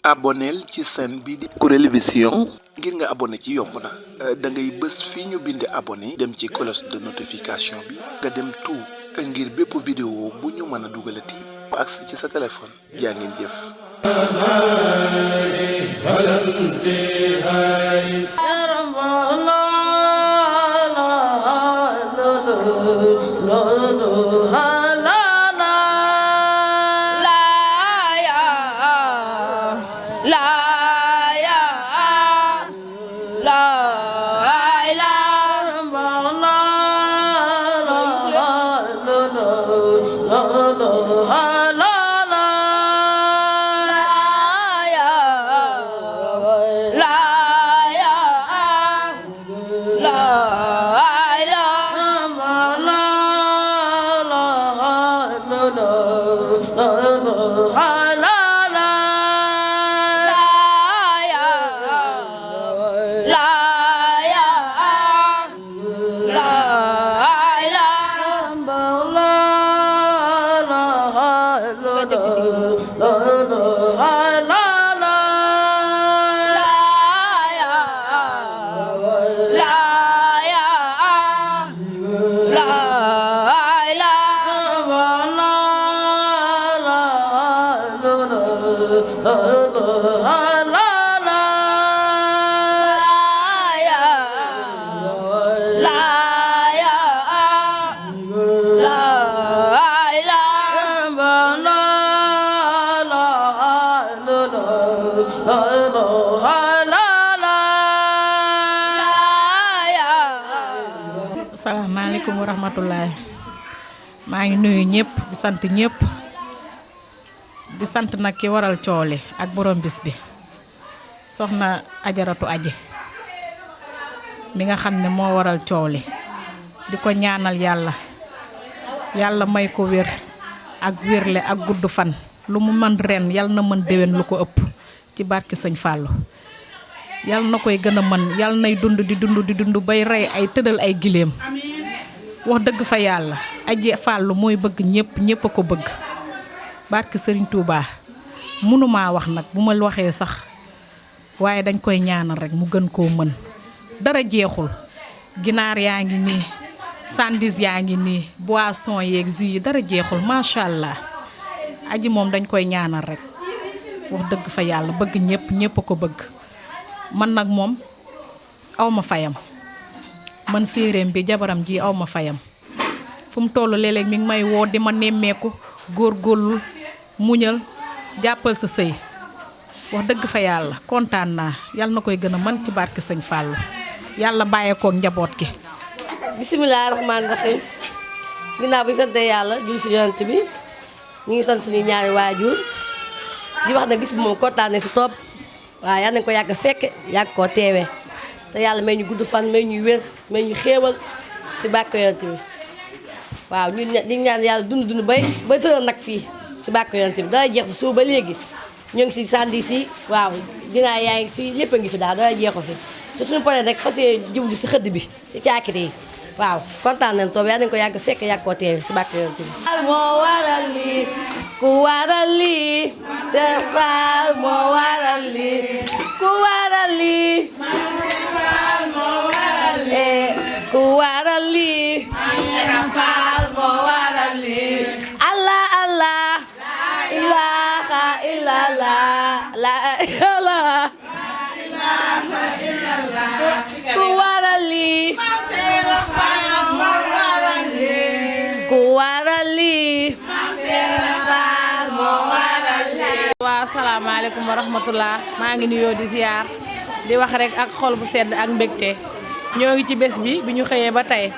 aboneel ci chaîne bi di Kourel Vision ngir nga abonné ci yomb na da ngay bës fii ñu bind abonné dem ci cloche de notification bi nga dem tout ngir bépp vidéo bu ñu mën a dugalati ba agsi ci sa téléphone jaa ngeen jëf. Assalamualaikum warahmatullahi. Maa ngi nuyu ñëpp di sant ñëpp di sant nag ki waral coole ak borom bis bi soxna Ajaratu Aji mi nga xam ne moo waral coole di ko ñaanal yàlla may ko wér ak wérle ak gudd fan lu mu mën ren yàlla na mën déwén lu ko ëpp ci barki sëñ Fallou yàlla na koy gën a mën yàlla nay dund di dund bay rey ay tëddal ay gileem wax dëgg fa yàlla Aji Fallou mooy bëgg ñëpp a ko bëgg barki Serigne Touba mënumaa wax nag bu ma waxee sax waaye dañ koy ñaanal rek mu gën koo mën dara jeexul ginaar yaa ngi nii sandis yaa ngi nii boisson yeeg zi dara jeexul macha allah Aji moom dañ koy ñaanal rek wax dëgg fa yàlla bëgg ñëpp a ko bëgg man nag moom aw ma fayam man séeréem bi jabaram ji aw ma fayam fu mu toll léeg-léeg mi ngi may woo di ma nemmeeku góorgóorlu muñal jàppal sa sëy wax dëgg fa yàlla kontaan naa yàlla na koy gën a mën ci barke sëñ Fallou yàlla bàyyeekoo njaboot gi. bisimilah rahmaani rahiim ginnaaw bi ñu sante yàlla jul si yonent bi ñu ngi sant suñu ñaari waajur di wax ne bis bi moom kontaan ne si topp waaw yal nañu ko yàgg fekke yàgg koo teewee te yàlla may ñu gudd fan may ñu wér may ñu xéewal si barke yonent bi waaw ñu di ñaan yàlla dund bay tëral nag fii si barke yonent bi dara jeex fa suba ba léegi ñoo ngi si sandi si waaw dinaa yaa ngi fii lépp a ngi fi daal dara jeexu fi te suñu paree rek fas yéene jublu si xëdd bi si caakiri yi waaw kontaan nañ toob yal nañu ko yàgg fekk yàgg koo teewee si barke yonent bi moo waral lii ku waral lii Seex Faal moo waral lii ku waral lii ku waral lii Seex Faal moo waral lii Allah Allah ilaha illallah la ilaha illallah ku waral lii Seex Faal moo waral lii ku waral lii Seex Faal moo waral lii. Waaw asalaamaaleykum wa rahmatullah maa ngi nuyoo di ziar di wax rek ak xol bu sedd ak mbégte ñoo ngi ci bés bi ñu xëyee ba tey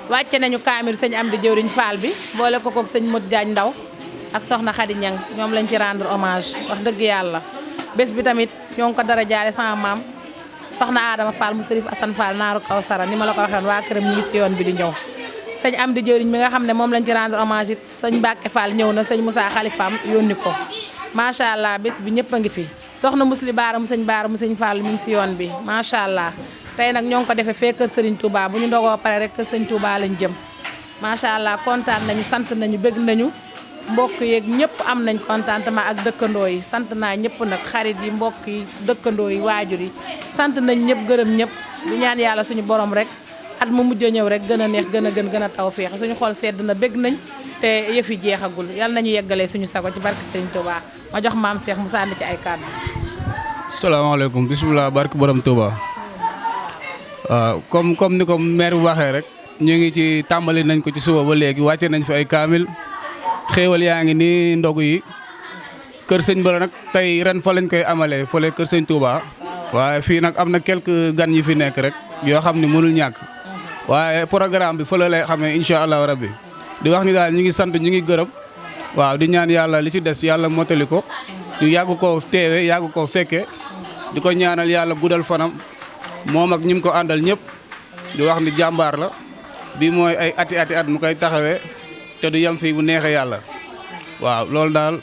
wàcce nañu kaamir sëñ Amdi Jëwriñ Fall bi boole ko kook sëñ Modou Diagne Ndaw ak soxna Khady Niang ñoom lañ ci rendre hommage wax dëgg yàlla bés bi tamit ñoo ngi ko dara jaale sama maam soxna Adama Fall mu Sërif Assane Fall naaru Kawsara ni ma la ko waxee waa këram ñu ngi si yoon bi di ñëw sëñ Amdi Jëwriñ mi nga xam ne moom lañ ci rendre hommage it sëñ Mbacke Fall ñëw na sëñ Moussa Khalifaam yónni ko macha allah bés bi ñëpp a ngi fi soxna Musli Baara mu sëñ Fall mi ngi si yoon bi macha allah tey nag ñoo ngi ko defee fee kër Serigne Touba bu ñu ndogoo pare rek kër Serigne Touba lañ jëm macha allah kontaan nañu sant nañu bëgg nañu mbokk yeeg ñëpp am nañ contentement ak dëkkandoo yi sant naa ñëpp nag xarit yi mbokk yi dëkkandoo yi waajur yi sant nañ ñëpp gërëm ñëpp di ñaan yàlla suñu borom rek at mu mujj a ñëw rek gën a neex gën a taw féex suñu xol sedd na bëgg nañ te yëf yi jeexagul yal nañu yeggalee suñu sago ci barke Serigne Touba ma jox maam Cheikh mu sànni ci ay kàddu. salaamaaleykum bisimilah barke borom Touba waaw comme ni ko maire bu waxee rek ñu ngi ci tàmbali nañ ko ci suba ba léegi wàcce nañ fi ay kaamil xéewal yaa ngi nii ndogu yi kër sëñ Bala nag tey ren fa lañ koy amalee fële kër sëñ Touba waaye fii nag am na quelques gan yu fi nekk rek yoo xam ne mënul ñàkk waaye programme bi fële lay xamee incha allah rabbi di wax ni daal ñu ngi sant ñu ngi gërëm waaw di ñaan yàlla li ci des yàlla mottali ko ñu yàgg koo teewe yàgg koo fekke di ko ñaanal yàlla guddal fanam moom ak ñi mu ko àndal ñëpp di wax ni jàmbaar la bi mooy ay ati at mu koy taxawee te du yem fii bu neexee yàlla waaw loolu daal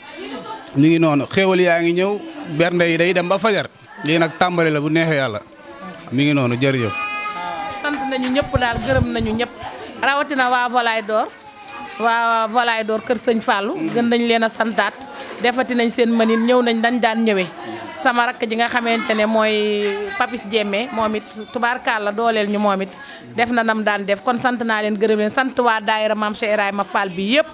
ñu ngi noonu xéewal yaa ngi ñëw bernde yi day dem ba fajar lii nag tàmbali la bu neexee yàlla mi ngi noonu jërëjëf. sant nañu ñëpp daal gërëm nañu ñëpp rawatina waa Volaille d'Or kër sëñ Fallou gën nañ leen a santaat defati nañ seen mënin ñëw nañ dañ daan ñëwee sama rakk ji nga xamante ne mooy Papis Jéeme moom it tubaarkàlla dooleel ñu moom it def na nam daan def kon sant naa leen gërëm leen sant waa daayira Maam Cheikh Ibrahima Fall bi yëpp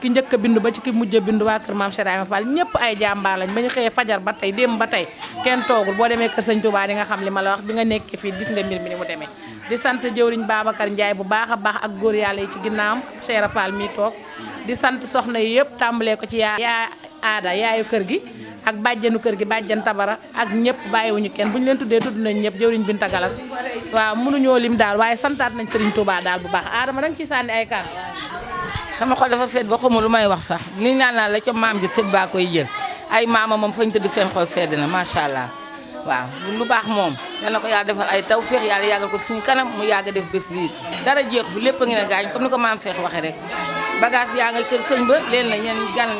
ki njëkk a bindu ba ci ki mujj a bindu waa kër Maam Cheikh Ibrahima Fall ñëpp ay jàmbaar lañ ba ñu xëyee fajar ba tey démb ba tey kenn toogul boo demee kër sëñ Touba di nga xam li ma la wax bi nga nekkee fii gis nga mbir mi ni mu demee di sant jëwriñ Babacar Ndiaye bu baax a baax ak góor yàlla yi ci ginnaawam ak Cheikh Fall mi toog di sant soxna yi yëpp tàmbalee ko ci yaa aada yaayu kër gi ak bàjjanu kër gi bàjjan tabara ak ñëpp bàyyiwuñu kenn bu ñu leen tuddee tudd nañ ñëpp jëwriñ Binta Galas waaw mënuñoo lim daal waaye santaat nañ Serigne Touba daal bu baax Adama da nga ciy sànni ay kan sama xol dafa sedd ba xamul lu may wax sax li naan naa la ca maam ji sedd baa koy jël ay maama moom fañ tëdd seen xol sedd na macha allah waaw lu baax moom yal na ko yàlla defal ay tawféex yàlla yàggal ko suñu kanam mu yàgg def bés bii dara jeex fi lépp a ngi ne gaañ comme ni ko maam Cheikh waxee rek bagage yaa nga kër sëñ ba leen la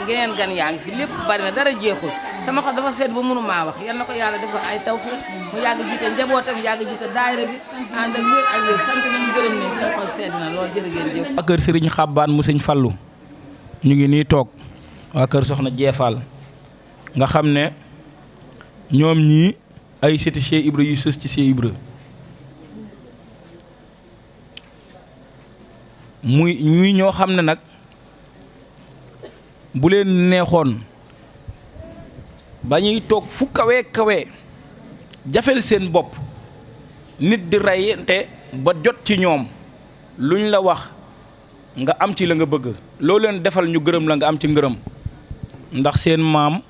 geneen gan yaa ngi fi lépp bari na dara jeexul sama xol dafa sedd ba mënu maa wax yal na ko yàlla defal ay tawféex mu yàgg jiite njabootam yàgg jiite daayira bi ànd ak wér ak wér sant nañu gërëm ne seen xol sedd na loolu jërë ngeen jëf. waa kër Serigne Xabbaan mu sëñ Fallu ñu ngi nii toog waa kër soxna Jeefal nga xam ne ñoom ñii ay sëti Cheikh Ibra yu sës ci Cheikh Ibra muy ñoo xam ne nag bu leen neexoon ba ñuy toog fu kawe jafel seen bopp nit di reyante ba jot ci ñoom luñ la wax nga am ci la nga bëgg loo leen defal ñu gërëm la nga am ci ngërëm ndax seen maam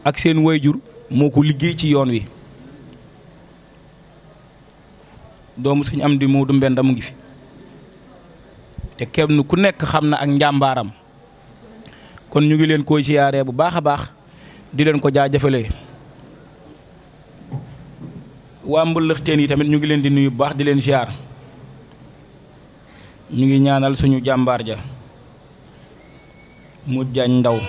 ak seen wayjur moo ko liggéey ci yoon wi doomu sëñ Amdi Moodu Mbenda mu ngi fi te kenn ku nekk xam na ak njàmbaaram kon ñu ngi leen koy siyaaree bu baax a baax di leen ko jaajëfalee waa mbëllëxteen yi tamit ñu ngi leen di nuyu bu baax di leen siyaar ñu ngi ñaanal suñu jàmbaar ja mu jaañ ndaw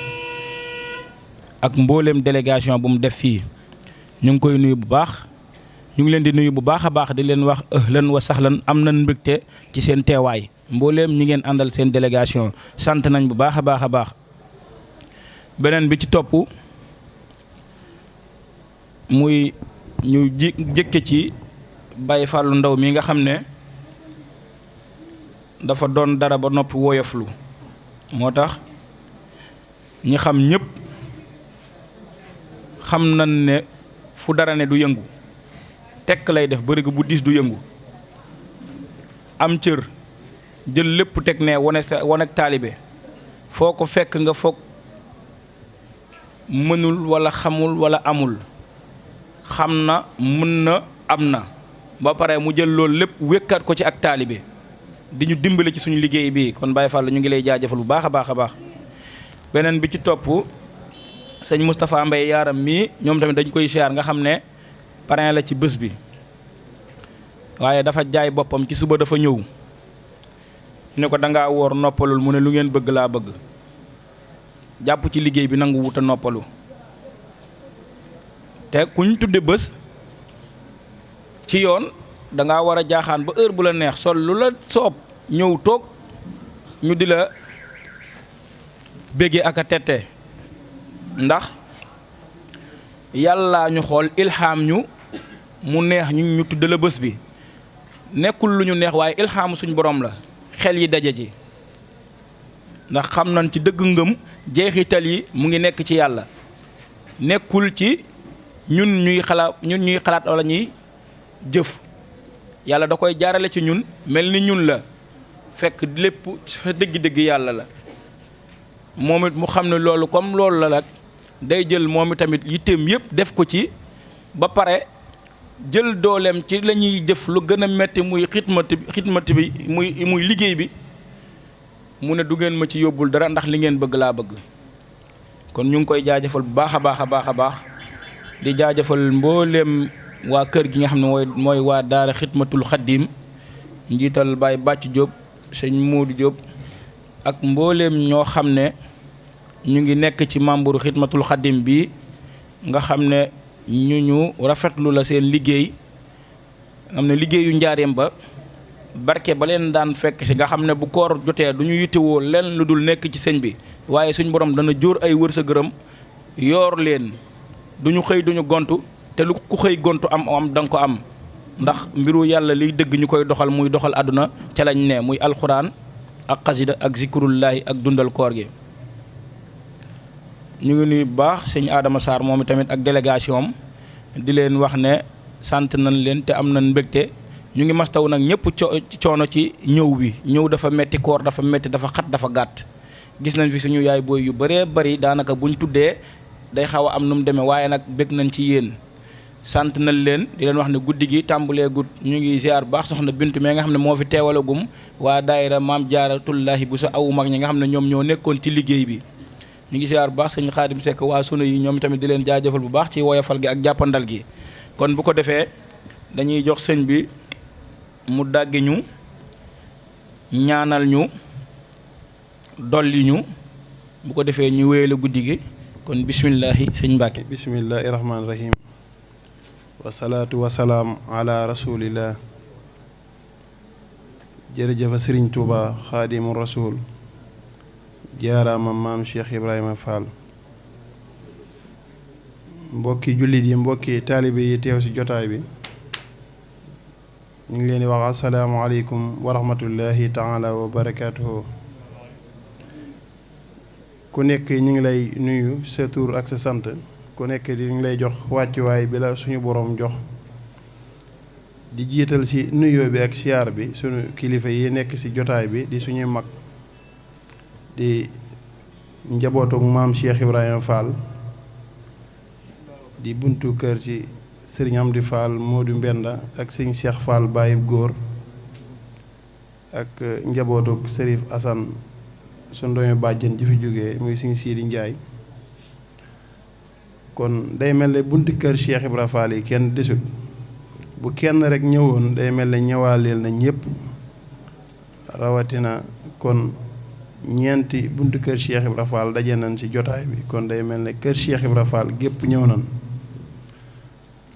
ak mbooleem délégation bu mu def fii ñu ngi koy nuyu bu baax ñu ngi leen di nuyu bu baax a baax di leen wax ahlan wa sahlan am nañ mbégte ci seen teewaay mbooleem ñi ngeen àndal seen délégation sant nañ bu baax a baax a baax beneen bi ci topp muy ñu jëkke ci Baye Fallou Ndaw mi nga xam ne dafa doon dara ba noppi woyoflu moo tax ñi xam ñëpp xam nañ ne fu dara ne du yëngu tekk lay def bëri bu diis du yëngu am cër jël lépp teg ne wane ak taalibe foo ko fekk nga foog mënul walla xamul walla amul xam na mën na am na ba pare mu jël loolu lépp wékkaat ko ci ak taalibe di ñu dimbale ci suñu liggéey bi kon Baye Fall ñu ngi lay jaajëfal bu baax a baax a baax beneen bi ci topp sëñ Moustapha Mbaye yaaram mii ñoom tamit dañ koy siyaar nga xam ne parrain la ci bés bi waaye dafa jaay boppam ci suba dafa ñëw ñu ne ko dangaa woor noppalul mu ne lu ngeen bëgg laa bëgg jàpp ci liggéey bi nangu wuta noppalu te kuñ tudde bés ci yoon dangaa war a jaaxaan ba heure bu la neex sol lu la soob ñëw toog ñu di la béggee ak a tette ndax yàlla ñu xool ilham ñu mu neex ñu tudd la bés bi nekkul lu ñu neex waaye ilham suñ borom la xel yi daje ji ndax xam nañ ci dëgg ngëm jeexital yi mu ngi nekk ci yàlla nekkul ci ñun ñuy xalaat wala ñuy jëf yàlla da koy jaarale ci ñun mel ni ñun la fekk lépp fa dëgg-dëgg yàlla la moom it mu xam ne loolu comme loolu la nag day jël moom it tamit yitteem yëpp def ko ci ba pare jël dooleem ci la ñuy jëf lu gën a metti muy xidmati bi muy liggéey bi mu ne du ngeen ma ci yóbbul dara ndax li ngeen bëgg laa bëgg kon ñu ngi koy jaajëfal bu baax a baax a baax a baax di jaajëfal mbooleem waa kër gi nga xam ne mooy waa daara xidmatul xaddim njiital Baye Bàcc Diop sëñ Moodu Diop ak mbooleem ñoo xam ne ñu ngi nekk ci membre xidmatul xaddim bi nga xam ne ñu rafetlu la seen liggéey am na liggéeyu njaareem ba barke ba leen daan fekk si nga xam ne bu koor jotee du ñu yittewoo leen lu dul nekk ci sëñ bi waaye suñ borom dana jóor ay wërsëgëram yoor leen duñu xëy duñu gontu te lu ku xëy gontu am danga ko am ndax mbiru yàlla liy dëgg ñu koy doxal muy doxal àdduna ca lañ ne muy alxuraan ak xasida ak zikrullahi ak dundal koor gi ñu ngi nuyu bu baax sëñ Adama Sarr moom tamit ak délégation am di leen wax ne sant nañ leen te am nañ mbégte ñu ngi mastaw nag ñëpp coono ci ñëw bi ñëw dafa metti koor dafa metti dafa xat dafa gàtt gis nañ fi suñu yaay booy yu bëree bëri daanaka buñ tuddee day xaw a am nu mu demee waaye nag bég nañ ci yéen sant nañ leen di leen wax ne guddi gi tàmbalee gudd ñu ngi ziar baax soxna Bintu mais nga xam ne moo fi teewalagum waa daayira Maam Jaaratullaahi bu sa awu mag ñi nga xam ne ñoom ñoo nekkoon ci liggéey bi ñu ngi ziar bu baax sëñ Xaadim Sekk waa sunu yi ñoom tamit di leen jaajëfal bu baax ci woyofal gi ak jàppandal gi kon bu ko defee dañuy jox sëñ bi mu dàggi ñu ñaanal ñu dolli ñu bu ko defee ñu wéyale guddi gi kon bismillahi sëñ Mbàkke bismillahi rahmaani rahim wasalaatu wasalaam ala rasulillah jërëjëfa sëriñ Tuuba xaadimu rasul jaaraama maam Cheikh Ibrahima Fall mbokki jullit yi mbokki taalibe yi teew ci jotaay bi ñu ngi leen di wax asalaamualeykum wa rahmatullahi taala wa barakaatuhu ku nekk ñu ngi lay nuyu sa tur ak sa sant ku nekk di ngi lay jox wàccuwaay bi la suñu boroom jox di jiital ci nuyoo bi ak siyaar bi suñu kilifa yi nekk ci jotaay bi di suñuy mag di njabootuk maam Cheikh Ibrahima Fall di buntu kër ci sëriñ Amdi Fall Modou Mbenda ak sëriñ Cheikh Fall Baye góor ak njabootuk Sërif Assane suñ doomi bàjjen ji fi jógee muy sëriñ Sidi Njaay kon day mel ne buntu kër Cheikh Ibrahima Fall yi kenn desut bu kenn rek ñëwoon day mel ne ñëwaaleel na ñëpp rawatina kon ñeenti buntu kër Cheikh Ibrahima Fall daje nañ ci jotaay bi kon day mel ne kër Cheikh Ibrahima Fall gépp ñëw nañ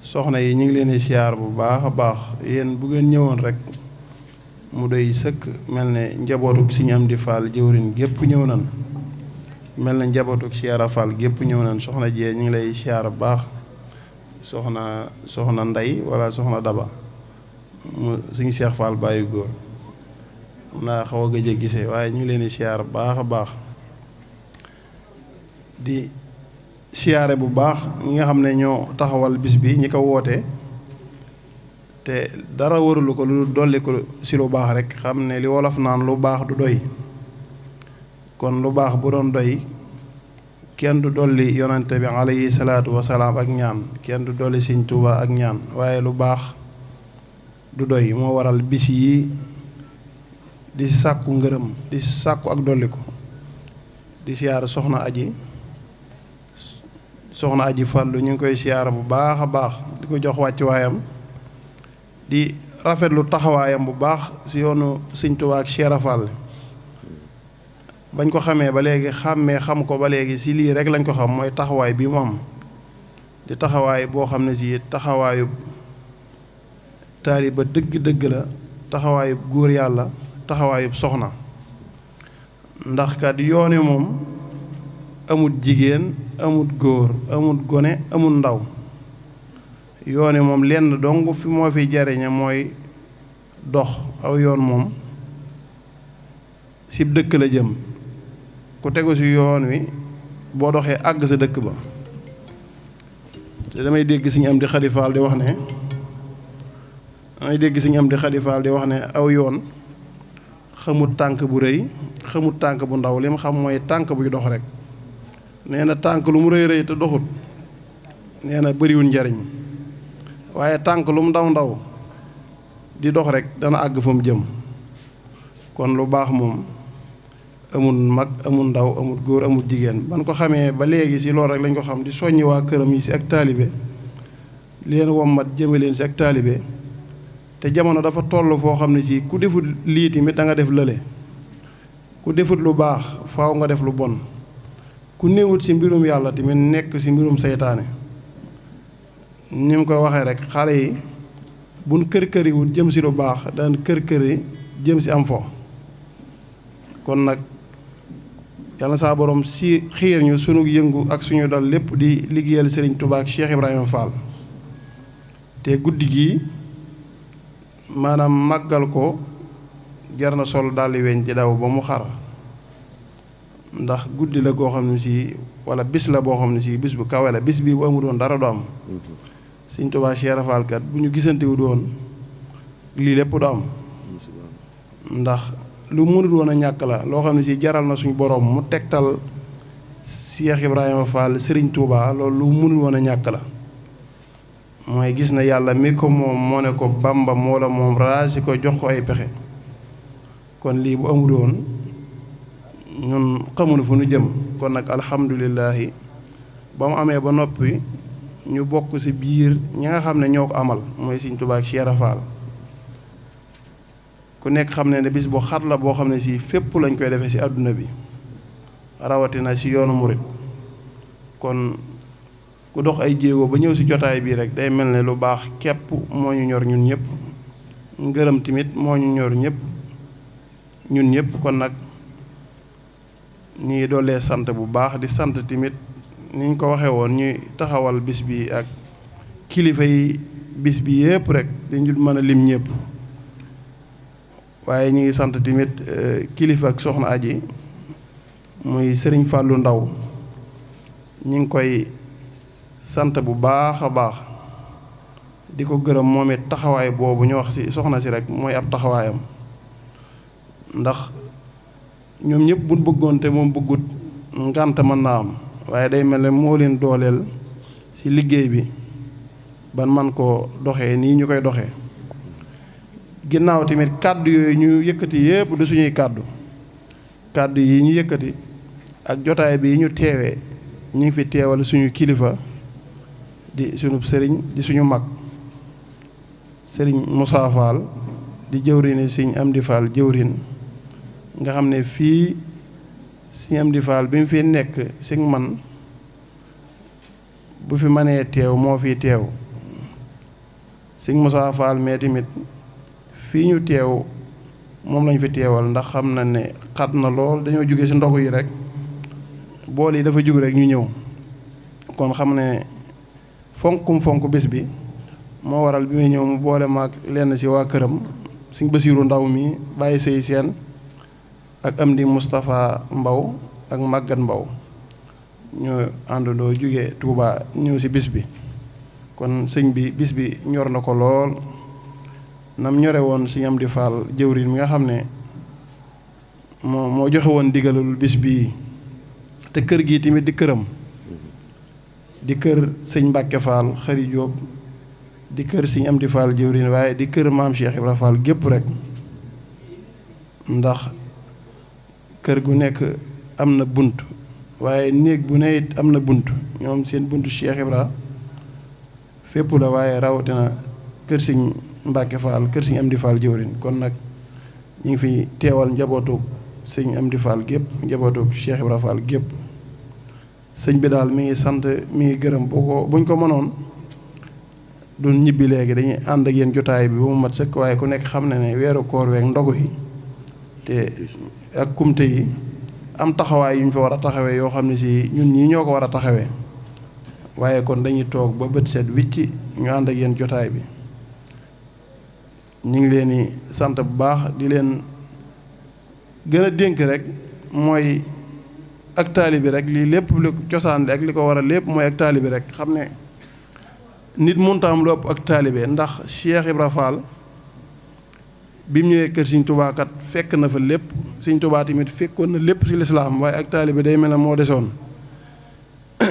soxna yi ñu ngi leen di siyaar bu baax a baax yéen bu ngeen ñëwoon rek mu doy sëkk mel ne njabootuk Sëriñ Amdi Fall jëwriñ gépp ñëw nañ mel na njabootuk Cheikh Fall gépp ñëw nañ soxna jee ñu ngi lay siyaar bu baax soxna Ndey wala soxna Daba mu Sëriñ Cheikh Fall bàyyi góor naa xaw a gëj a gisee waaye ñu ngi leen di siyaar bu baax a baax di siyaare bu baax ñi nga xam ne ñoo taxawal bis bi ñi ko woote te dara warulu ko lu dolli ko ci lu baax rek xam ne li wolof naan lu baax du doy kon lu baax bu doon doy kenn du dolli yonante bi alayhi salaatu wasalaam ak ñaan kenn du dolli Sëriñ Tuuba ak ñaan waaye lu baax du doy moo waral bis yi di sàkku ngërëm di sàkku ak dolli ko di siyaar soxna aji Fallu ñu ngi koy siyaara bu baax a baax di ko jox wàccuwaayam di rafetlu taxawaayam bu baax ci yoonu Sëriñ Tuubaa ak Cheikh Fall bañ ko xamee ba léegi xam ko ba léegi ci lii rek lañ ko xam mooy taxawaay bi mu am di taxawaay boo xam ne ci taxawaayu taaliba dëgg-dëgg la taxawaayu góor yàlla taxawaayu soxna ndax kat yoon wi moom amut jigéen amut góor amut gone amut ndaw yoon wi moom lenn dong fi moo fi jariñe mooy dox aw yoon moom si dëkk la jëm ku tegu si yoon wi boo doxee àgg sa dëkk ba te damay dégg Sëñ Amdi Xadi Faal di wax ne aw yoon xamut tànk bu rëy xamut tànk bu ndaw li mu xam mooy tànk buy dox rek nee na tànk lu mu rëy rëy te doxut nee na bëriwul njariñ waaye tànk lu mu ndaw ndaw di dox rek dana àgg fa mu jëm kon lu baax moom amul mag amul ndaw amul góor amul jigéen ban ko xamee ba léegi si loolu rek lañ ko xam di soññi waa këram yi si ak taalibe li leen wommat jëme leen si ak taalibe te jamono dafa toll foo xam ne si ku defut lii tamit da nga def lële ku defut lu baax faaw nga def lu bon ku néewut si mbirum yàlla tamit nekk si mbirum seytaane ni mu ko waxee rek xale yi buñ kër-këriwut jëm si lu baax daan kër-këri jëm si am fo kon nag yàlla saa borom si xiir ñu sunu yëngu ak suñu dal lépp di liggéeyal Serigne Touba ak Cheikh Ibrahima Fall te guddi gii maanaam màggal ko jar na sol daldi weñ di daw ba mu xar ndax guddi la goo xam ne si wala bis la boo xam ne si bis bu kawe la bis bii bu amu doon dara du am Serigne Touba Cheikh Ibrahima Fall kat bu ñu gisantewu doon lii lépp du am ndax lu mënut woon a ñàkk la loo xam ne si jaral na suñu borom mu tegtal Cheikh Ibrahima Fall Serigne Touba loolu lu mënut woon a ñàkk la mooy gis na yàlla mi ko moom moo ne ko Bamba moo la moom raasi ko jox ko ay pexe kon lii bu amul woon ñun xamuñu fu nu jëm kon nag alhamdulilahi ba mu amee ba noppi ñu bokk ci biir ñi nga xam ne ñoo ko amal mooy Serigne Touba ak Cheikh Fall ku nekk xam ne bis bu xat la boo xam ne si fépp lañ koy defee ci àdduna bi rawatina ci yoonu murit kon ku dox ay jéego ba ñëw ci jotaay bii rek day mel ne lu baax képp moo ñu ñor ñun ñëpp ngërëm tamit moo ñu ñor ñun ñëpp kon nag ñi doolee sant bu baax di sant tamit niñ ko waxee woon ñuy taxawal bis bi ak kilifa yi bis bi yëpp rek dañu mën a lim ñëpp waaye ñu ngi sant tamit kilifa ak soxna aji muy Serigne Fallou Ndaw ñu ngi koy sant bu baax a baax di ko gërëm moom it taxawaay boobu ñu wax ci soxna si rek mooy ab taxawaayam ndax ñoom ñëpp buñ bëggoon te moom bëggut ngànt mën naa am waaye day mel ne moo leen dooleel ci liggéey bi ban man koo doxee nii ñu koy doxee ginnaaw tamit kàddu yooyu ñu yëkkati yépp du suñuy kàddu yi ñu yëkkati ak jotaay bi ñu teewee ñu ngi fi teewal suñu kilifa di suñu sëriñ di suñu mag sëriñ Moussa Fall di jëwriñi Sëriñ Amdi Fall jëwriñ nga xam ne fii Sëriñ Amdi Fall bi mu fi nekk si man bu fi mënee teew moo fi teew Sëriñ Moussa Fall mais tamit fii ñu teew moom lañ fi teewal ndax xam na ne xat na lool dañoo jóge ci ndogu yi rek bool yi dafa jug rek ñu ñëw kon xam ne fonk bés bi moo waral bi muy ñëw mu boole maag lenn ci waa këram Sëñ Basiiru Ndaw mi bàyyi sëy seen ak Amdi Moustapha Mbaw ak Màggat Mbaw ñoo àndandoo jóge Touba ñëw ci bis bi kon sëñ bi bis bi ñor na ko lool nam ñore woon Sëñ Amdi Fall jëwriñ mi nga xam ne moo joxe woon digalul bis bii te kër gi tamit di këram di kër sëñ Mbàkke Fall Xari Jóob di kër Sëñ Amdi Fall jëwriñ waaye di kër maam Cheikh Ibra Fall gépp rek ndax kër gu nekk am na bunt waaye néeg bu ne it am na bunt ñoom seen buntu Cheikh Ibra fépp la waaye rawatina kër Sëñ Mbàkke Fall kër Sëñ Amdi Fall jëwriñ kon nag ñu ngi fi teewal njabootu Sëñ Amdi Fall gépp njabootu Cheikh Ibra Fall gépp sëñ bi daal mi ngi sant mi ngi gërëm buñ ko mënoon duñ ñibbi léegi dañuy ànd ak yéen jotaay bi ba mu mat sëkk waaye ku nekk xam na ne weeru koor week ndogu yi te ak kumte yi am taxawaay yu ñu fa war a taxawee yoo xam ne si ñun ñii ñoo ko war a taxawee waaye kon dañuy toog ba bët set wicc ñu ànd ak yéen jotaay bi ñu ngi leen di sant bu baax di leen gën a dénk rek mooy ak taalibi rek lii lépp li cosaan li ak li ko war a lépp mooy ak taalibi rek xam ne nit mënta am lu ëpp ak taalibe ndax Cheikh Ibra Fall bi mu ñëwee kër Sëriñ Tuubaa kat fekk na fa lépp Sëriñ Tuubaa tamit fekkoon na lépp ci lislaam waaye ak taalibe day mel ne moo desoon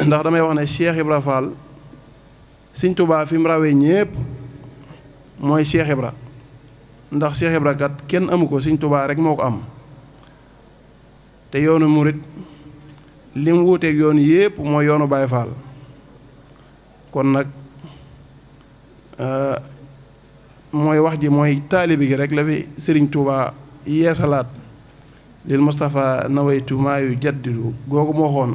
ndax damay wax ne Cheikh Ibra Fall Sëriñ Tuubaa fi mu rawee ñépp mooy Cheikh Ibra ndax Cheikh Ibra kat kenn amu ko Sëriñ Tuubaa rek moo ko am te yoonu murit li mu wuuteeg yoon yépp mooy yoonu Baay Faal kon nag mooy wax ji mooy taalibi gi rek la fi Sëriñ Tuubaa yeesalaat lil Mustafa nawaytu maayu jaddidu googu moo xoon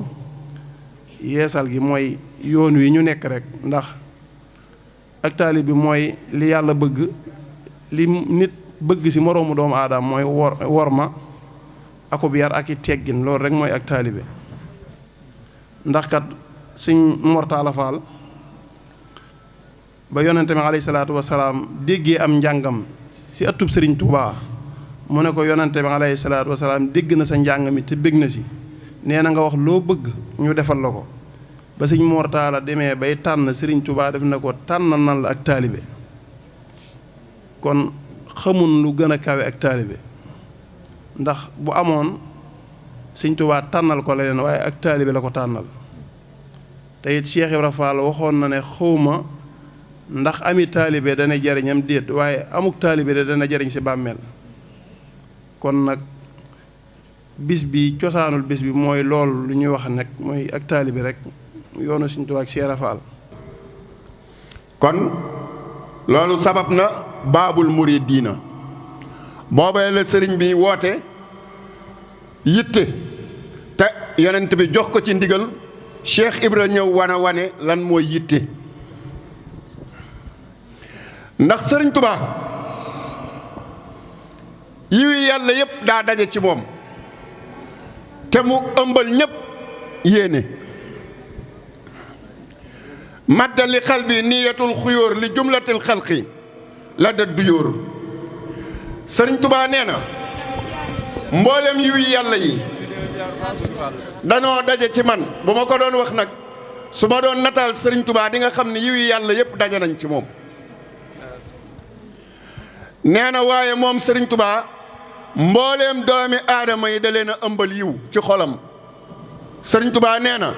yeesal gi mooy yoon wi ñu nekk rek ndax ak taalibi mooy li yàlla bëgg li nit bëgg ci moroomu doomu aadama mooy wor ma akub yar ak i teggin loolu rek mooy ak taalibe ndax kat Sëñ Mor Talla Fall ba yonente mi alayhi salaatu wasalaam déggee am njàngam ci ëttub Sëriñ Tuubaa mu ne ko yonente mi alayhi salaatu wasalaam dégg na sa njàng mi te bég na ci nee na nga wax loo bëgg ñu defal la ko ba Sëñ Mor Talla demee bay tànn Sëriñ Tuubaa def na ko tànn nan la ak taalibe kon xamun lu gën a kawe ak taalibe ndax bu amoon Sëñ Tuubaa tànnal ko leneen waaye ak taalibe la ko tànnal te it Cheikh Ibra Fall waxoon na ne xawma ndax ami taalibe dana jariñam déet waaye amuk taalibe de dana jariñ ci bàmmeel kon nag bis bi cosaanul bis bi mooy lool lu ñuy wax nag mooy ak taalibe rek yoonu Sëñ Tuubaa ak Cheikh Ibra Fall kon loolu sabab na baabul muridiina boobee la sëriñ bi woote yitte te yonent bi jox ko ci ndigal Cheikh Ibra ñëw wane lan mooy yitte ndax sëriñ Tuubaa yiwi yàlla yépp daa daje ci moom te mu ëmbal ñépp yéene madda li xalbi niyatul xuyóor li jumlatil xalqi la da duyóor sëriñ Tuubaa nee na mboolem yiwi yàlla yi danoo daje ci man bu ma ko doon wax nag su ma doon nataal sëriñ Tuubaa di nga xam ne yiwi yàlla yépp daje nañ ci moom nee na waaye moom sëriñ Tuubaa mbooleem doomi aadama yi da leen a ëmbal yiw ci xolam sëriñ Tuubaa nee na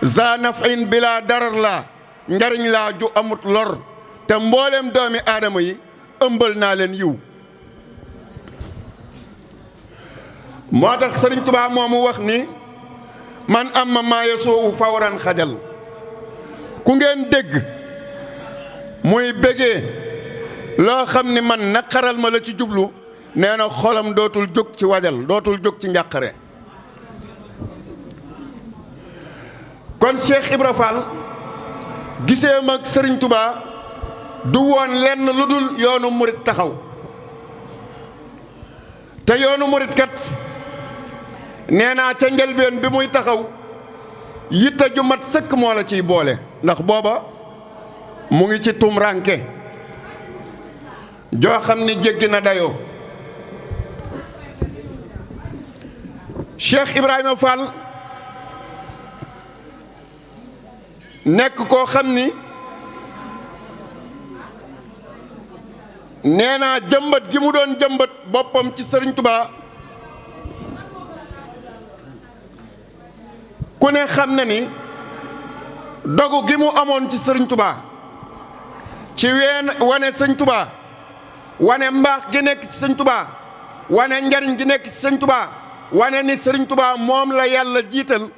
za nafin bila darar laa njariñ laa ju amut lor te mbooleem doomi aadama yi ëmbal naa leen yiw moo tax sëriñ Tuubaa moomu wax ni man am ma maaye soowu fawran xajal ku ngeen dégg muy bégee loo xam ni man naqaral ma la ci jublu nee na xolam dootul jóg ci wajal dootul jóg ci njàqare kon Cheikh Ibra Fall gisee mag sëriñ Tuubaa du woon lenn lu dul yoonu murit taxaw te yoonu murit kat nee naa ca njëlbeen bi muy taxaw yitte ju mat sëkk moo la ciy boole ndax booba mu ngi ci tumranke joo xam ni jéggi na dayoo Cheikh Ibrahima Fall nekk koo xam ni nee naa jëmbat gi mu doon jëmbat boppam ci sëriñ Tuubaa ku ne xam na ni dogu gi mu amoon ci sëriñ Tuubaa ci wane sëriñ Tuubaa wane mbaax gi nekk ci sëriñ Tuubaa wane njariñ gi nekk ci sëriñ Tuubaa wane ni sëriñ Tuubaa moom la yàlla jiital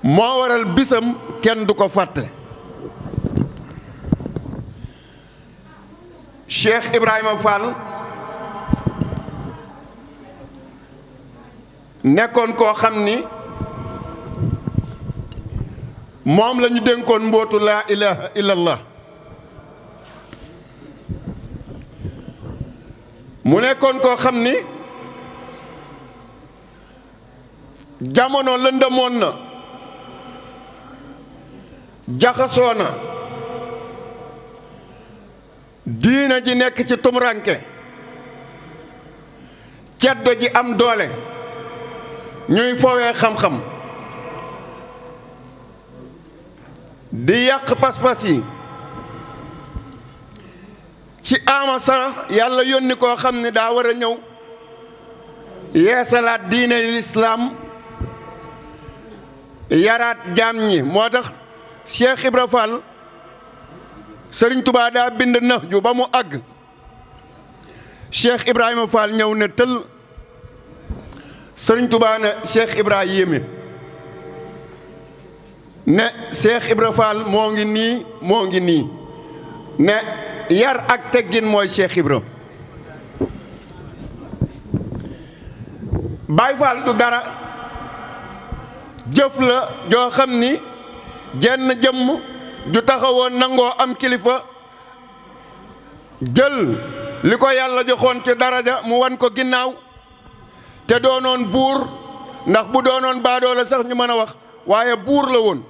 moo waral bisam kenn du ko fàtte Cheikh Ibrahima Fall nekkoon koo xam ni moom la ñu dénkoon mbootu laa ilaha illallah mu nekkoon koo xam ni jamono lëndëmoon na jaxasoo na diina ji nekk ci tumranke ceddo ji am doole ñuy foowee xam-xam di yàq pas-pas yi ci ama sarax yàlla yónni koo xam ne daa war a ñëw yeesalaat diine lislaam yaraat jaam ñi moo tax Cheikh Ibra Fall Sëriñ Tubaa daa bind na ju ba mu àgg Cheikh Ibrahima Fall ñëw ne tël Sëriñ Tubaa ne Cheikh Ibra yéeme ne Cheikh Ibra Fall moo ngi nii ne yar ak teggin mooy Cheikh Ibra Baay Fall du dara jëf la joo xam ni jenn jëmm ju taxawoon nangoo am kilifa jël li ko yàlla joxoon ci daraja mu wan ko ginnaaw te doonoon buur ndax bu doonoon baadoo la sax ñu mën a wax waaye buur la woon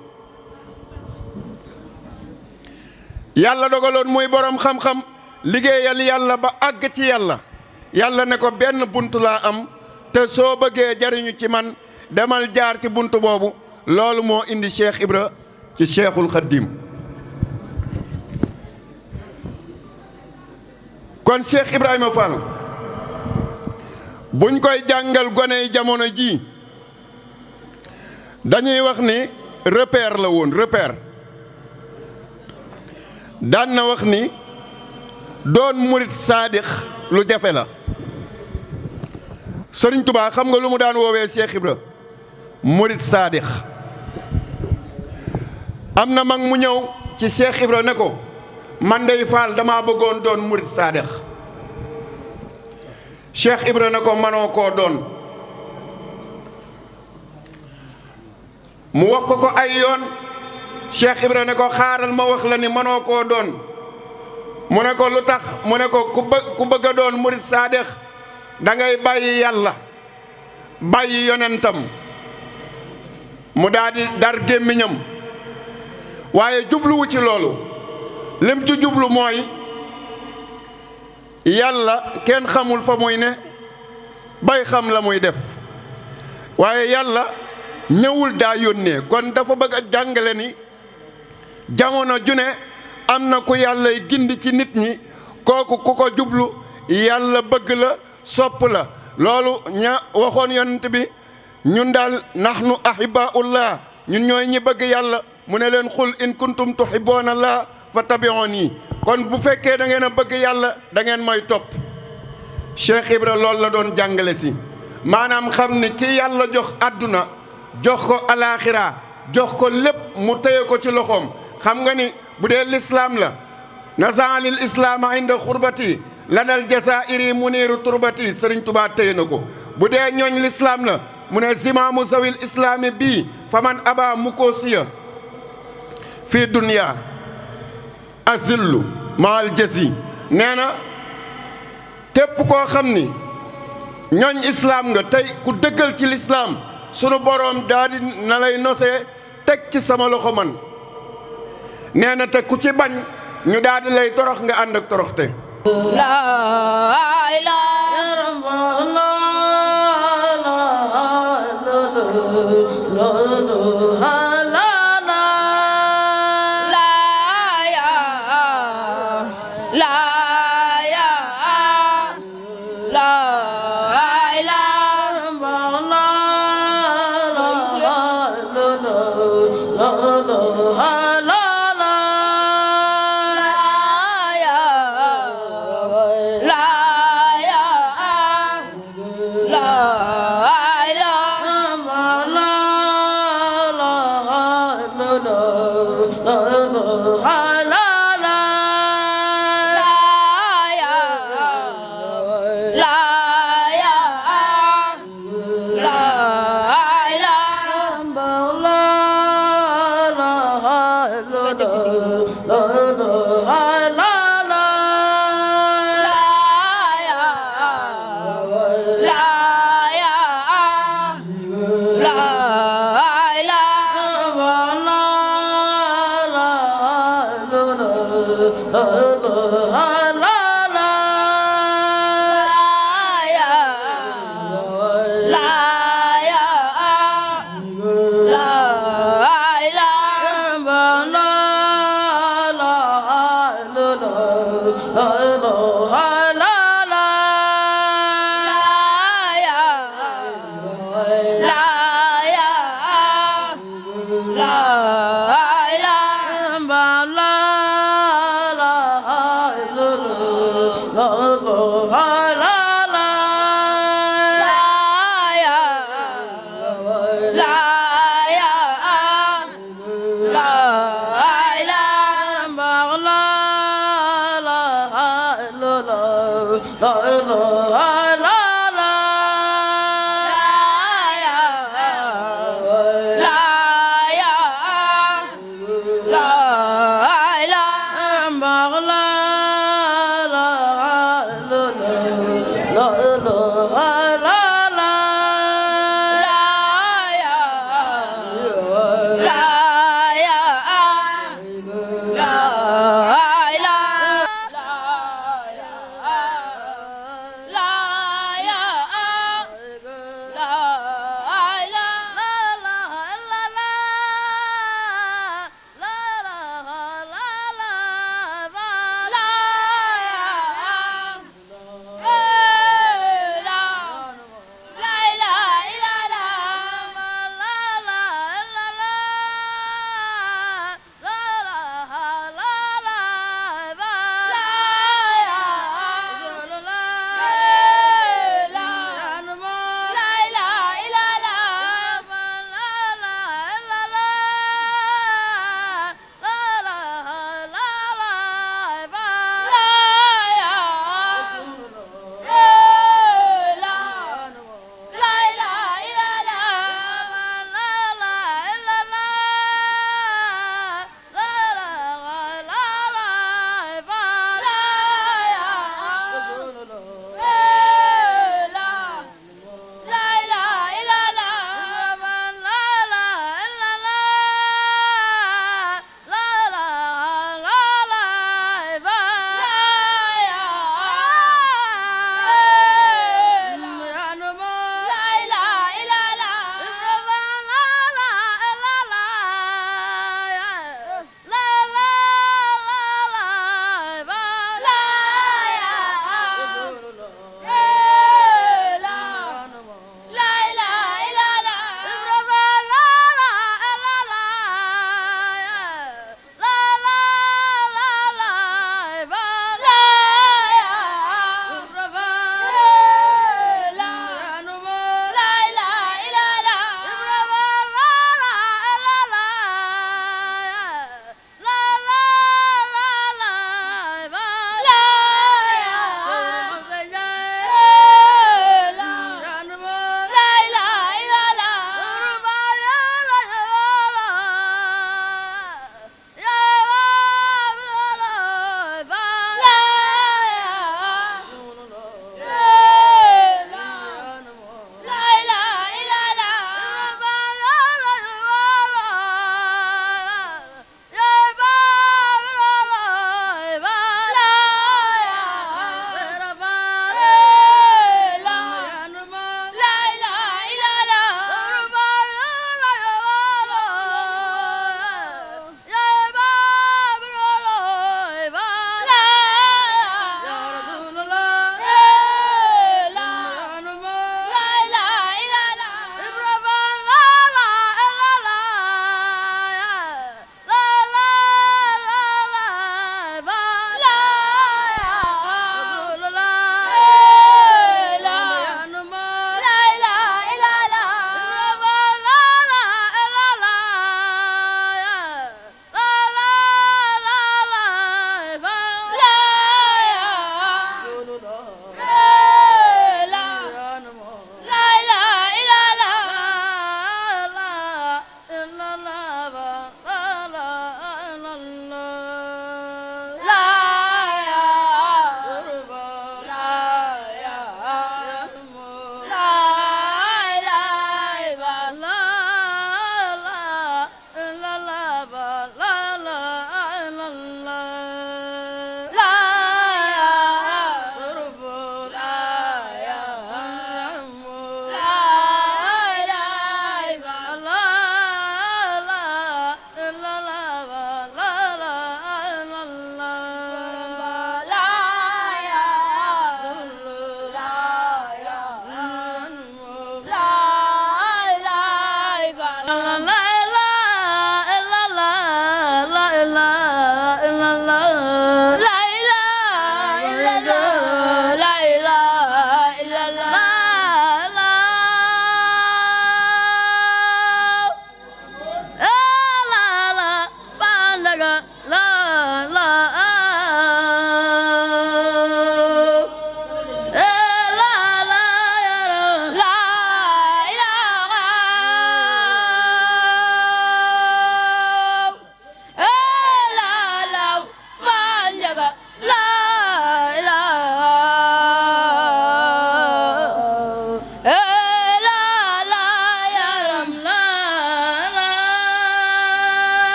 yàlla dogaloon muy borom xam-xam liggéeyal yàlla ba àgg ci yàlla ne ko benn bunt laa am te soo bëggee jariñu ci man demal jaar ci bunt boobu loolu moo indi Cheikh Ibra ci Cheikhul Khadim kon Cheikh Ibrahima Fall buñ koy jàngal goney jamono ji dañuy wax ni repère la woon repère daan na wax ni doon murit saadix lu jafe la Sëriñ Tubaa xam nga lu mu daan woowee Cheikh Ibra murit saadix am na mag mu ñëw ci Cheikh Ibra ne ko man dey Fall dama bëggoon doon murit saadix Cheikh Ibra ne ko manoo koo doon mu wax ko ay yoon Cheikh Ibra ne ko xaaral ma wax la ni manoo koo doon mu ne ko lu tax mu ne ko ku bëgg a doon murit saadix da ngay bàyyi yàlla bàyyi yonentam mu daldi dar gémmiñam waaye jubluwu ci loolu lim ci jublu mooy yàlla kenn xamul fa muy ne bay xam la muy def waaye yàlla ñëwul daa yónnee kon dafa bëgg a jàngale ni jamono ju ne am na ku yàllay gindi ci nit ñi kooku ku ko jublu yàlla bëgg la sopp la loolu ña waxoon yonent bi ñun daal nahnu ahibaullah ñun ñooy ñi bëgg yàlla mu ne leen xul in kuntum tuhibboona Allah fattabi'uni kon bu fekkee da ngeen a bëgg yàlla da ngeen may topp Cheikh Ibra loolu la doon jàngale si maanaam xam ni ki yàlla jox àdduna jox ko alaaxira jox ko lépp mu téye ko ci loxoom xam nga ni bu dee lislaam la nazaalil islaama inda xurbati lanal jazairi muniiru turbati Sëriñ Tubaa téye na ko bu dee ñooñ lislaam la mu ne zimaamu zawil islaami bii faman aba mukoosiya fii dunya azillu maal jasi nee na képp koo xam ni ñooñ islaam nga tey ku dëggal ci lislaam sunu boroom daal di na lay nosee teg ci sama loxo man nee na te ku ci bañ ñu daal di lay torox nga ànd ak toroxte la la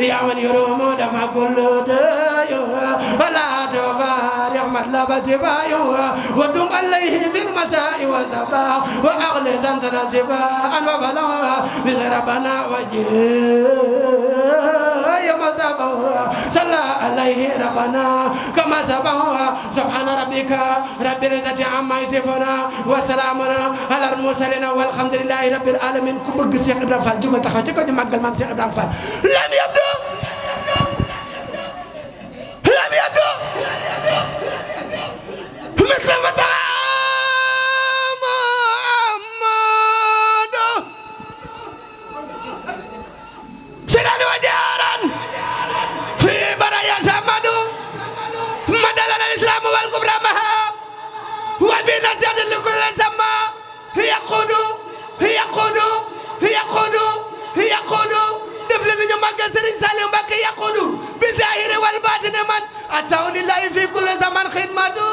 يا من يروم دفع كل دايوها ولا تفارق مطلب سفايوها ودم عليه في المساء والصباح وأغلى زمتنا سفاء وفلوها بزربنا وجه يوم صفوها صلى عليه ربنا كما صفوها سبحان ربك رب العزة عما يصفون وسلام على المرسلين والحمد لله رب العالمين كبق الشيخ إبراهيم فال جوجل تخرج كو ماغال مام الشيخ إبراهيم فال لم يبدو مثل ما محمد سنان وجارا في برايا سمد مدل الإسلام والكبرى مها وبنزيد لكل سما يقود دفل نيو ماغا سيرين سالم باكي يقود بظاهر والباطن من اتاون الله في كل زمان خدمته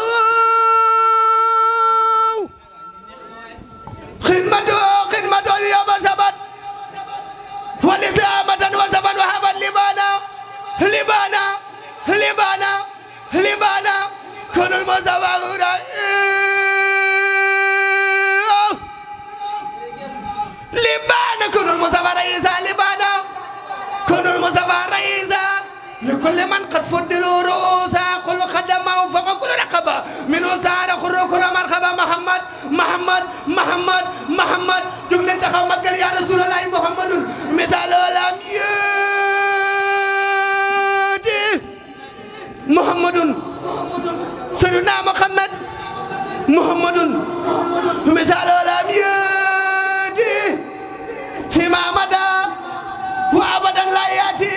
اليوم سبت ولزامة وزمن وهبا لبانا كن المزاورة لبانا كن المزاورة لكل من قد فضلوا رؤوسا كل خدمه فوق كل رقبة من وسار خركنا مرحبا محمد جملة تخاو مقل يا رسول الله محمد مثال لم يأتي محمد سيدنا محمد مثال لم يأتي فيما مدى وأبدا لا يأتي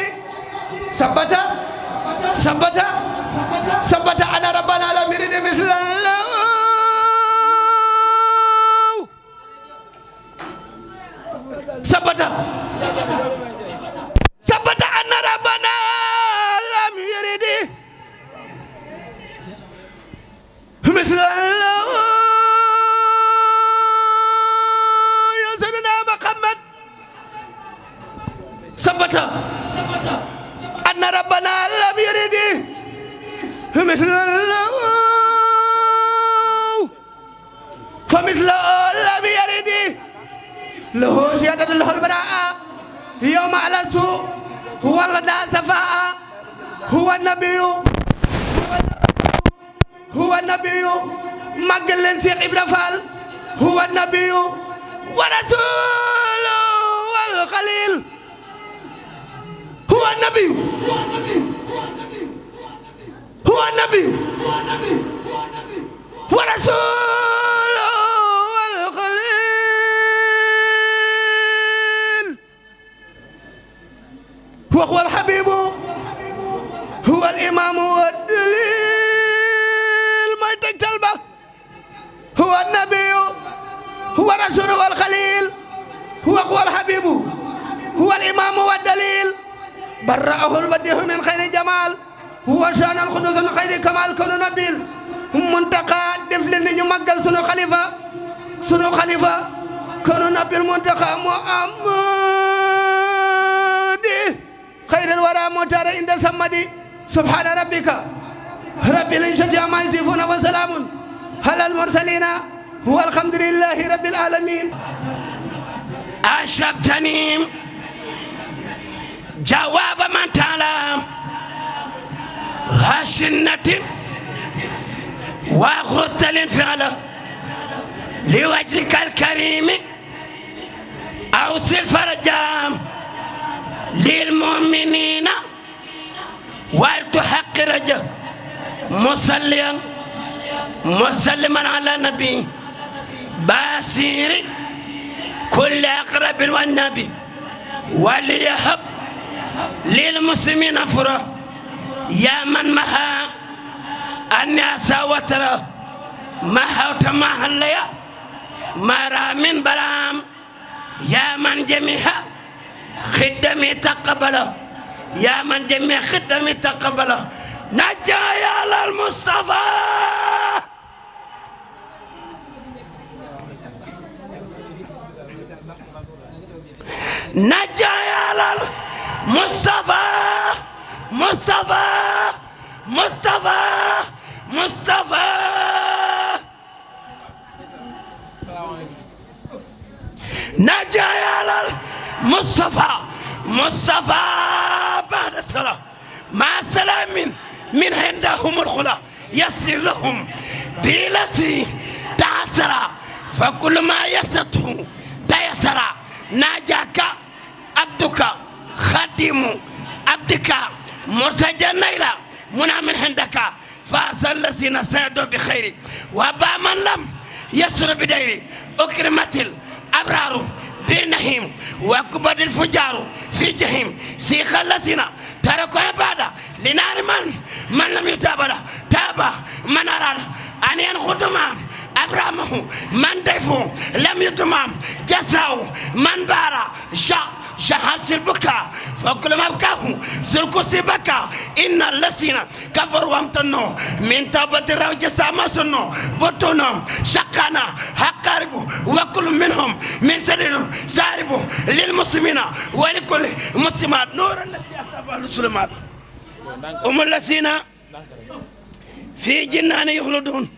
ثبت أنا ربنا لم يرد مثل الله ثبت أن ربنا لم يرد مثل الله يا سيدنا محمد ثبت أن ربنا لم يرد مثل الله فمثل لم يرد له سيادة له البراء يوم ألست هو لدى صفاء هو النبي مقل شيخ إبراهيم فال هو النبي ورسول والخليل هو النبي ورسول والخليل وهو الحبيب هو الإمام والدليل ما تكتلبه هو النبي هو الرسول والخليل هو الحبيب هو الإمام والدليل برأه البديع من خير جمال هو شان القدوس من خير كمال كن نبيل منتقى دفل نيو ماغال سونو خليفة كن نبيل منتقى محمد خير الورى مختار عند سمدي سبحان ربك رب العزة عما يصفون وسلام على المرسلين هو الحمد لله رب العالمين أشبتني جواب من تعلم هاشنة وخط الانفعال لوجهك الكريم أوصل فرجام للمؤمنين ولتحق رجا مصليا مسلما على النبي باسير كل أقرب والنبي وليهب للمسلمين فرح يا من مها الناس وترى محوت محليا مرا من بلام يا من جميع خدمي تقبله يا من جميع خدمي تقبله نجايا على المصطفى نجايا على المصطفى مصطفى مصطفى مصطفى نجايا على المصطفى مصطفى بعد الصلاة مع سلام من عندهم الخلا يسر لهم بلسي تعسر فكل ما يسته تيسر ناجاك عبدك خادم عبدك مرتجى نيلا منا من عندك فاز الذين سعدوا بخير وابا من لم يسر بدير أكرمت الأبرار بالنهيم وكبد الفجار في جهيم سيخ الذين تركوا عبادة لنار من لم يتاب له تاب من أراد أن ينخدم أبرامه من ديفه لم يتمام جزاو من بارا شهادة البكاء فكل ما بكاه زلكوسي بكى إن الذين كفروا وامتنوا من توبة الروج سما سنوا بطنهم شقنا حقارب وكل منهم من سرير سارب للمسلمين ولكل مسلمات نور الذي أصابه السلمات هم الذين في جنان يخلدون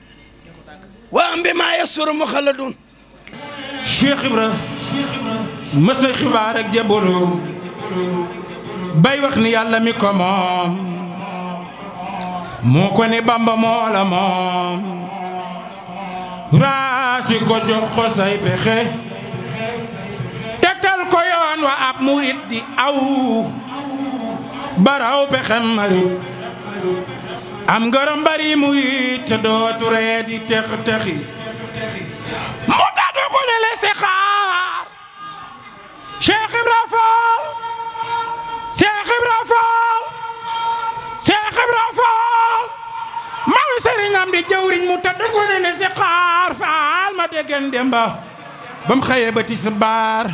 وهم بما يسر مخلدون Cheikh Ibra mësa xibaar ak jabolo bay wax ni yàlla mi ko moom moo ko ne Bamba moo la moom raasi ko jox ko say pexe tekkal ko yoon wa ab murit di aw baraw pexem marit am ngërëm bari murit te dootu ree di tex texi moo tax du ko ne lesi xaar Cheikh Ibra Fall Cheikh Ibra Fall Cheikh Ibra Fall maa ngi sëriñam di jëwriñ mu tax du ko ne lesi xaar Fall ma déggen demba bam xëyee ba tisbaar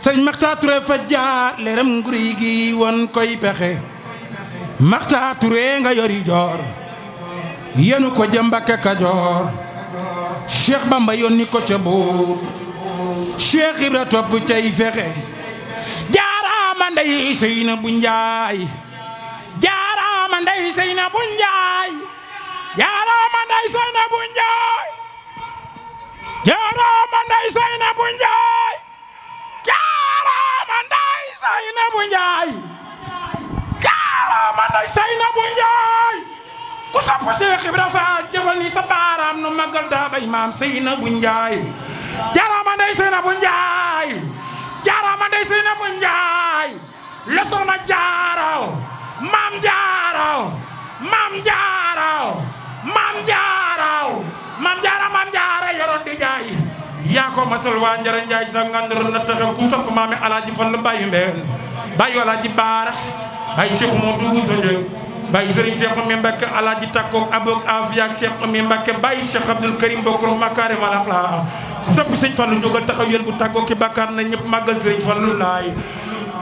sëriñ Maxtaar Touré fa jaar leeram nguri gi won koy pexe Maxtaar Touré nga yori joor yenu ko jëm Mbàkke Kajoor Cheikh Bamba yónni ko ca buur Cheikh Ibra topp cay fexe jaaraama ndey Seynabu Njaay jaaraama ndey Seynabu Njaay jaaraama ndey Seynabu Njaay jaaraama ndey Seynabu Njaay jaaraama ndey Seynabu Njaay jaaraama ndey Seynabu Njaay ku sopp Cheikh Ibra Fall jëfal ni sa baaraam nu magal daa bay maam Seynabu Njaay jaaraama ndey Seynabu Njaay jaaraama ndey Seynabu Njaay la soxna jaaraw maam jaaraw maam jaaraw maam jaaraw maam jaara maam jaara yoroon di jaay yaa ko masal waa njara Njaay sa ngandar na taxaw ku sopp maami Alaaji Fall Baye Mbeen Baye Alaaji Baara Baye Cheikh Modou sa njëg Baye Serigne Cheikh Oumy Mbacké Alaaji Takkook Abok Afiya Cheikh Oumy Mbacké Baye Cheikh Abdoul Karim Bokro Makarim al Akhlaq sopp Serigne Fallou jógal taxaw yel bu tàggoo ki bàkkaar na ñëpp màggal Serigne Fallou laay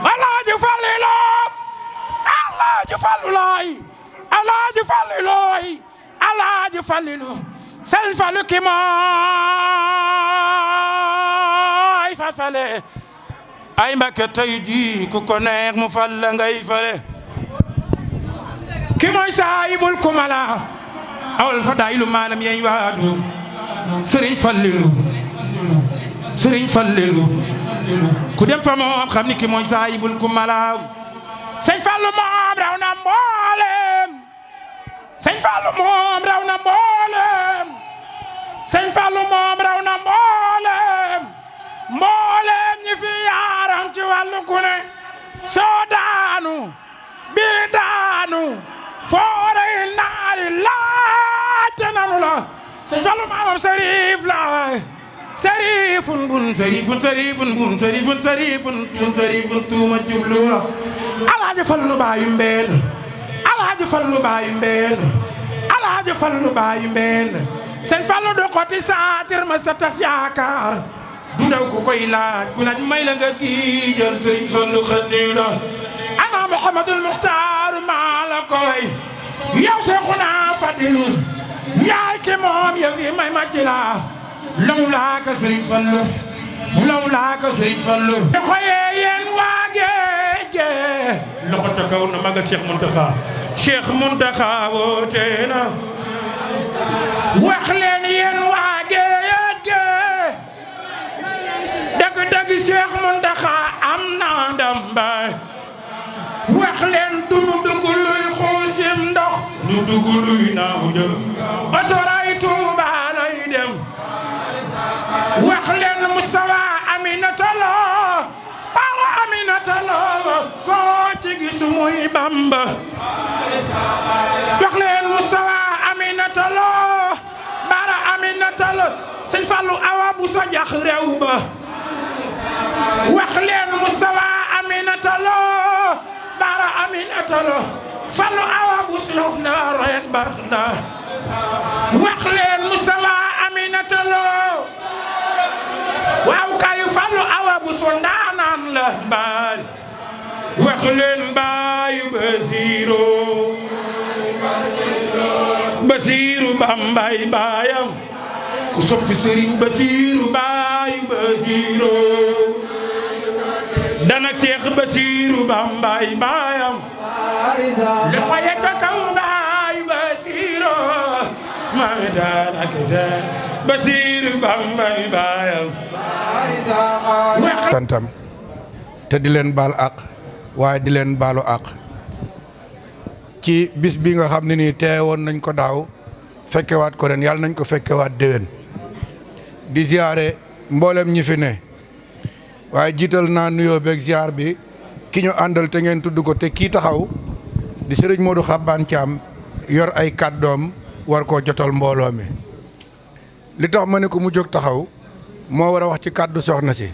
Alaaji Fallou laay Alaaji Fallou laay Alaaji Fallou laay Alaaji Fallou Serigne Fallou ki mooy fa fale ay Mbacké tey ji ku ko neex mu fal la ngay fale ki mooy saayibul kumala awal fa daylu maalam yeñ waadu Sëriñ Fallilu Sëriñ Fallilu ku dem fa moom xam ni ki mooy saayibul kumala Sëñ Fallu moom raw na mboolem Sëñ Fallu moom raw na mboolem Sëñ Fallu moom raw na mboolem mboolem ñi fi yaaram ci wàllu ku ne soo daanu bi daanu foore naari bari laajte nanu la sëñ Fallu maamam Serif la Serifun bun Serifun Serifun bun Serifun Serifun bun Serifun tuuma jublu la Alaaji Fallu baayu mbeen Alaaji Fallu baayu mbeen Alaaji Fallu baayu mbeen sëñ Fallu du xoti saatir ma sa tas yaakaar du daw ku koy laaj ku laaj may la nga giijal sëñ Fallu xëndi la ana Muhammadul Muxtaar maa la koy yow Seexuna Fadilu yaay ki moom ya fi may ma ci la lawlaa ka sëñ Fallu lawlaa ka sëñ Fallu xoyee yéen waa géeje loxo ca kaw na maga Cheikh Muntaxa Cheikh Muntaxa woote na wax leen yéen waa géeje dëgg-dëgg Cheikh Muntaxa am na ndam baay wax leen dunu dugg luy xuusim ndox nu dugg luy naaw jëm otoray Tuuba lay dem wax leen Mustafa Aminata Lo para Aminata Lo koo ci gis muy Bamba wax leen Mustafa Aminata Lo para Aminata Lo sëñ Fallu awa bu sa jax réew ba wax leen Mustafa Aminata Lo bara Aminata Lo Fallu awa bu slox na rek baax na wax leen Mustafa Aminata Lo waaw kay Fallu awa bu so ndaanaan la baay wax leen baayu Basiiru Bambay baayam ku soppi Sëriñ Basiiru baayu Basiiru danak Seex Basiiru Bambay baayam loxo ya ca kaw baayu Basiiru maam danak Seex Basiiru Bambay baayam santam te di leen baal àq waaye di leen baalu àq ci bis bi nga xam ne nii teewoon nañ ko daaw fekkewaat ko ren yàlla nañ ko fekkewaat déwén di ziyaare mboolem ñi fi ne waaye jiital naa nuyoo beeg ziar bi ki ñu àndal te ngeen tudd ko te kii taxaw di sëriñ Modou Xabbaan Caam yor ay kàddoom war koo jotal mbooloo mi li tax ma ne ko mu jóg taxaw moo war a wax ci kàddu soxna si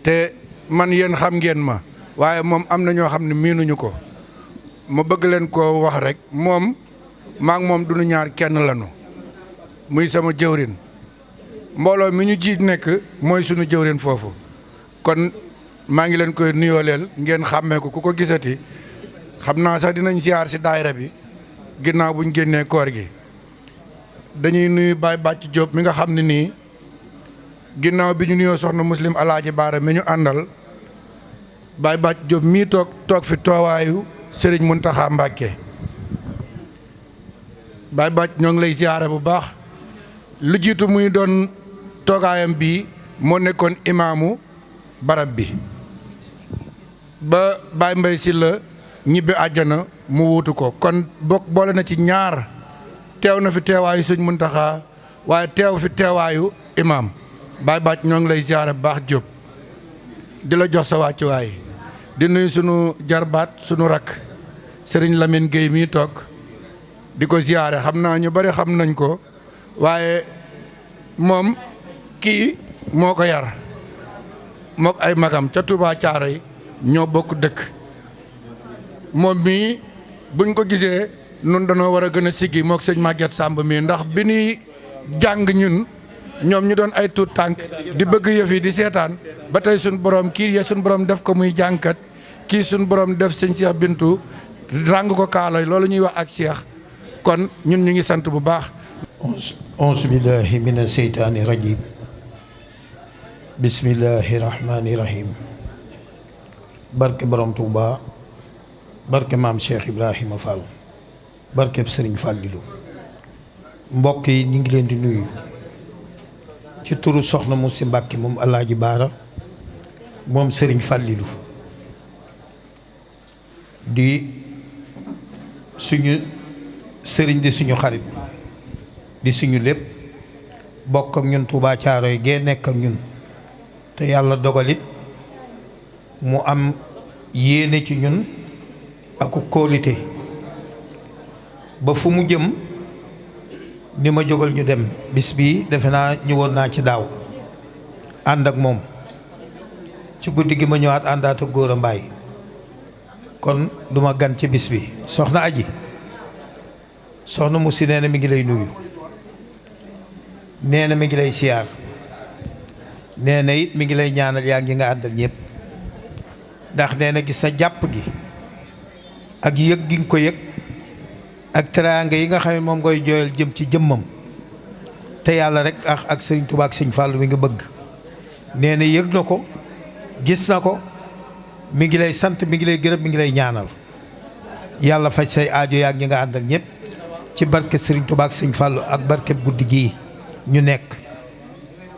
te man yéen xam ngeen ma waaye moom am na ñoo xam ne miinuñu ko ma bëgg leen koo wax rek moom maa ngi moom duñu ñaar kenn lanu muy sama jëwrin mbooloo mi ñu jiit nekk mooy sunu jëwrin foofu kon maa ngi leen koy nuyooleel ngeen xàmmee ko ku ko gisati xam naa sax dinañ siyaar si daayira bi ginnaaw buñ génnee koor gi dañuy nuyu Baye Bàcc Diop mi nga xam ne nii ginnaaw bi ñu nuyoo soxna muslim Alaaji Baara mi ñu àndal Baye Bàcc Diop mii toog fi toowaayu Sëriñ Muntaxa Mbàkke Baye Bàcc ñoo ngi lay siyaare bu baax lu jiitu muy doon toogaayam bii moo nekkoon imaamu barab bi ba Baye Mbay Sylla ñibbi àjjana mu wuutu ko kon boole na ci ñaar teew na fi teewaayu Sëriñ Muntaxa waaye teew fi teewaayu imaam Baye Bàcc ñoo ngi lay ziyaare bu baax Jóob di la jox sa wàccuwaay di nuyu sunu jarbaat sunu rakk Sëriñ Lamine Gueye mii toog di ko ziyaare xam naa ñu bari xam nañ ko waaye moom kii moo ko yar mook ay magam ca Touba Caaroy ñoo bokk dëkk moom mii buñ ko gisee nun danoo war a gën a siggi mook sëñ Maguette Samb mii ndax bi ñuy jàng ñun ñoom ñu doon ay tuut tànk di bëgg yëf yi di seetaan ba tey suñ borom kii ye suñ borom def ko muy jàngkat kii suñ borom def sëñ Cheikh Bintu ràng ko kaaloy loolu ñuy wax ak Cheikh kon ñun ñu ngi sant bu baax auzu billahi mina seytaani rajim bismillahi rahmani rahim barke borom Touba barke maam Cheikh Ibrahima Fall barkeb Sëriñ Fàllilu mbokk yi ñu ngi leen di nuyu ci turu soxna mu si Mbàkke moom Alaaji Baara moom Sëriñ Fàllilu di suñu sëriñ di suñu xarit di suñu lépp bokk ak ñun Touba Caaroy gee nekk ak ñun te yàlla dogalit mu am yéene ci ñun ak kóolite ba fu mu jëm ni ma jógal ñu dem bis bii defe naa ñëwoon naa ci daaw ànd ak moom ci guddi gi ma ñëwaat àndaat ak Góora Mbaay kon duma gan ci bis bi soxna Aji soxna Musi nee na mi ngi lay nuyu nee na mi ngi lay siyaar nee na it mi ngi lay ñaanal yaa ngi nga àndal ñëpp ndax nee na gis sa jàpp gi ak yëg gi nga ko yëg ak teraanga yi nga xam ne moom ngay jooyal jëm ci jëmmam te yàlla rek ak sëriñ Tuubaa ak sëñ Fàllu mi nga bëgg nee na yëg na ko gis na ko mi ngi lay sant mi ngi lay gërëm mi ngi lay ñaanal yàlla faj say aajo yaa ngi nga àndal ñëpp ci barke sëriñ Tuubaa ak sëñ Fàllu ak barke guddi gii ñu nekk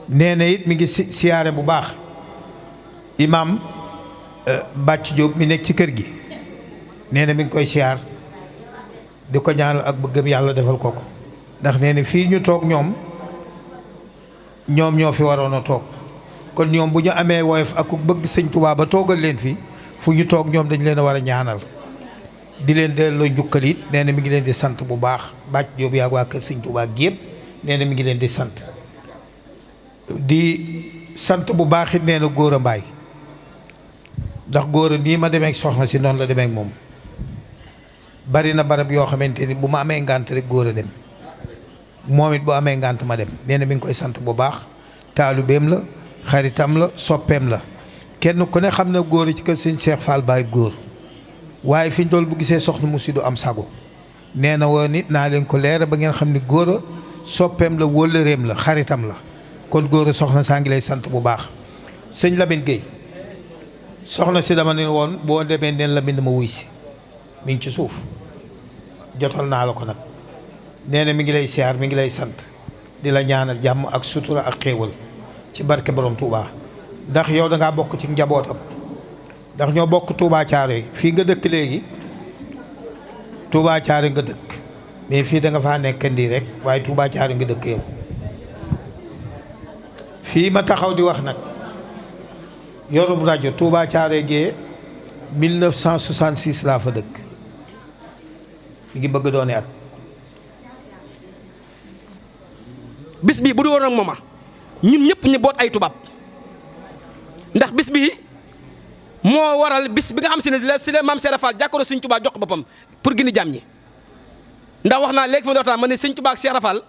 nee na it mi ngi siyaare bu baax imaam Bàcc Jóob mi nekk ci kër gi nee na mi ngi koy siyaar di ko ñaanal ak bëggam yàlla defal ko ko ndax nee na fii ñu toog ñoom ñoo fi waroon a toog kon ñoom bu ñu amee woyof ak ku bëgg sëñ Tuubaa ba toogal leen fi fu ñu toog ñoom dañ leen a war a ñaanal di leen delloo njukkal it nee na mi ngi leen di sant bu baax Bàcc Jóob yaa waa kër sëñ Tuubaa gi yëpp nee na mi ngi leen di sant bu baax it nee na Góora Mbaay ndax Góora nii ma demee ak soxna si noonu la demee ak moom bari na barab yoo xamante ni bu ma amee ngànt rek Góora dem moom it bu amee ngànt ma dem nee na mi ngi koy sant bu baax taalubeem la xaritam la soppeem la kenn ku ne xam na Góora ci kër sëñ Cheikh Fall Baay góor waaye fi ñu dool bu gisee soxna Musi du am sago nee na woon it naa leen ko leera ba ngeen xam ni Góora soppeem la wóllëreem la xaritam la kon Góora soxna saa ngi lay sant bu baax sëñ Lamine Gueye soxna si dama ne woon boo demee neen Lamine ma wuy si mi ngi ci suuf jotal naa la ko nag nee na mi ngi lay siyaar mi ngi lay sant di la ñaanal jàmm ak sutura ak xéewal ci barke borom Touba ndax yow da ngaa bokk ci njabootam ndax ñoo bokk Touba Thiaroye fii nga dëkk léegi Touba Thiaroye nga dëkk mais fii da nga faa nekk ndii rek waaye Touba Thiaroye nga dëkk yow fii ma taxaw di wax nag yorum rajo Touba Thiaroye gee 1966 laa fa dëkk mi ngi bëgg doone at bis bii bu du woon ak mooma ñun ñëpp ñu boot ay tubaab ndax bis bii moo waral bis bi nga xam si ne si la maam Cheikh Fall jàkkaaroo Sëñ Tuubaa jox ko boppam pour gindi jàmm ñi ndax wax naa léegi fi ma waxtaan ma ne Sëñ Tuubaa ak Cheikh Fall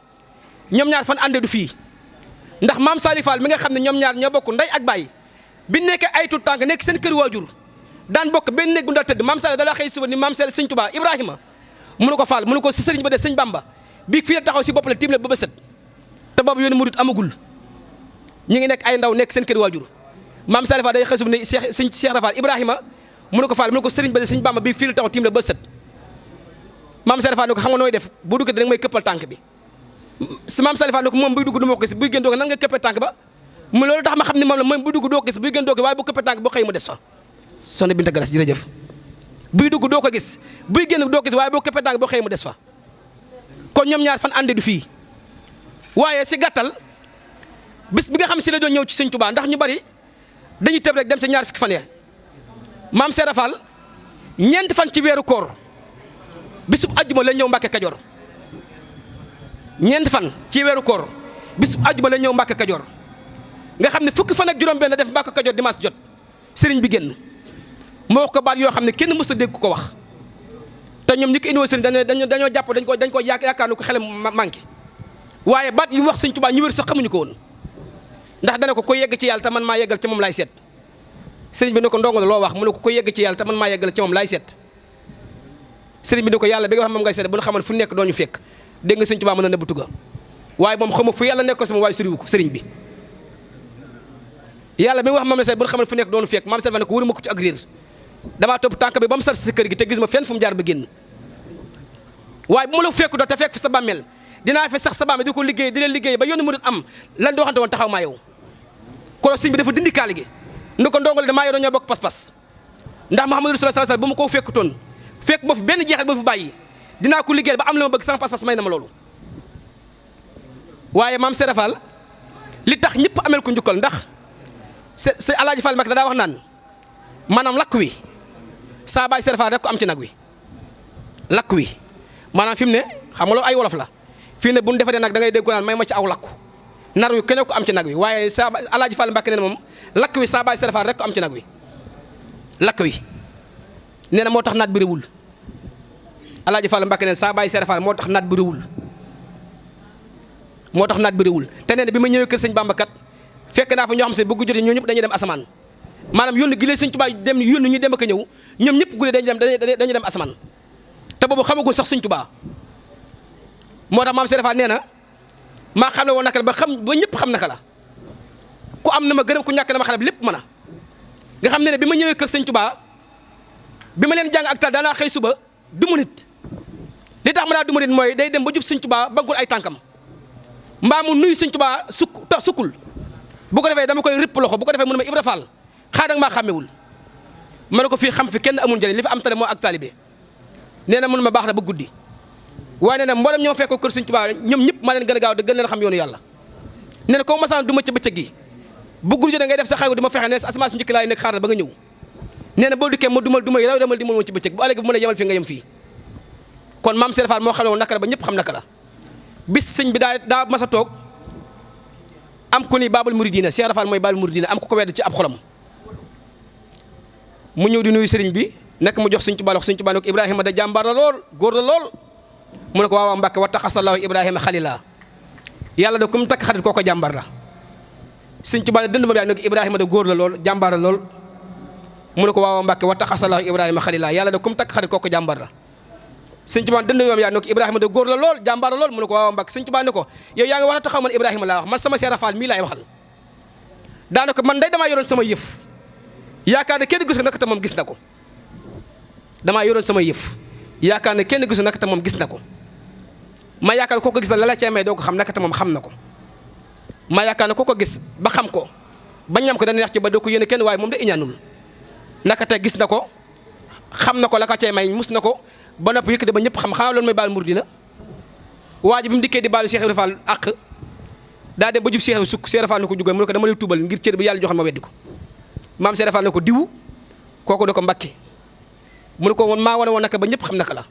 ñoom ñaar fan àndee du fii ndax maam Saliou Fall mi nga xam ne ñoom ñaar ñoo bokk ndey ak baay bi nekkee ay tuut tànk nekk seen kër waajur daan bokk benn néeg bu ndaa tëdd maam Saliou da la xëy suba ni maam Cheikh Sëñ Tuubaa Ibrahima mu ne ko Fall mu ne ko si sëriñ ba de sëñ Bamba bii fii la taxaw si bopp la tiim la ba set te boobu yoonu murit amagul ñu ngi nekk ay ndaw nekk seen kër waajur maam Saliou Fall day xëy suba ni Cheikh Fall Ibrahima mu ne ko Fall mu ne ko sëriñ ba de sëñ Bamba bii fii la taxaw tiim la ba set maam Saliou Fall ne ko xam nga nooy def boo duggee da nga may këppal tànk bi si maam Saliou Fall ne ko moom buy dugg du ma ko gis buy gën doo ko nan nga këppee tànk ba mu loolu tax ma xam ne moom la moom buy dugg doo ko gis buy gën doo ko waaye bu këppee tànk boo xëy mu des fa Soxna Binta Galas jërëjëf buy dugg doo ko gis buy génn doo ko gis waaye boo këppee tànk boo xëy mu des fa kon ñoom ñaar fan ànde du fii waaye si gàttal bis bi nga xam si la doon ñëw ci Sëñ Tuubaa ndax ñu bari dañuy tëb rek dem sa ñaar fukki fan ya maam Cheikh Fall ñeenti fan ci weeru koor bisub àjjuma la ñëw Mbàkke Kajoor ñeenti fan ci weeru koor bisub àjjuma la ñëw Mbàkke Kajoor nga xam ne fukki fan ak juróom-benn def Mbàkke Kajoor dimanche jot sëriñ bi génn moo wax ko baat yoo xam ne kenn mës a dégg ko wax te ñoom ñi ko indiwoon sëriñ dañoo jàpp dañ ko yaakaar ko xelam manqué waaye baat yi mu wax Sëñ Tuubaa ñu wér sax xamuñu ko woon ndax dana ko yegg ci yàlla te man maa yeggal ci moom laay seet sëriñ bi ne ko ndongo la loo wax mu ne ko yegg ci yàlla te man maa yeggal ci moom laay seet sëriñ bi ne ko yàlla bi nga wax moom ngay seet bu ñu xamoon fu nekk doo ñu fekk dégg nga Sëñ Tuubaa mën a nëbbatu ga waaye moom xamu fu yàlla nekk sama waaye suriwu ko sëriñ bi yàlla bi nga wax moom la seet bu ñu xamoon fu nekk doo ñu fekk maam seet ne ko wëruma ko ci ak réer damaa topp tànk bi ba mu sar si kër gi te gis ma fenn fu mu jaar ba génn waaye bu ma la fekku doo te fekk fi sa bàmmeel dinaa fi sax sa bàmmeel di ko liggéey di leen liggéey ba yoonu murid am lan di waxante woon taxaw maa yow kon sëñ bi dafa dindi kaali gi ni ko ndongole damaa yoroo ñoo bokk pas-pas ndax Muhammadu Rasulullah sallallahu alayhi wasallam bu ma ko fekkutoon fekk ba fi benn jeexal ba fi bàyyi dinaa ko liggéeyal ba am la ma bëgg sama pas-pas may na ma loolu waaye maam Cheikh Fall li tax ñëpp amel ko njukkal ndax sa Alaaji Fall Mbacké daa wax naan maanaam lakk wi saa baay Cheikh Fall rek ko am ci nag wi lakk wi maanaam fi mu ne xam nga loolu ay wolof la fii ne bu ñu defaree nag da ngay dégg ko naan may ma ci aw lakku nar wi keneen ko am ci nag wi waaye sa Alaaji Fall Mbàkke nee na moom lakk wi saa baay serafal rek ko am ci nag wi lakk wi nee na moo tax naat bi réwul Alaaji Fall Mbàkke nee na saa baay serafal moo tax naat bi réwul moo tax naat bi réwul te nee na bi ma ñëwee kër sëñ Bamba kat fekk naa fa ñoo xam se bëgg jotee ñoo ñëpp dañuy dem asamaan maanaam yónni gi lee sëñ Tuubaa dem yónni ñu dem ak ñëw ñoom ñëpp guddi dañuy dem asamaan te boobu xamagul sax sëñ Tuubaa moo tax maam serafal nee na maa xam ne woon naka la ba ñëpp xam naka la ku am na ma gërëm ku ñàkk na ma xale lépp mën a nga xam ne bi ma ñëwee kër sëñ Tuubaa bi ma leen jàng ak tal daanaa xëy suba du mu nit li tax ma daa du mu nit mooy day dem ba jub sëñ Tuubaa bankul ay tànkam mbaa mu nuyu sëñ Tuubaa sukkul bu ko defee dama koy rëpp loxo bu ko defee mu ne ma Ibra Fall xaa danga maa xàmmewul ma ne ko fii xam fi kenn amul njëriñ li fi am tane moo ak taalibe nee na mun ma baax na ba guddi waaye nee na mboolem ñoo fekk kër sëñ Tuubaa ñoom ñëpp maa leen gën a gaaw te gën leen xam yoonu yàlla nee na ko masaan du ma ca bëccëg gi bu guddi jotee ngay def sa xayma di ma fexe ne asamaan si njëkk laay nekk xaaral ba nga ñëw nee na boo dikkee ma duma yow demal dimal woon ci bëccëg bu ëllëgee bu mën a yemal fii nga yem fii kon maam Serigne Fall moo xam ne woon naka la ba ñëpp xam naka la bis sëñ bi daa mas a toog am ku ni Baabul Muridiina Cheikh Rafal mooy Baabul Muridiina am ku ko wedd ci ab xolam mu ñëw di nuyu sëriñ bi nekk mu jox sëñ Tuubaa wax sëñ Tuubaa ne ko Ibrahima da jàmbaar la lool góor la lool mu ne ko waaw Mbàkke wa taxasallahu Ibrahima xalila yàlla da ku mu takk xarit kooko jàmbaar la sëñ Tuubaa dënd ma bi ne ko Ibrahima da góor la lool jàmbaar la lool mu ne ko waaw Mbàkke wa taxasallahu Ibrahima xalila yàlla da ku mu takk xarit kooko jàmbaar la sëñ Tuubaa dënd ma bi ne ko Ibrahima da góor la lool jàmbaar la lool mu ne ko waaw Mbàkke sëñ Tuubaa ne ko yow yaa ngi war a taxaw man Ibrahima laa wax man sama Cheikh Rafal mii laay waxal daanaka man day damaa yoroon sama yëf yaakaar ne kenn gisu naka te moom gis na ko damaa yoroon sama yëf yaakaar ne kenn gisu naka te moom gis na ko ma yaakaar ne koo ko gis na la la cee may doo ko xam naka te moom xam na ko ma yaakaar ne koo ko gis ba xam ko ba ñam ko dana neex ci ba doo ko yéene kenn waaye moom da iñaanul naka te gis na ko xam na ko la ka cee may mus na ko ba nopp yëkkati ba ñëpp xam xanaa loolu mooy Baabul Muridiina waa ji bi mu dikkee di baalu Cheikh Ibra Fall àq daa dem ba jub Cheikh sukk Cheikh Ibra Fall ne ko jugal mu ne ko dama lay tuubal ngir cër bi yàlla joxoon ma weddi ko maam Cheikh Ibra Fall ne ko diwu kooku ne ko Mbàkke mu ne ko woon maa wane woon naka ba ñëpp xam naka la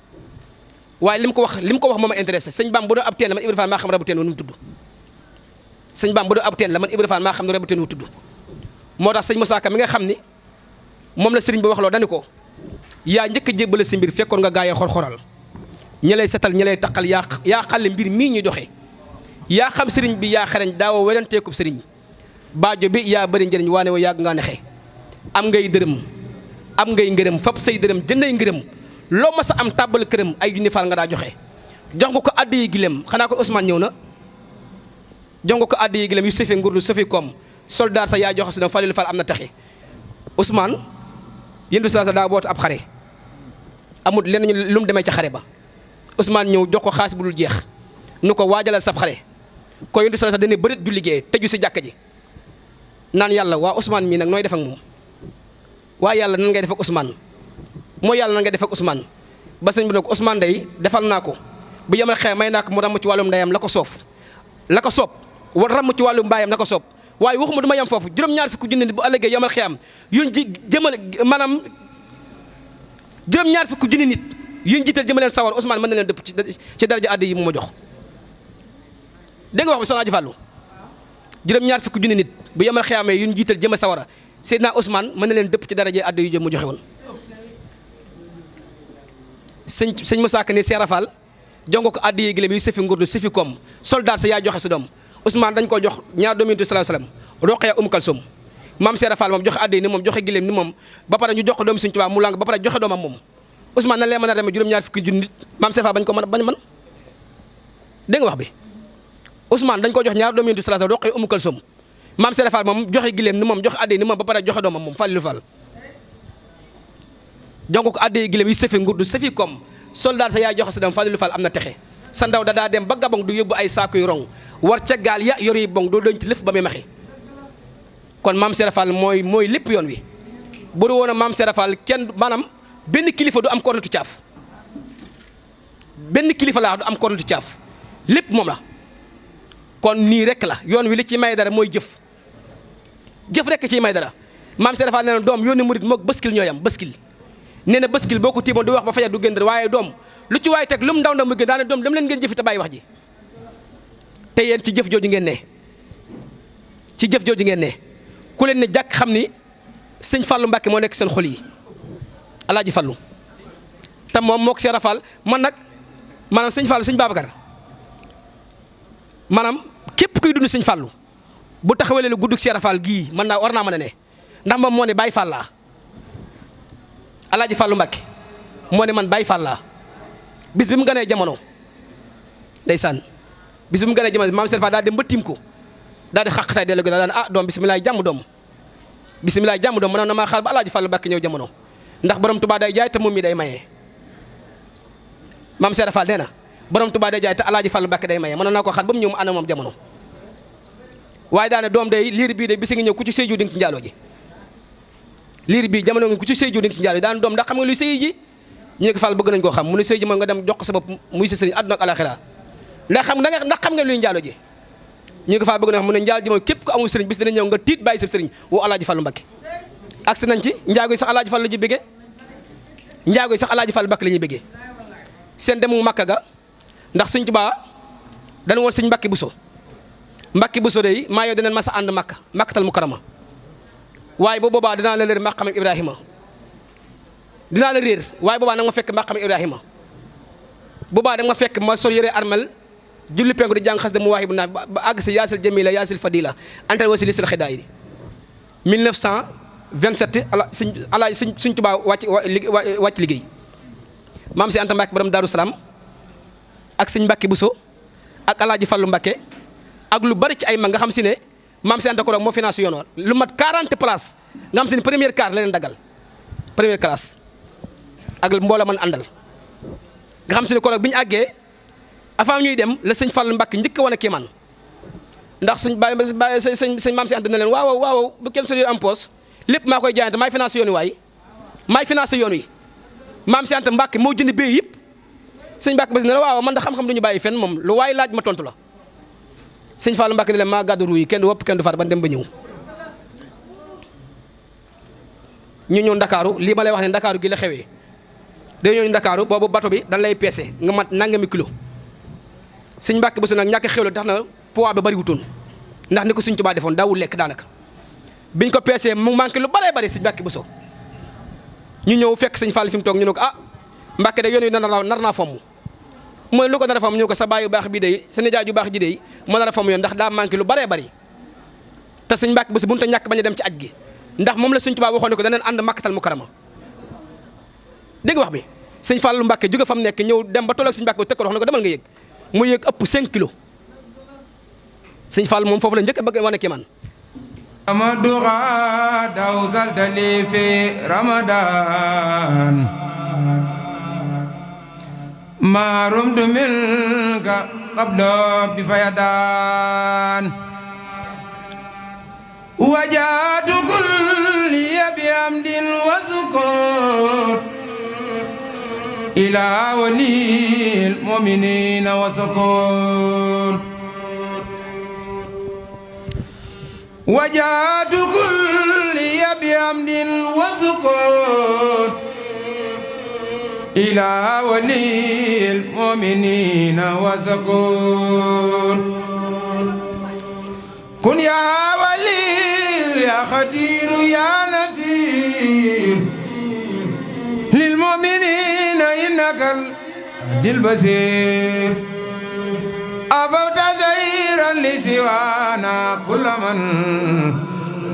waaye li mu ko wax moo ma intéressé sëñ Bam bu doon ab teen la man Ibra Fall maa xam rabu teen nu mu tudd sëñ Bam bu doon ab teen la man Ibra Fall maa xam ne rabu teen wu tudd moo tax sëñ Moussa Ka mi nga xam ni moom la sëriñ bi wax loo dani ko yaa njëkk a jébbale si mbir fekkoon nga gaayee xor-xoral ñi lay setal ñi lay taqal yaa xale mbir mii ñuy doxee yaa xam sëriñ bi yaa xereñ daawoo weranteekub sëriñ baajo bi yaa bëri njëriñ waane wa yàgg ngaa nexe am ngay dërëm am ngay ngërëm fab say dërëm jënday ngërëm loo ma sa am tàbbal këram ay junni faal nga daa joxe jox nga ko addi yi gilem xanaa ko Ousmane ñëw na jox nga ko addi yi gilem yu sëfe ngurdu sëfe koom soldat sa yaa joxe si dam Falilu Fall am na taxe Ousmane yéen du sa daa boot ab xare amul lenn lu mu demee ca xare ba Ousmane ñëw jox ko xaalis bu dul jeex nu ko waajalal sab xare ko yéen du sa dana bërit du liggéey tëju si jàkka ji naan yàlla waa Ousmane mii nag nooy def ak moom waa yàlla nan ngay def ak Ousmane moo yàlla nan ngay def ak Ousmane ba sëñ bi ne ko Ousmane day defal naa ko bu yemal xew may naa ko mu ràmm ci wàllum ndeyam la ko soob war ràmm ci wàllum mbaayam la ko soob waaye waxuma du ma yem foofu juróom-ñaar fukki junni nit bu ëllëgee yemal xeyam yuñ ji jëmale maanaam juróom-ñaar fukki junni nit yuñ jiital jëmaleen sawar Ousmane mën na leen dëpp ci daraja àddi yi mu ma jox dégg nga wax bi soxna Aji Fàllu juróom-ñaar fukki junni nit bu yemal xeyamee yuñ jiital jëma sawara Seydina Ousmane mën na leen dëpp ci daraja àddi yu jëm mu joxe woon sëñ Moussa Ka ni Cheikh Rafal jongo ko àddi yi gilem yu sëfi ngurdu sëfi koom soldat sa yaa joxe si doom Ousmane dañ ko jox ñaar doomi Yonent bi sallallahu alayhi wasallam Roqaya Kalsum maam Cheikh Rafal moom joxe àddi yi ni moom joxe gilem ni moom ba pare ñu jox ko doomi Sëñ Tuubaa mu lang ba pare joxe doomam moom Ousmane nan lee mën a demee juróom-ñaar fukki junni nit maam Cheikh Rafal bañ ko mën dégg nga wax bi Ousmane dañ ko jox ñaar doomi Yonent bi sallallahu alayhi wasallam Roqaya Kalsum maam Cheikh Rafal moom joxe gilem ni moom joxe àddi yi ni moom ba pare joxe doomam moom Falilu Fall jongo ko àddi yi gilem yu sëfi ngurdu sëfi koom soldat sa yaa joxe si doom Falilu Fall am na texe sa ndaw da daa dem ba Gabon du yóbbu ay saakuy rong war ca gaal ya yor yi bong doo doñ ci lëf ba muy maxi kon maam Cheikh Fall mooy lépp yoon wi bu du woon a maam Cheikh Fall kenn maanaam benn kilifa du am kornatu caaf benn kilifa laa du am kornatu caaf lépp moom la kon nii rek la yoon wi li ci may dara mooy jëf rek ci may dara maam Cheikh Fall nee na doom yoonu murit moog bëskil ñooy am bëskil nee na bëskil boo ko tiimoon du wax ba fajar du gën waaye doom lu ci waay teg lu mu ndaw ndaw mu gën daane doom dem leen ngeen jëfi te bàyyi wax ji te yéen ci jëf jooju ngeen ne ci jëf jooju ngeen ne ku leen ne jàkk xam ni sëñ Fallou Mbacke moo nekk seen xol yi Alaaji Fallou te moom moo ko Cheikh Rafal man nag maanaam sëñ Fallou sëñ Babacar maanaam képp kuy dund sëñ Fallou bu taxawalee lu guddug Cheikh Rafal gii mën naa war naa mën a ne ndax moom moo ne Baye Fall laa Alaaji Fallou Mbacke moo ne man Baye Fall laa bis bi mu gënee jamono ndeysaan bis bi mu gënee jamono maam Cheikh Rafal daal dem ba tiim ko daal di xàqtaay dellu gi daal doom bisimilah jàmm doom bisimilah jàmm doom mënoon na maa xaar ba Alaaji Fallou Mbacke ñëw jamono ndax borom Touba day jaay te moom mi day maye maam Cheikh Rafal nee na borom Touba day jaay te Alaaji Fallou Mbacke day maye mënoon naa ko xaar ba mu ñëw mu ànd moom jamono waaye daane doom day liir bii de bisi ngi ñëw ku ci sëy ju di nga ci njaaloo ji liir bii jamono ngi ku ci sëy ju di nga ci njaaloo ji daane doom ndax xam nga luy sëy ji ñu ne ko Fall bëgg nañ koo xam mu ne sëy ji mooy nga dem jox ko sa bopp muy sa sëriñ àdduna ak alaxira ndax xam nga luy njaaloo ji ñu ne ko Fall bëgg na xam mu ne njaal ji mooy képp ko amul sëriñ bis dina ñëw nga tiit bàyyi sa sëriñ woo Alaaji Fallou Mbacke agsi nañ ci njaago yi sax Alaaji Fallou la ñuy bëggee njaago yi sax Alaaji Fallou Mbacke la ñuy bëggee seen demu Makka ga ndax Sëñ Tuubaa dañu woon Sëñ Mbacke Mbacke Bousso de maa yow dinañ mas a ànd Makkatal Mukarrama waaye bu boobaa dinaa la réer maqam Ibrahima dinaa la réer waaye boobaa nag ma fekk maqam Ibrahima boobaa nag ma fekk ma sol yëre armel julli penku di jàng xas de mu waaxi bu naa ba àgg si yaasil jamila yaasil fadila antal wasi lisil xidaa yi 1927 Sëñ Tuubaa wàcc liggéey maam si Anta Mbacke borom Daaru Salaam ak Sëñ Mbacke Bousso ak Alaaji Fallou Mbacke ak lu bari ci ay mag nga xam si ne maam si Anta ko moo financé yoon lu mat 40 places nga xam si ne première car la leen daggal première classe ak mbooloo man àndal nga xam si ne ko bi ñu àggee avant ñuy dem la Sëñ Fallou Mbacke njëkk a wane kéemaan ndax sëñ maam si Anta na leen waaw bu kenn soli am poos lépp maa koy jaayante maay financé yoon wi waaye maay financé yoon wi maam si Anta Mbacke moo jënd bee yëpp sëñ Mbacke ba si ne la waaw man da xam-xam duñu bàyyi fenn moom lu waaye laaj ma tontu la sëñ Fallou Mbacke ne leen maa gàddu ruuy kenn du wopp kenn du faat ban dem ba ñëw ñu ñëw Ndakaaru lii ma lay wax ne Ndakaaru gi la xewee day ñëw Ndakaaru boobu bato bi dañ lay peese nga mat nangami kilo sëñ Mbacke Bousso nag ñàkk xewlu tax na poids ba bari wutoon ndax ni ko Sëñ Tuubaa defoon daawul lekk daanaka biñ ko peesee mu manqué lu baree bari sëñ Mbacke Bousso ñu ñëw fekk sëñ Fall fi mu toog ñu ne ko Mbacke de yoon wi nar naa fomm mooy lu ko nar a fomm ñu ko sa baay yu baax bii de sa nijaay yu baax ji de ma nar a fomm yoon ndax daa manqué lu baree bari te sëñ Mbacke Bousso mënut a ñàkk bañ a dem ci aj gi ndax moom la Sëñ Tuubaa waxoon ne ko danañ ànd Makkatal Mukarrama dégg wax bi sëñ Fallu Mbacke jóge fa mu nekk ñëw dem ba tolloog sëñ Mbacke ba teg ko wax ne ko demal nga yëg mu yëg ëpp 5 kilos sëñ Fall moom foofu la njëkk a bëgg wane kii man amaduxa daw saldali fi ramadan marum du milka qabla bi fayadan wajadu kulli bi amdin wa sukur ila walil mu'minina wa sukur وجاد كل بحمد وسكون إلى ولي المؤمنين وسكون كن يا ولي يا خدير يا نصير للمؤمنين إنك البصير أبوت زيرا لسوانا كل من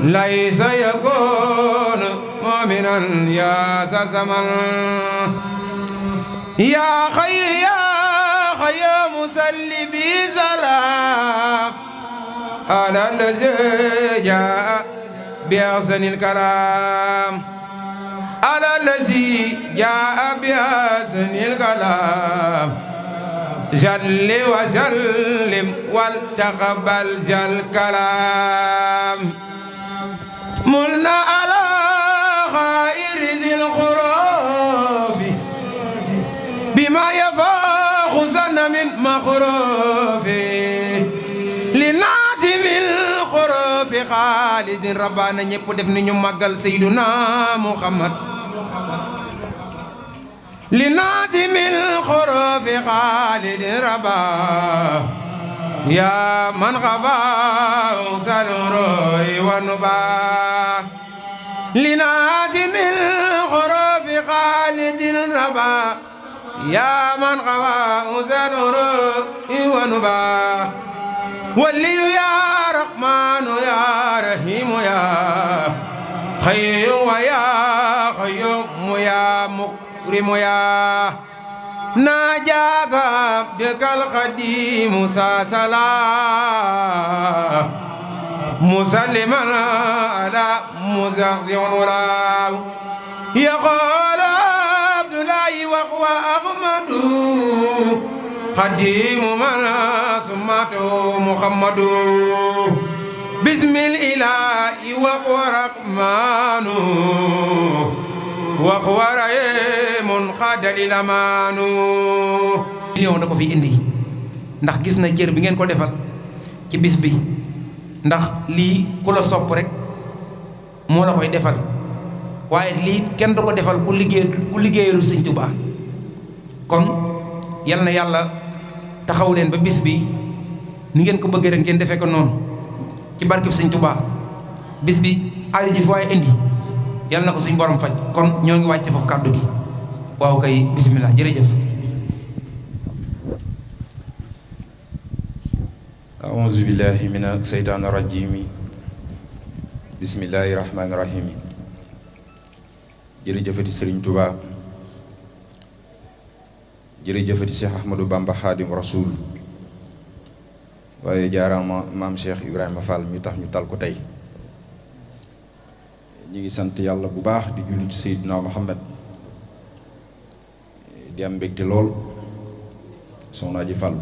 ليس يكون مؤمنا يا سسمن يا خي يا مسلي بسلام على الذي جاء بأحسن الكلام على الذي جاء بأحسن الكلام جل وسلم والتقبل جل كلام ملنا على خير ذي الخروف بما يفاق سن من مخروف للناس من الخروف خالد ربنا ñepp def ni ñu magal sayyiduna Muhammad لنازم الخروف خالد ربا يا من غفا سالرور ونبا لنازم الخروف خالد ربا يا من غفا سالرور ونبا ولي يا رحمن يا رحيم يا خير ويا خيوم يا مكرم يا ناجاك عبدك القديم ساسلا مسلما على مزهزه ولا يقول عبد الله وهو احمد قديم من سمته محمد بسم الإله وهو رحمن وهو رحيم خاد للأمان million da ko fi indi ndax gis na cër bi ngeen ko defal ci bis bi ndax lii ku la sopp rek moo la koy defal waaye lii kenn du ko defal ku liggéeyalu Sëñ Tuubaa kon yal na yàlla taxaw leen ba bis bi ni ngeen ko bëggee rek ngeen defee ko noonu ci barkeb Sëñ Tuubaa bis bi aaju ji fi waaye indi yal na ko suñ borom faj kon ñoo ngi wàcce foofu kàddu gi waaw kay bisimilah jërëjëf. auzu billahi mina seytaani rajimi bismillahi rahmaani rahimi jërëjëfati Sëriñ Tuubaa jërëjëfati Cheikh Ahmadou Bamba Xaadim Rasul waaye jaaraama maam Cheikh Ibrahima Fall mi tax ñu tal ko tey ñu ngi sant yàlla bu baax di julli ci Seydina Muhammad di am mbégte lool soxna ji Fall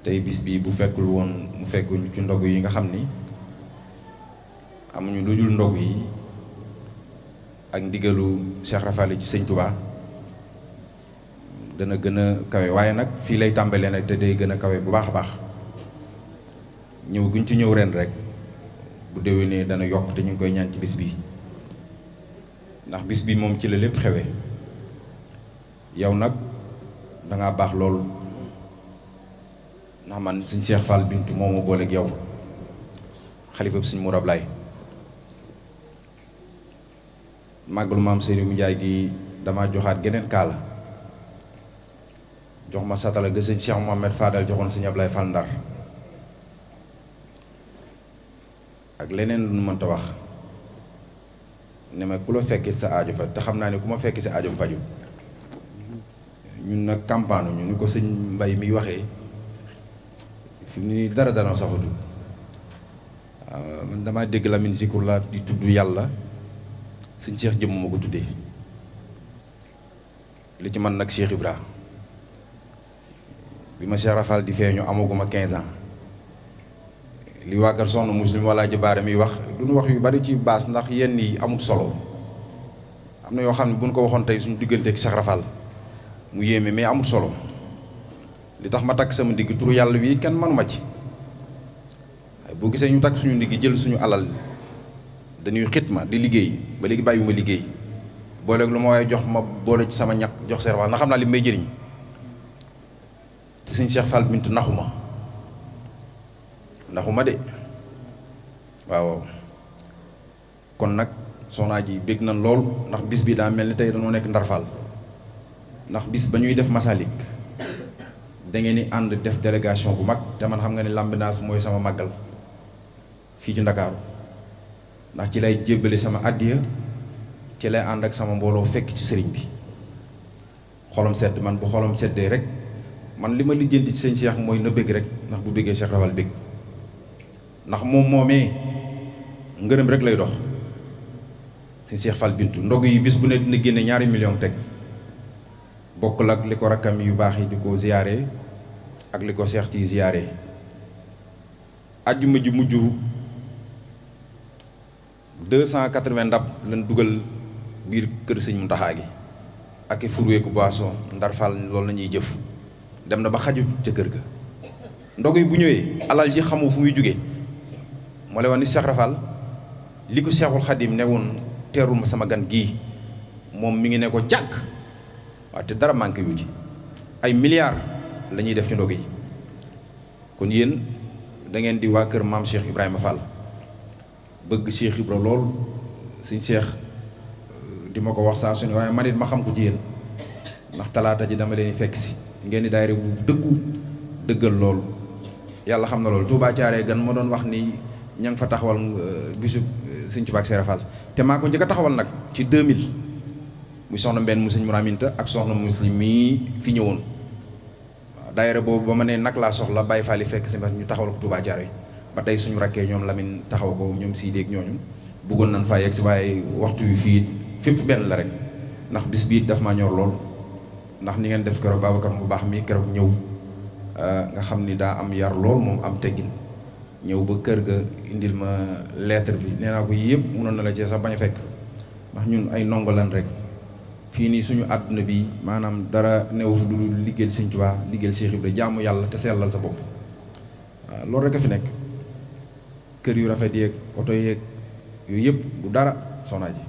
tey bis bii bu fekkul woon mu fekkuñu ci ndogu yi nga xam ni amuñu lu dul ndogu yi ak ndigalu Cheikh Rafal ci Sëñ Tuubaa dana gën a kawe waaye nag fii lay tàmbalee nag te day gën a kawe bu baax a baax ñëw guñ ci ñëw ren rek bu déwénee dana yokk te ñu ngi koy ñaan ci bis bii ndax bis bi moom ci la lépp xewe yow nag dangaa baax loolu ndax man Sëñ Cheikh Fall Bintu moo ma booleeg yow xalifa bi Sëñ Mourab Laay màggalu maam Seydou Ndiaye gi damaa joxaat geneen kaala jox ma satala ga Sëñ Cheikh Mohamed Fadal joxoon Sëñ Ablaye Fall Ndar ak leneen lu nu mënta wax ne ma ku la fekkee sa aajo fa te xam naa ne ku ma fekkee sa aajo faju ñun nag campagne ñu ni ko sëñ Mbay mi waxee fi ni dara danoo safatu man damaa dégg Lamine Zikur la di tudd yàlla Sëñ Cheikh jëmm ma ko tuddee li ci man nag Cheikh Ibra bi ma Cheikh Rafal di feeñu amaguma 15 ans li waa kër Soxna Muslim wala jabaare mi wax duñu wax yu bari ci baas ndax yenn yi amul solo am na yoo xam ne bu ñu ko waxoon tey suñu digganteeg Cheikh Rafal mu yéeme mais amul solo li tax ma takk sama ndigg turu yàlla wi kenn mënuma ci boo gisee ñu takk suñu ndigg jël suñu alal dañuy xitma di liggéey ba léegi bàyyiwuma liggéey booleeg lu ma waaye jox ma boole ci sama ñaq jox Cheikh Rafal ndax xam naa li may jëriñ te Sëñ Cheikh Fall Bintu naxuma de waaw kon nag soxnaa ji bég na lool ndax bis bi daa mel ni tey dañoo nekk Ndar Fall ndax bis ba ñuy def Masalik da ngeen ni ànd def délégation bu mag te man xam nga ni Lambinaas mooy sama màggal fii ci Ndakaaru ndax ci lay jébbale sama àddiya ci lay ànd ak sama mbooloo fekk ci sëriñ bi xolam sedd man bu xolam seddee rek man li ma lijjanti ci Sëñ Cheikh mooy na bég rek ndax bu béggee Cheikh Rafal bég ndax moom moomee ngërëm rek lay dox Sëñ Cheikh Fall Bintu ndog yi bis bu ne dina génne ñaari million teg bokkul ak li ko rakkam yu baax yi di ko ziyaare ak li ko seex ci ziyaare ajjuma ji mujj 280 ndab lañ dugal biir kër Sëñ Muntaxa gi ak i furweeku boisson Ndar Fall loolu la ñuy jëf dem na ba xaju ca kër ga ndog yi bu ñëwee alal ji xamu fu muy jógee moo lay wax ni Cheikh Rafal li ko Seexul Xadim ne woon teerul ma sama gan gii moom mi ngi ne ko jàkk waaw te dara manqué wu ci ay milliards la ñuy def ci ndog yi kon yéen da ngeen di waa kër maam Cheikh Ibrahima Fall bëgg Cheikh Ibra lool suñ Cheikh di ma ko wax saa su ne waaye man it ma xam ko ci yéen ndax talaata ji dama leen fekk si ngeen di daayira bu dëggu dëggal lool yàlla xam na loolu Touba Thiaré gan ma doon wax ni ña ngi fa taxawal bisu Sëñ Tuubaa ak Seera Fall te maa ko njëkk a taxawal nag ci 2000 muy soxna Mbenn mu Sëñ Mourou Aminta ak soxna Muslim mii fi ñëwoon waaw daayira boobu ba ma ne nag laa soxla Baye Fall yi fekk si ñu taxawal ko Touba Thiaré ba tey suñu rakkee ñoom Lamine taxaw ko ñoom Sidé ak ñooñu bëggoon nañ faa yegg si waaye waxtu wi fii fépp benn la rek ndax bis bii daf maa ñor lool ndax ni ngeen def keroog Babacar bu baax mi keroog ñëw nga xam ni daa am yar lool moom am teggin ñëw ba kër ga indil ma lettre bi nee naa ko yëpp mënoon na la ci sax bañ a fekk ndax ñun ay ndongo lan rek fii nii suñu àdduna bi maanaam dara new fi du liggéeyal Sëñ Tuubaa liggéeyal Cheikh Ibra jaamu yàlla te sellal sa bopp waaw loolu rek a fi nekk kër yu rafet yeeg oto yeeg yooyu yëpp du dara soxna ji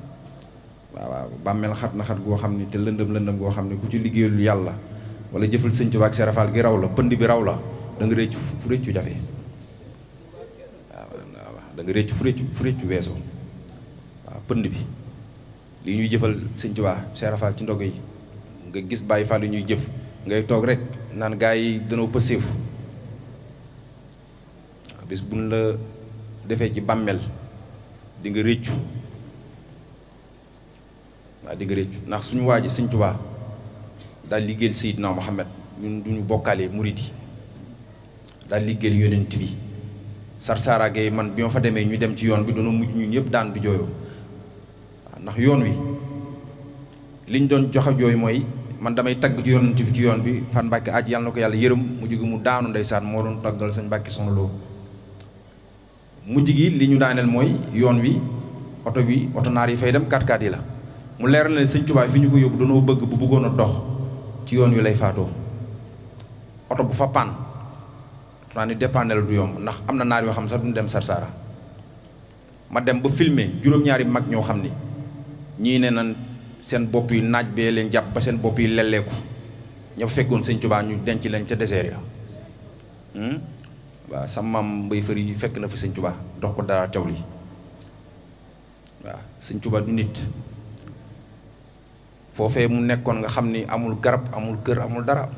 waaw bàmmeel xat na xat goo xam ni te lëndëm goo xam ni ku ci liggéeyal yàlla wala jëfal Sëñ Tuubaa ak Seera Faal gi raw la pënd bi raw la da nga réccu fu réccu jafe waaw da nga réccu fu réccu weesoo waaw pënd bi li ñuy jëfal Sëñ Tuubaa Seera Faal ci ndog yi nga gis Baay Faal yi ñuy jëf ngay toog rek naan gaa yi danoo pëseefu bis buñ la defee ci bàmmeel di nga réccu waaw di nga réccu ndax suñu waa ji Sëñ Tuubaa daal liggéeyal Seydina Muhammad ñun duñu bokkaale murid yi daal liggéeyal yonent bi Sarsara Gueye man bi ma fa demee ñu dem ci yoon bi doona mujj ñun ñëpp daan du jooyoo waaw ndax yoon wi liñ doon joxe jooy mooy man damay tagg ci yonent bi ci yoon bi Fan Mbàkke aj yàlla na ko yàlla yërëm mu jóge mu daanu ndeysaan moo doon taggal Sëñ Mbàkke Soxna Lo mujj gi li ñu daaneel mooy yoon wi oto bi oto naar yi fay dem 4x4 yi la mu leeral na Sëñ Tuubaa fi ñu ko yóbbu dañoo bëgg bu bëggoon a dox ci yoon wi lay faatoo oto bu fa pan naa ni dépendel du yomb ndax am na naar yoo xam sax duñ dem Sarsara ma dem ba filmer juróom-ñaari mag ñoo xam ni ñii ne nan seen bopp yi naaj bee leen jàpp ba seen bopp yi lelleeku ña fa fekkoon Sëñ Tuubaa ñu denc leen ca désert ya waaw sa maam mbay fër yi fekk na fa Sëñ Tuubaa dox ko dara caw li waaw Sëñ Tuubaa du nit foofee mu nekkoon nga xam ni amul garab amul kër amul dara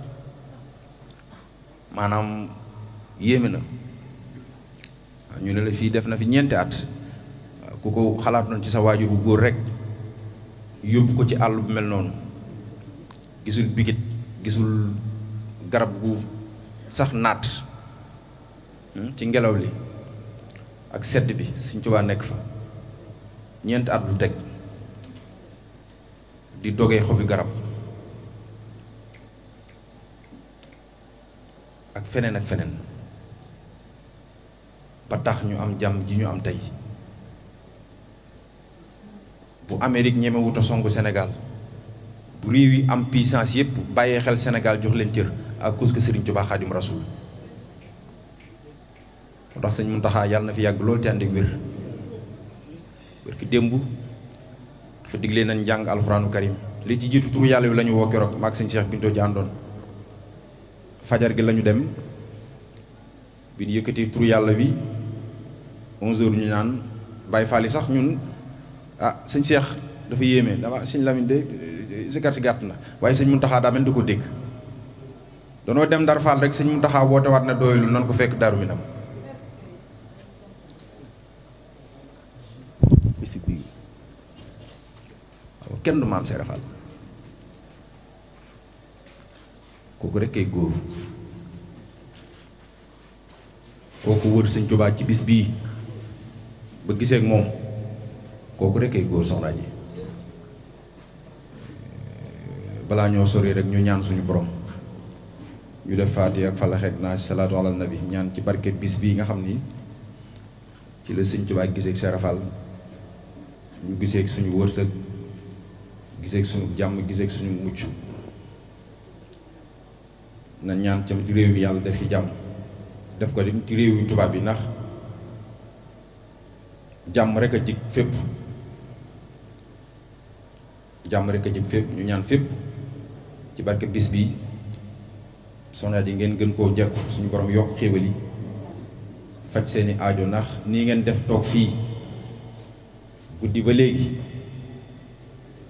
maanaam yéeme na ñu ne la fii def na fi ñeenti at ku ko xalaatoon ci sa waajur bu góor rek yóbbu ko ci àll bu mel noonu gisul bigit gisul garab gu sax naat ci ngelaw li ak sedd bi Sëñ Tuubaa nekk fa ñeenti at du teg di dogee xobi garab ak feneen ba tax ñu am jàmm ji ñu am tey bu Amérique ñemewut a songu Sénégal bu réew yi am puissance yépp bàyyee xel Sénégal jox leen cër à cause que Serigne Touba Xaadim Rasul moo tax Sëñ Muntaxa yàlla na fi yàgg loolu te ànd ak wér ki démb dafa digle nañ jàng alxuraanu karim li ci jiitu turu yàlla wi la ñu woo keroog maag Sëñ Cheikh Binto ji àndoon fajar gi la ñu dem bi ñu yëkkati turu yàlla wi 11h ñu naan Baye Fall yi sax ñun Sëñ Cheikh dafa yéeme dama Sëñ Lamine de sikar si gàtt na waaye Sëñ Muntaxa daa mel di ko dégg danoo dem Ndar Fall rek Sëñ Muntaxa woote waat na doylu nan ko fekk Daaru Minam bisi bii waaw kenn du maam Seera Fall kooku rek kay góor kooku wër Sëñ Tuubaa ci bis bii ba gisee ak moom kooku rek kay góor soxna ji balaa ñoo sori rek ñu ñaan suñu borom ñu def faatiha ak falax ak naas salaatu ala nabi ñaan ci barke bis bii nga xam ni ci la Sëñ Tuubaa gisee ak Seera Fall ñu gisee ak suñu wërsëg gisee ak suñu jàmm gisee ak suñu mucc na ñaan ci réew mi yàlla def fi jàmm def ko dem ci réew yu tubaab bi ndax jàmm rek a jig fépp jàmm rek a jëm fépp ñu ñaan fépp ci barke bis bi soxna ji ngeen gën koo jekku suñu borom yokk xéewal yi faj seeni aajo ndax nii ngeen def toog fii guddi ba léegi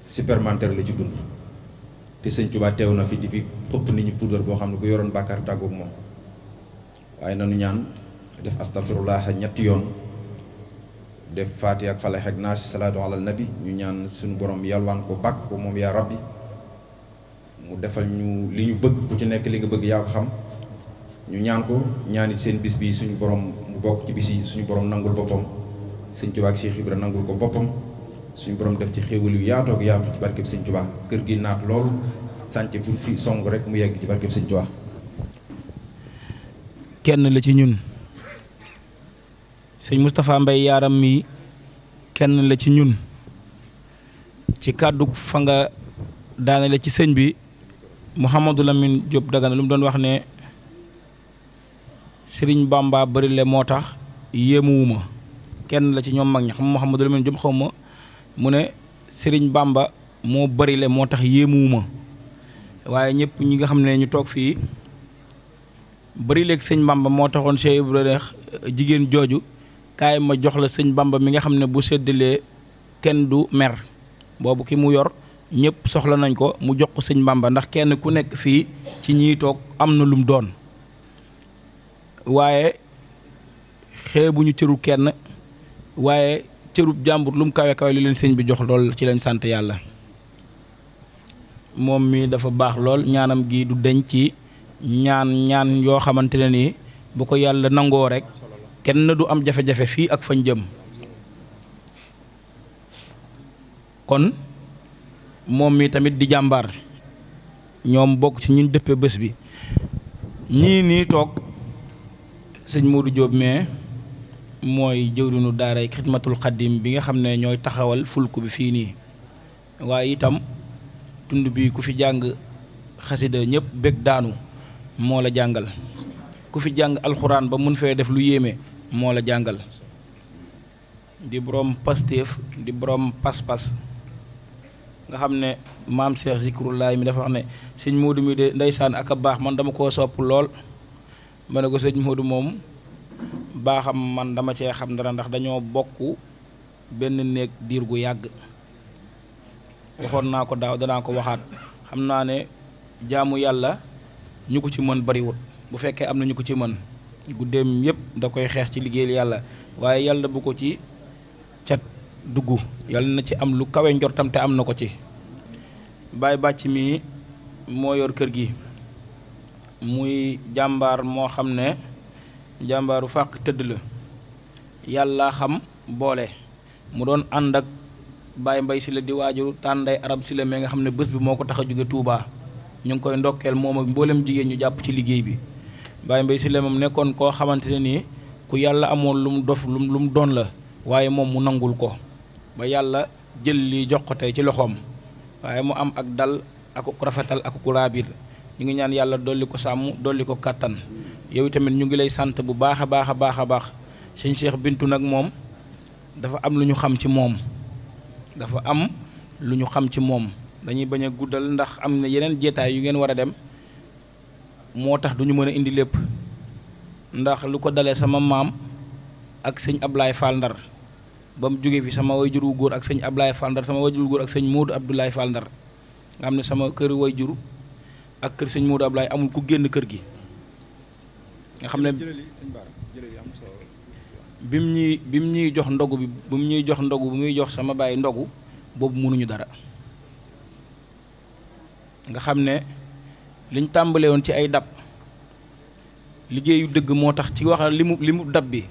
supplémentaire la ci dund te sëñ Tuubaa teew na fi di fi xëpp nit ñi puudar boo xam ne ku yoroon bàkkaar tàggoog moom waaye nanu ñaan def astafirullah ñetti yoon def faati ak falax ak naas salaatu ala nabi ñu ñaan suñu borom yalwaan ko bàkk ko moom yaa rabbi mu defal ñu li ñu bëgg ku ci nekk li nga bëgg yaa ko xam ñu ñaan ko ñaanit seen bis bi suñu borom mu bokk ci bis yi suñu borom nangul boppam sëñ Tuubaa ak Cheikh Ibra nangul ko boppam suñu borom def ci xéewal yu yaatoo ak yaatu ci barkeb sëñ Tuubaa kër gi naat lool sànce bu fi song rek mu yegg ci barkeb sëñ Tuubaa. kenn la ci ñun sëñ Moustapha Mbaye Yaram mi kenn la ci ñun ci kàddu fa nga daanale ci sëñ bi Mouhamadou Lamine Diop Dagana lu mu doon wax ne Sëriñ Bamba bari le moo tax yéemuwuma kenn la ci ñoom mag ñi xam Mouhamadou Lamine Diop xaw ma mu ne Sëriñ Bamba moo bari le moo tax yéemuwuma waaye ñëpp ñi nga xam ne ñu toog fii bari leeg sëñ Bamba moo taxoon Cheikh Ibrahima jigéen jooju kaay ma jox la sëñ Bamba mi nga xam ne bu séddalee kenn du mer boobu ki mu yor ñëpp soxla nañ ko mu jox ko sëñ Bamba ndax kenn ku nekk fii ci ñiy toog am na lum doon waaye xeebuñu cëru kenn waaye cërub jàmbur lu mu kawe kawe li leen sëñ bi jox lool ci leen sant yàlla moom mi dafa baax lool ñaanam gi du deñ ci ñaan yoo xamante ne nii bu ko yàlla nangoo rek kenn du am jafe-jafe fii ak fañ jëm kon moom mi tamit di jàmbaar ñoom bokk ci ñun dëppe bés bi ñii nii toog sëñ Modou Diop mais mooy jëwriñu daaray xidmatul xaddim bi nga xam ne ñooy taxawal fulku bi fii nii waaye itam tund bi ku fi jàng xasida ñëpp bég daanu moo la jàngal ku fi jàng alxuraan ba mun fee def lu yéeme moo la jàngal di borom pastéef di borom pas-pas nga xam ne maam Cheikh Zikrullaay mi dafa wax ne sëñ Modou mi de ndeysaan ak a baax man dama koo sopp lool ma ne ko sëñ Modou moom baaxam man dama cee xam dara ndax dañoo bokk benn néeg diir gu yàgg waxoon naa ko daaw danaa ko waxaat xam naa ne jaamu yàlla ñu ko ci mën bariwut bu fekkee am na ñu ko ci mën guddeem yépp da koy xeex ci liggéeyal yàlla waaye yàlla bu ko ci cat dugg yàlla na ci am lu kawe njortam te am na ko ci Baye Bàcc mi moo yor kër gi muy jàmbaar moo xam ne jàmbaaru fàq tëdd la yàlla xam boole mu doon ànd ak Baye Mbay si la di waajur tànday arab si la mais nga xam ne bés bi moo ko tax a jóge Touba ñu ngi koy ndokkeel moom ak mboolem jigéen ñu jàpp ci liggéey bi Baye Mbay si la moom nekkoon koo xamante ne nii ku yàlla amoon lu mu dof lu mu doon la waaye moom mu nangul ko ba yàlla jël lii jox ko tey ci loxoom waaye mu am ak dal ak ku rafetal ak ku raabir ñu ngi ñaan yàlla dolli ko sàmm dolli ko kàttan yow tamit ñu ngi lay sant bu baax a baax a baax a baax sëñ Cheikh Bintu nag moom dafa am lu ñu xam ci moom dafa am lu ñu xam ci moom dañuy bañ a guddal ndax am na yeneen jeetaay yu ngeen war a dem moo tax du ñu mën a indi lépp ndax lu ko dalee sama maam ak sëñ Ablaye Fall Ndar ba mu jógee fi sama wayjur wu góor ak sëñ Ablaye Fall Ndar sama wayjur wu góor ak sëñ Modou Abdoulaye Fall Ndar nga xam ne sama kër wayjur ak kër sëñ Modou Abdoulaye amul ku génn kër gi nga xam ne bi mu ñuy jox ndogu bi bi mu ñuy jox ndogu bi muy jox sama baay ndogu boobu mënuñu dara nga xam ne liñ tàmbalee woon ci ay dab liggéeyu dëgg moo tax ci wax li mu dab bi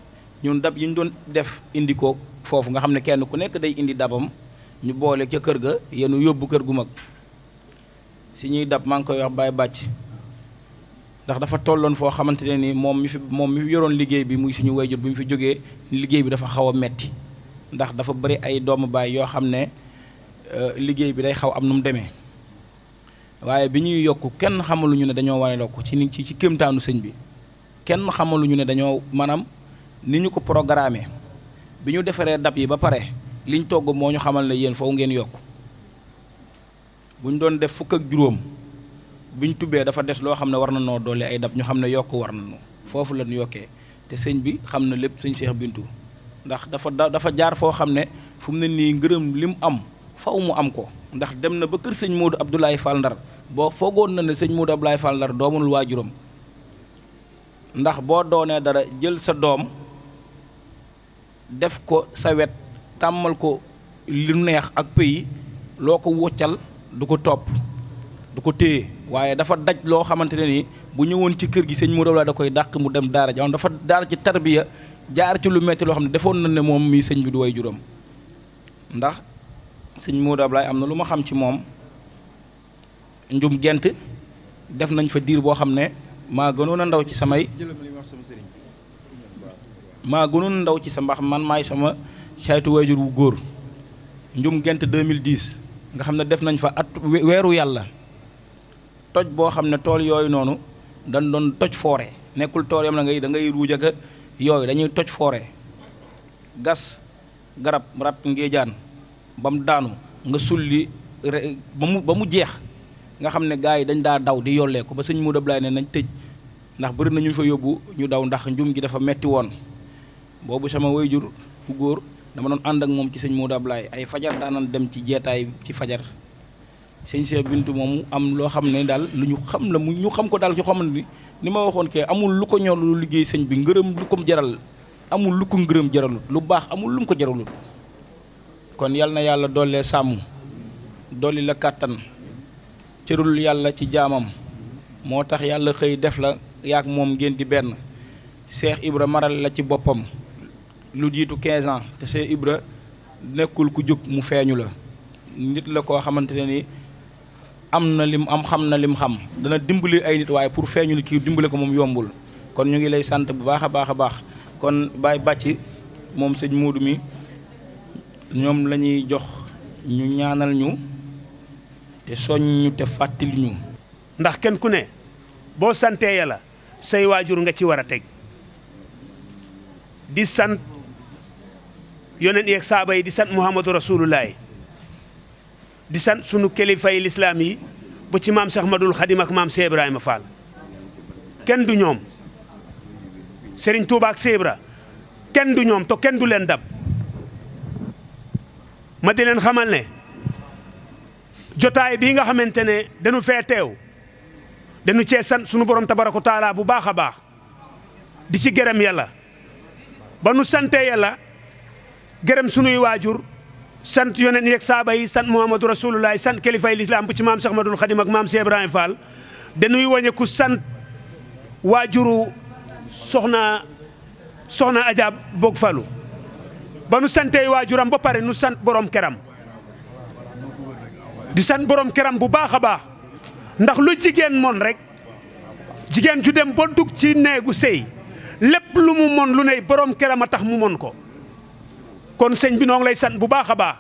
ñun dab yi ñu doon def indi ko foofu nga xam ne kenn ku nekk day indi dabam ñu boole ca kër ga yenu yóbbu kër gu mag si ñuy dab maa ngi koy wax Baye Bàcc ndax dafa tolloon foo xamante ne ni moom mi fi yoroon liggéey bi muy suñu wayjur bi mu fi jógee liggéey bi dafa xaw a metti ndax dafa bari ay doomu baay yoo xam ne liggéey bi day xaw am nu mu demee waaye bi ñuy yokk kenn xamaluñu ne dañoo wane ko ci kéemtaanu sëñ bi kenn xamaluñu ne dañoo maanaam ni ñu ko programmé bi ñu defaree dab yi ba pare liñ togg moo ñu xamal ne yéen foofu ngeen yokk bu ñu doon def fukk ak juróom biñ tubbee dafa des loo xam ne war na noo doole ay dab ñu xam ne yokk war nañu foofu la ñu yokkee te sëñ bi xam na lépp sëñ Cheikh Bintou ndax dafa jaar foo xam ne fu mu ne nii ngërëm li mu am faw mu am ko ndax dem na ba kër sëñ Modou Abdoulaye Fall Ndar boo foogoon na ne sëñ Modou Abdoulaye Fall Ndar doomul waajuram ndax boo doonee dara jël sa doom def ko sa wet tàmmal ko lu neex ak pays loo ko woccal du ko topp du ko téye waaye dafa daj loo xamante ne ni bu ñëwoon ci kër gi sëñ Modou Abdoulaye da koy dàq mu dem daara ja dafa daara ci tarbiya jaar ci lu metti loo xam ne defoon na ne moom mii sëñ bi du way juróom ndax sëñ Modou Abdoulaye am na lu ma xam ci moom njum gent def nañ fa diir boo xam ne maa gënoon a ndaw ci samay sa mbax man maay sama saytu wayjur wu góor njum gent 2010 nga xam ne def nañ fa at weeru yàlla toj boo xam ne tool yooyu noonu dañ doon toj foore nekkul tool yam la da ngay ruuj ak yooyu dañuy toj foore gas garab rat ngéejaan ba mu daanu nga sulli ba mu jeex nga xam ne gars yi dañ daa daw di yollee ko ba sëñ Modou Abdoulaye ne nañ tëj ndax bëri na ñu fa yóbbu ñu daw ndax njum gi dafa metti woon boobu sama wayjur bu góor dama doon ànd ak moom ci sëñ Modou Abdoulaye ay fajar daanan dem ci jeetaay ci fajar sëñ Cheikh Bintou moomu am loo xam ne daal lu ñu xam la mu ñu xam ko daal ci xamante ni ma waxoon kee amul lu ko ñor lu liggéey sëñ bi ngërëm lu ko jaral amul lu ko ngërëm jaralut lu baax amul lu mu ko jaralut kon yal na yàlla dollee sàmm dolli la kàttan cërul yàlla ci jaamam moo tax yàlla xëy def la yaak moom ngeen di benn Cheikh Ibra maral la ci boppam lu jiitu 15 ans te Cheikh Ibra nekkul ku jóg mu feeñu la nit la koo xamante ne ni am na lim am xam na lim xam dana dimbali ay nit waaye pour feeñul kii dimbali ko moom yombul kon ñu ngi lay sant bu baax a baax a baax kon Baye Bàcci moom sëñ Modou mi ñoom la ñuy jox ñu ñaanal ñu te soññ ñu te fàttali ñu. ndax kenn ku ne boo santee yàlla say waajur nga ci war a teg di sant yonent yeeg saaba yi di sant Muhammadu Rasulullahi di sant sunu kilifa yi lislaam yi ba ci maam Cheikh Ahmadul Khadim ak maam Cheikh Ibrahima Fall kenn du ñoom Serigne Touba ak Cheikh Ibra kenn du ñoom to kenn du leen dab ma di leen xamal ne jotaay bii nga xamante ne dañu fee teew dañu cee sant sunu borom tabaraka wa taala bu baax a baax di ci gërëm yàlla ba nu santee yàlla gërëm sunuy waajur sant yonent yeeg saaba yi sant Muhammadu Rasulullah sant kilifay lislaam bu ci maam Cheikh Ahmadul Khadim ak maam Cheikh Ibrahima Fall dañuy wañe ku sant waajuru soxna Adja Bog Falu ba nu santee waajuram ba pare nu sant borom keram di sant borom keram bu baax a baax ndax lu jigéen mon rek jigéen ju dem ba dugg ci neegu sëy lépp lu mu mon lu ne borom keram a tax mu mon ko kon sëñ bi noo ngi lay sant bu baax a baax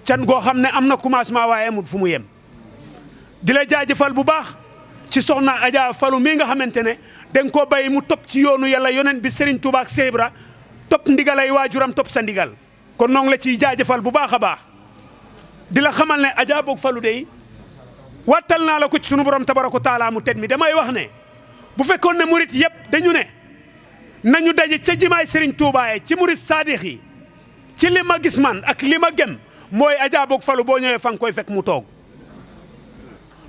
can goo xam ne am na commencement waaye amul fu mu yem di la jaajëfal bu baax ci soxna Adja Falu mii nga xamante ne danga koo bàyyi mu topp ci yoonu yàlla yonent bi Serigne Touba ak Cheikh Ibra topp ndigalay waajuram topp sa ndigal kon noo ngi la ciy jaajëfal bu baax a baax di la xamal ne Adja Bog Falu dey wattal naa la ko ci sunu borom tabaraka taala mu tet mi damay wax ne bu fekkoon ne murit yëpp dañu ne nañu daje ca jimaay Serigne Touba ci murit saadix yi ci li ma gis man ak li ma gëm mooy Adja Bog Falu boo ñëwee fa nga koy fekk mu toog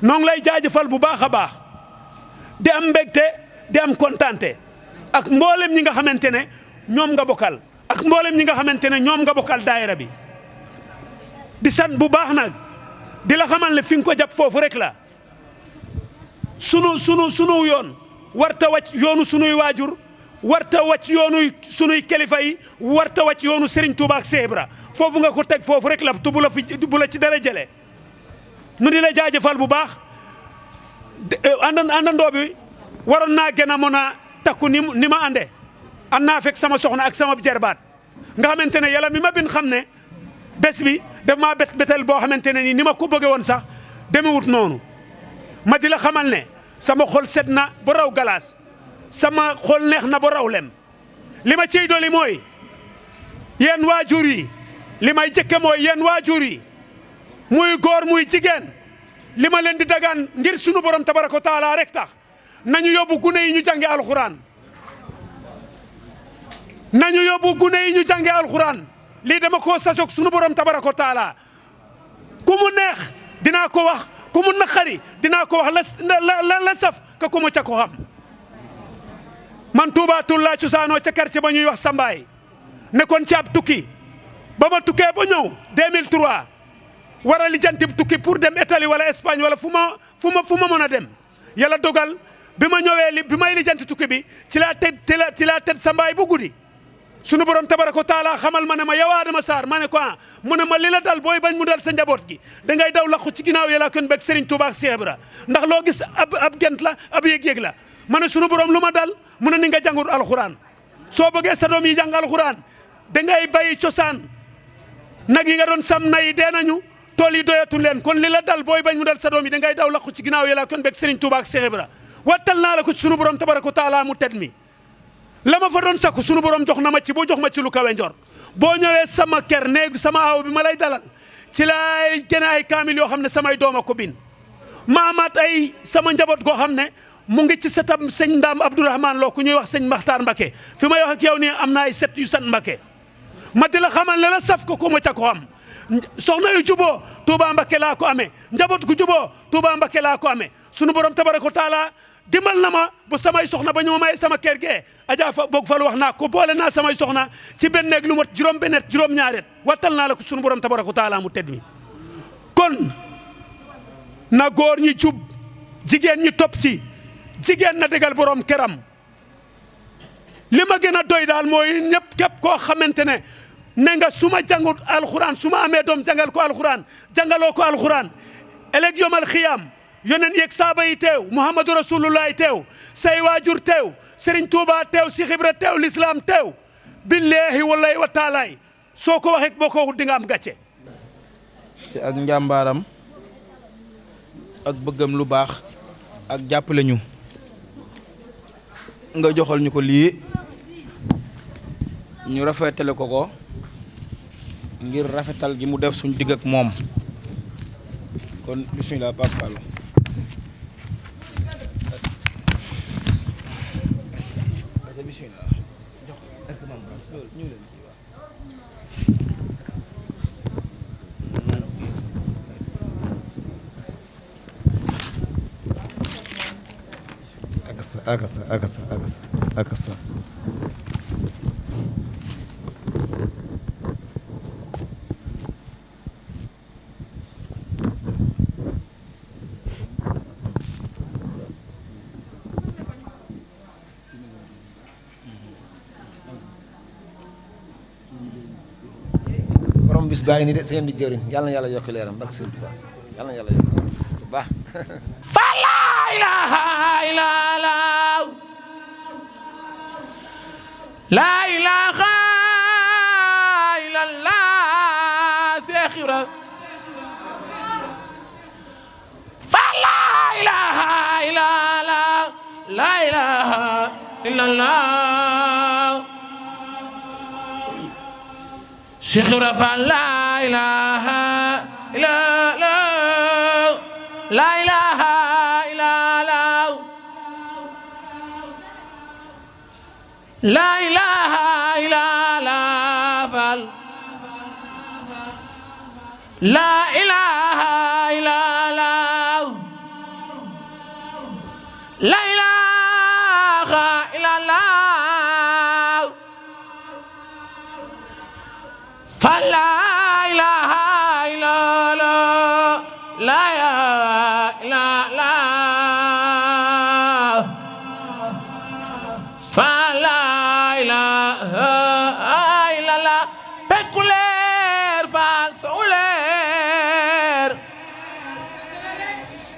noo ngi lay jaajëfal bu baax a baax di am mbégte di am kontaante ak mboolem ñi nga xamante ne ñoom nga bokkal ak mboolem ñi nga xamante ne ñoom nga bokkal daayira bi di sant bu baax nag di la xamal ne fi nga ko jàpp foofu rek la sunu yoon warta wàcc yoonu sunuy waajur warta wàcc yoonu sunuy kilifa yi warta wàcc yoonu Serigne Touba ak Cheikh Ibra foofu nga ko teg foofu rek la te bu la ci dara jëlee nu di la jaajëfal bu baax àndandoo bi waroon naa gën a mën a takku ni ma ànde ànd naa fekk sama soxna ak sama jarbaat nga xamante ne yàlla mi ma bin xam ne bés bi daf maa betel boo xamante ne ni ma ko bëgge woon sax demewut noonu ma di la xamal ne sama xol set na ba raw galaas sama xol neex na ba raw lem li ma ciy doli mooy yéen waajur yi li may jëkke mooy yéen waajur yi muy góor muy jigéen li ma leen di dagaan ngir sunu borom tabaraka wa taala rek tax nañu yóbbu gune yi ñu jànge alxuraan nañu yóbbu gune yi ñu jànge alxuraan lii dama koo sasoog sunu borom tabaraka wa taala ku mu neex dinaa ko wax ku mu naqari dinaa ko wax la saf ka ku mu ca ko xam man Touba Toul laa cosaanoo ca quartier ba ñuy wax Sambaay nekkoon ci ab tukki ba ma tukkee ba ñëw 2003 war a lijjanti tukki pour dem Italie wala Espagne wala fu ma mën a dem yàlla dogal bi ma ñëwee bi may lijjanti tukki bi ci laa tëdd Sambaay bu guddi sunu borom tabaraka wa taala xamal ma ne ma yow Adama Sarr ma ne ko mu ne ma li la dal booy bañ mu dal sa njaboot gi da ngay daw laqu ci ginnaaw yàlla kon beeg Serigne Touba ak Cheikh Ibra ndax loo gis ab gent la ab yëg-yëg la ma ne sunu borom lu ma dal mu ne ni nga jàngul alxuraan soo bëggee sa doom yi jàng alxuraan da ngay bàyyi cosaan nag yi nga doon sam na yi dee nañu tool yi doyatul leen kon li la dal booy bañ mu dal sa doom yi da ngay daw laqu ci ginnaaw yàlla kon beeg Serigne Touba ak Cheikh Ibra wattal naa la ko ci sunu borom tabaraka wa taala mu tedd mi la ma fa doon sakku sunu borom jox na ma ci boo jox ma ci lu kawe njor boo ñëwee sama kër néegu sama aaw bi ma lay dalal ci laay gën ay kaamil yoo xam ne samay doom a ko bin ma amaat ay sama njaboot goo xam ne mu ngi ci setam sëñ Ndaam Abdourahmane Lo ku ñuy wax sëñ Maxtaar Mbake fi may wax ak yow nii am na ay set yu sant Mbake ma di la xamal ne la saf ko ku ma ca ko am soxna yu juboo Touba Mbake laa ko amee njaboot gu juboo Touba Mbake laa ko amee sunu borom tabaraka wa taala dimbal na ma bu samay soxna ba ñu ma may sama kër gee Adja fa boog fal wax naa ko boole naa samay soxna ci benn néeg lu mat juróom-bennet juróom-ñaaret wattal naa la ko sunu borom tabaraka wa taala mu tedd mi kon na góor ñi jub jigéen ñi topp ci jigéen na dégal borom këram li ma gën a doy daal mooy ñëpp képp koo xamante ne ne nga su ma jàngut alxuraan su ma amee doom jàngal ko alxuraan jàngaloo ko alxuraan ëllëg yomal xiyaam yonen yeeg saaba yi teew Muhammadu Rasulullah teew say waajur teew Serigne Touba teew Cheikh Ibra teew l'islam teew billahi wallahi wa taalaay soo ko waxee boo ko waxul di nga am gàcce. ci ak njàmbaaram ak bëggam lu baax ak jàppale ñu nga joxal ñu ko lii ñu rafetale ko ngir rafetal gi mu def suñ digg ak moom kon bismillah Pape Fall. akasa borom bis baa ngi nii de seen di jëriñ yàlla na yàlla yokk leeram barke Sëriñ Tuubaa yàlla na yàlla yokk bu baax fa laa ilaaha illallaah laa ilaaha illallaah Seex Ibra fa laa ilaaha illallaah laa ilaaha illallaah Seex Ibra fa laa ilaaha illallaah laa ilaaha illallaah laa ilaaha illallaah fal laa ilaaha illallaah laa ilaaha illallaah fal laa ilaaha illallaah laa ilaaha illallaah fal laa ilaaha illallaah Pekku leer fal sow leer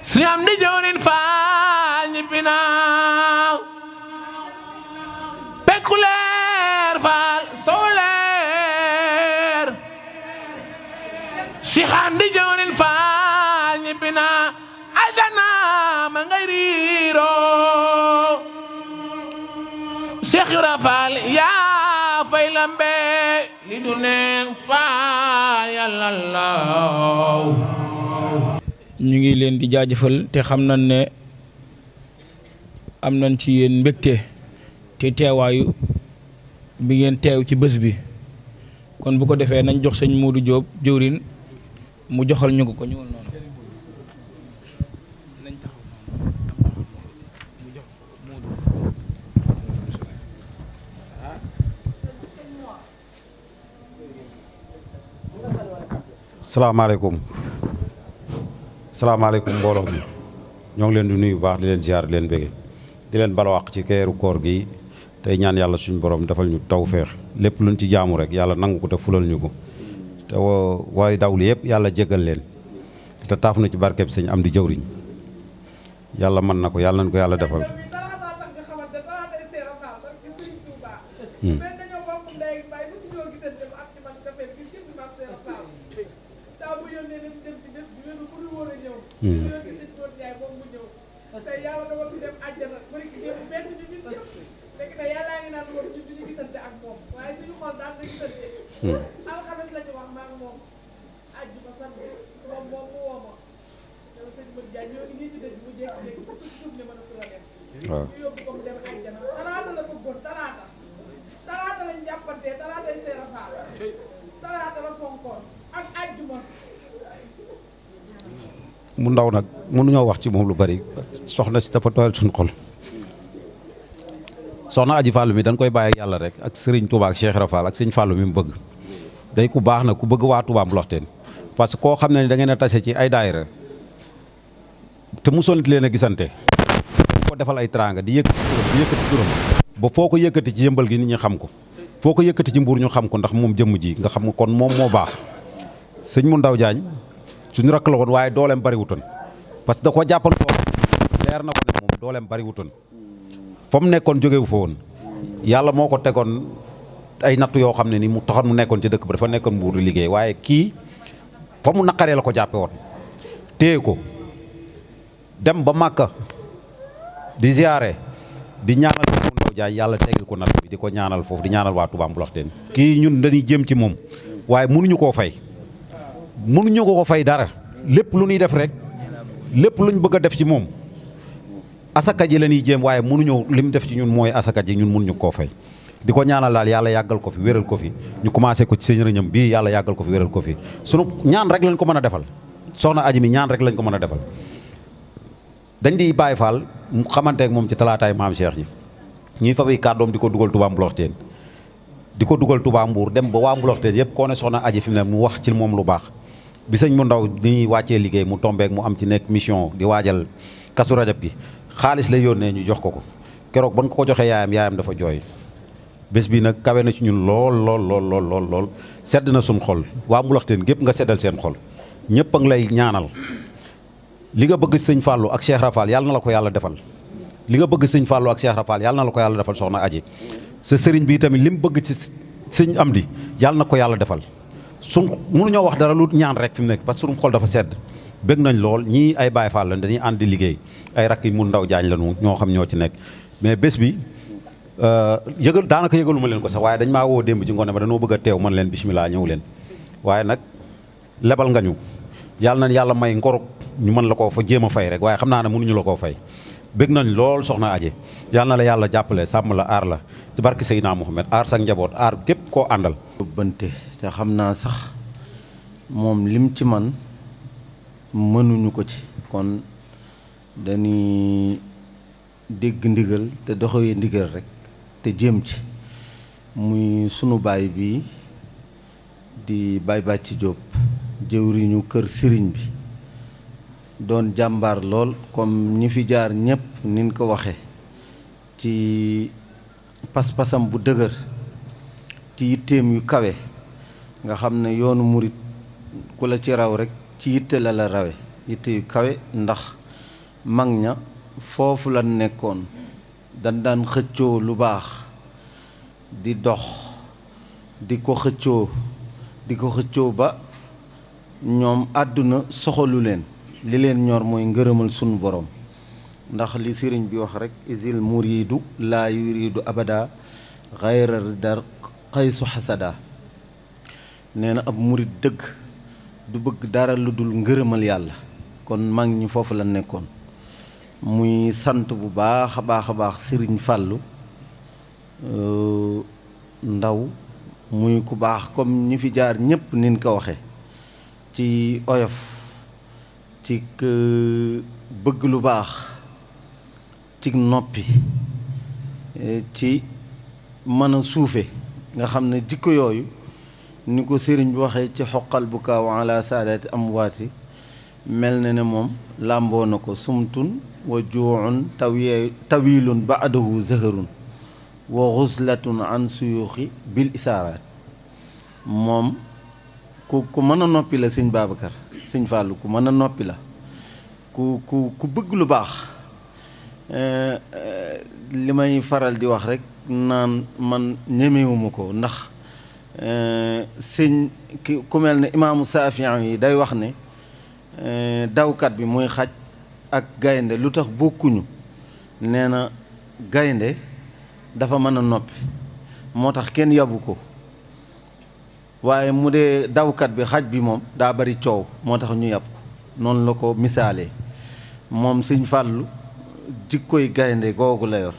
Sëriñ Amdi Jawrin fal ñibbi na Pekku leer fal sow leer Cheikh Amdi Jawrin fal ñibbi na aljana ma ngay riiro Cheikh Ibra Fall yaa fay lambe li du neen fa yàlla law ñu ngi leen di jaajëfal te xam nañ ne am nañ ci yéen mbégte te teewaayu bi ngeen teew ci bés bi kon bu ko defee nañ jox sëñ Modou Diop jëwrin mu joxal ñu ko ñëwal noonu. salaamaaleykum mbooloo mi ñoo ngi leen di nuyu bu baax di leen ziar di leen bége di leen balawaq ci keeru koor gi tey ñaan yàlla suñu borom defal ñu tawféex lépp luñ ci jaamu rek yàlla nangu ko te fulal ñu ko te waaye dawli yëpp yàlla jégal leen te taaf na ci barkeb sëñ am di jëwriñ yàlla mën na ko yàlla nañ ko yàlla defal. waaw mu ndaw nag mënuñoo wax ci moom lu bari soxna si dafa tooyal suñu xol soxna Aji Fàllu mi dañ koy bàyyi ak yàlla rek ak Serigne Touba ak Cheikh Rafal ak sëñ Fàllu mi mu bëgg day ku baax na ku bëgg waa Touba Mbloxteen parce que koo xam ne da ngeen a tase ci ay daayira te mosoon leen a gisante ko defal ay teraanga di yëkkati turam ba foo ko yëkkati ci yëmbal gi nit ñi xam ko foo ko yëkkati ci mbuur ñu xam ko ndax moom jëmm ji nga xam kon moom moo baax sëñ mu ndaw Jaañ suñu rakk la woon waaye dooleem bari wutoon parce que da ko jàppal ko leer na ko ne moom dooleem bari wutoon fa mu nekkoon jógewu fa woon yàlla moo ko tegoon ay nattu yoo xam ne ni mu taxoon mu nekkoon ci dëkk ba dafa nekkoon mbuur di liggéey waaye kii fa mu naqaree la ko jàppe woon téye ko dem ba Màkka di ziyaare di ñaanal mu ndaw jaay yàlla tegil ko natt bi di ko ñaanal foofu di ñaanal waa Touba Mbloxteen kii ñun dañuy jëm ci moom waaye mënuñu koo fay mënuñu ko fay dara lépp lu ñuy def rek lépp luñ bëgg a def ci moom asaka ji la ñuy jéem waaye mënuñu li mu def ci ñun mooy asaka ji ñun mënuñu koo fay di ko ñaanal daal yàlla yàggal ko fi wéral ko fi ñu commencé ko ci seen rëñam bii yàlla yàggal ko fi wéral ko fi sunu ñaan rek lañ ko mën a defal soxna Aji mi ñaan rek lañ ko mën a defal dañ di Baay Faal mu xamanteek moom ci talaataay maam Cheikh ji ñuy fabi kàddoom di ko dugal Touba Mbloxteen di ko dugal Touba Mbuur dem ba waa Mbloxteen yëpp koo ne soxna Aji fi mu ne mu wax ci moom lu baax bi sëñ mu ndaw di wàccee liggéey mu tombeek mu am ci nekk mission di waajal kasu rajab gi xaalis lay yónnee ñu jox ko keroog ban ko joxee yaayam dafa jooy bés bi nag kawe na ci ñun lool sedd na suñ xol waa Mbloxteen gépp nga seddal seen xol ñëpp a ngi lay ñaanal li nga bëgg sëñ Fallou ak Cheikh Rafal yàlla na la ko yàlla defal li nga bëgg sëñ Fallou ak Cheikh Rafal yàlla na la ko yàlla defal soxna Aji sa sëriñ bi tamit li mu bëgg ci sëñ Amdi yàlla na ko yàlla defal suñ mënuñoo wax dara lu ñaan rek fi mu nekk parce que suñu xol dafa sedd bëgg nañ lool ñii ay Baay Faal lañ dañuy ànd di liggéey ay rakk yi mu ndaw jaañ lañu ñoo xam ñoo ci nekk mais bés bi daanaka yëgalu ma leen ko sax waaye dañ maa woo démb ci ngoone ma dañoo bëgg a teew man leen bismillah ñëw leen waaye nag lebal nga ñu yàlla na yàlla may ngoruk ñu mën la koo fa jéem a fay rek waaye xam naa ne mënuñu la koo fay bëgg nañ lool soxna Aji yàlla na la yàlla jàppale sàmm la aar la ci barke Seydina Mohamed aar sa njaboot aar képp koo àndal bënte te xam naa sax moom lim ci man mënuñu ko ci kon dañuy dégg ndigal te doxee ndigal rek te jéem ci muy sunu baay bi di Baay Bàcci Jóob jëwriñu kër sëriñ bi doon jàmbaar lool comme ñi fi jaar ñépp nin ko waxe ci pas-pasam bu dëgër ci yitteem yu kawe nga xam ne yoonu murit ku la ci raw rek ci yitte la la rawe yitte yu kawe ndax mag ña foofu la nekkoon dañ daan xëccoo lu baax di dox di ko xëccoo ba ñoom àdduna soxalu leen li leen ñor mooy ngërëmal sunu borom ndax li sëriñ bi wax rek isil muridu laa yuridu abada xayra dar xaysu xasada nee na ab murid dëgg du bëgg dara lu dul ngërëmal yàlla kon mag ñi foofu la nekkoon muy sant bu baax a baax a baax Sëriñ Fàllu Ndaw muy ku baax comme ñi fi jaar ñépp nin ko waxe ci oyof ci bëgg lu baax ci noppi ci mën a suufe nga xam ne jikko yooyu ni ko sëriñ bi waxee ci xoqal bu kaaw ala saadaati amwaati mel na ne moom làmboo na ko sumtun wa juucun tawilun baadahu zaharun wa xuslatun an suyuuxi bil isaaraat moom ku mën a noppi la sëñ Babacar sëñ Fàllu ku mën a noppi la ku bëgg lu baax li may faral di wax rek naan man ñemewuma ko ndax sëñ ku mel ne imaamu Saafiyan yi day wax ne dawkat bi muy xaj ak gaynde lu tax bokkuñu nee na gaynde dafa mën a noppi moo tax kenn yabu ko waaye mu dee dawkat bi xaj bi moom daa bari coow moo tax ñu yab ko noonu la ko misaalee moom sëñ Fàllu jikkoy gaynde googu la yor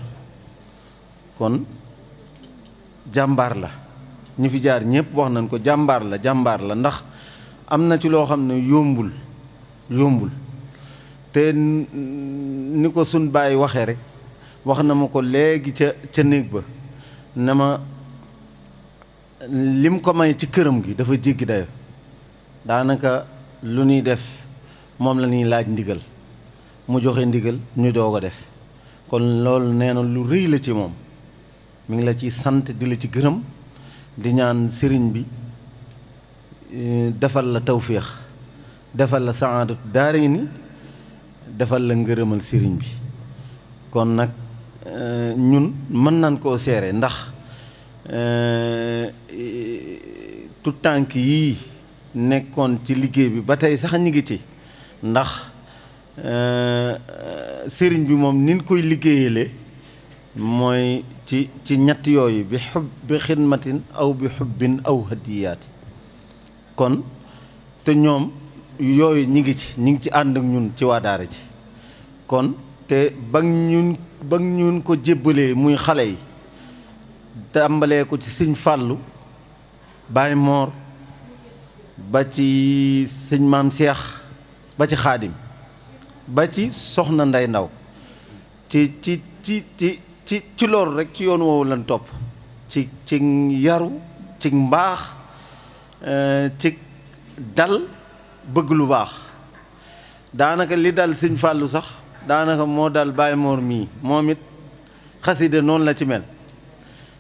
kon jàmbaar la ñi fi jaar ñépp wax nañ ko jàmbaar la ndax am na ci loo xam ne yombul te ni ko sun bàyyi waxee rek wax na ma ko léegi ca néeg ba ne ma lim ko may ci këram gi dafa jéggi dayo daanaka lu ñuy def moom la ñuy laaj ndigal mu joxe ndigal ñu doog a def kon loolu nee na lu rëy la ci moom mi ngi la ci sant di la ci gërëm di ñaan sëriñ bi defal la tawféex defal la saadatu daarayni defal la ngërëmal sëriñ bi kon nag ñun mën nañ koo seere ndax tout tànk yii nekkoon ci liggéey bi ba tey sax ñi ngi ci ndax sëriñ bi moom nin koy liggéeyale mooy ci ñett yooyu bi xidmatin aw bi xubbin aw hadiyaati kon te ñoom yooyu ñi ngi ci ànd ak ñun ci waa daara ji kon te ba ñun ko jébbalee muy xale yi tàmbalee ko ci sëñ Fàllu Baay Moor ba ci sëñ Maam Seex ba ci Xaadim ba ci soxna Nday Ndaw ci loolu rek ci yoon woowu lan topp ci yaru ci mbaax ci dal bëgg lu baax daanaka li dal sëñ Fàllu sax daanaka moo dal Baay Moor mii moom it xasida noonu la ci mel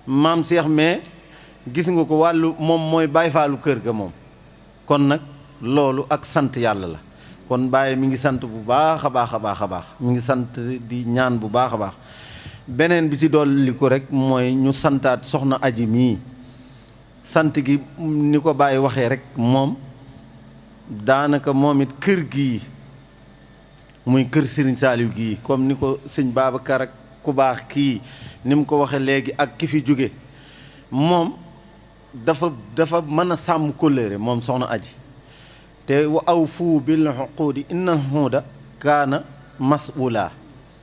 Maam Seex mais gis nga ko wàllu moom mooy Baay Faalu kër ga moom kon nag loolu ak sant yàlla la kon Baay mi ngi sant bu baax a baax a baax a baax mi ngi sant di ñaan bu baax a baax beneen bi ci dolli ko rek mooy ñu santaat soxna aji mii sant gi ni ko Baay waxee rek moom daanaka moom it kër gii muy kër Sëriñ Saaliw gii comme ni ko sëñ Babacar ak ku baax kii ni mu ko waxee léegi ak ki fi jóge moom dafa mën a sàmm kóllëre moom soxna aji te wa aw fuu bil xuquudi innal xuuda kaana mas'uula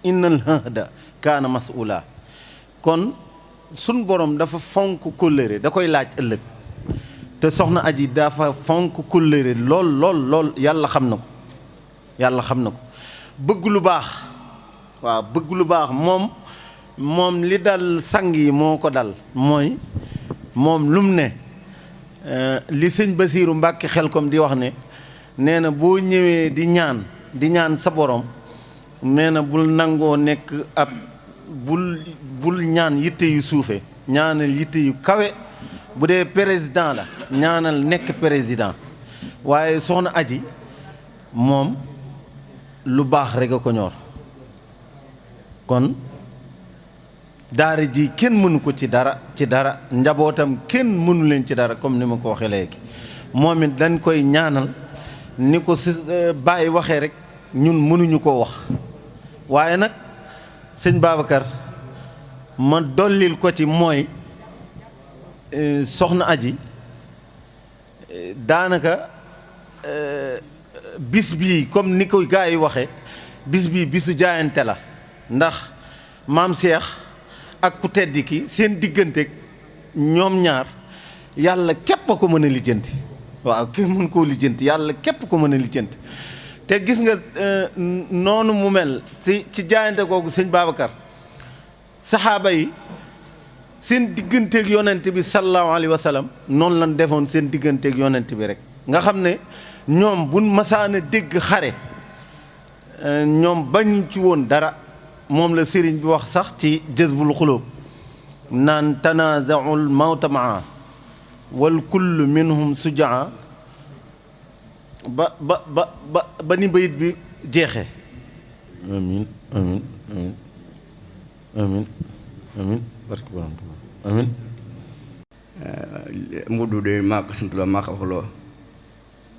innal hahda kaana mas'uula kon sun borom dafa fonk kóllëre da koy laaj ëllëg te soxna aji dafa fonk kóllëre lool yàlla xam na ko bëgg lu baax waaw bëgg lu baax moom li dal sang yi moo ko dal mooy moom lum ne li sëñ Basiiru Mbàkke Xelkom di wax ne nee na boo ñëwee di ñaan sa borom nee na bul nangoo nekk ab bul ñaan yitte yu suufe ñaanal yitte yu kawe bu dee président la ñaanal nekk président waaye soxna aji moom lu baax rek a ko ñor kon daara ji kenn mënu ko ci dara njabootam kenn mënu leen ci dara comme ni ma ko waxee léegi moom it dañ koy ñaanal ni ko si Baye waxee rek ñun mënuñu ko wax waaye nag sëñ Babacar ma dollil ko ci mooy soxna aji daanaka bis bii comme ni ko gars yi waxee bis bii bisu jaayante la ndax maam Cheikh ak ku tedd ki seen diggante ñoom ñaar yàlla képp a ko mën a lijjanti waaw kenn mën koo lijjanti yàlla képp ko mën a lijjanti te gis nga noonu mu mel ci jaayante googu sëñ Babacar saxaaba yi seen digganteeg yonent bi sallallahu alayhi wa sallam noonu lan defoon seen digganteeg yonent bi rek nga xam ne ñoom buñ masaana dégg xare ñoom bañ ci woon dara moom la sëriñ bi wax sax ci jazbul xulub naan tanazaul mawta maa wal kullu minhum sujaa ba ni bayit bi jeexee amin amin amin amin amin barke borom Tuubaa amin Modou de maa ko sant la maa ko waxloo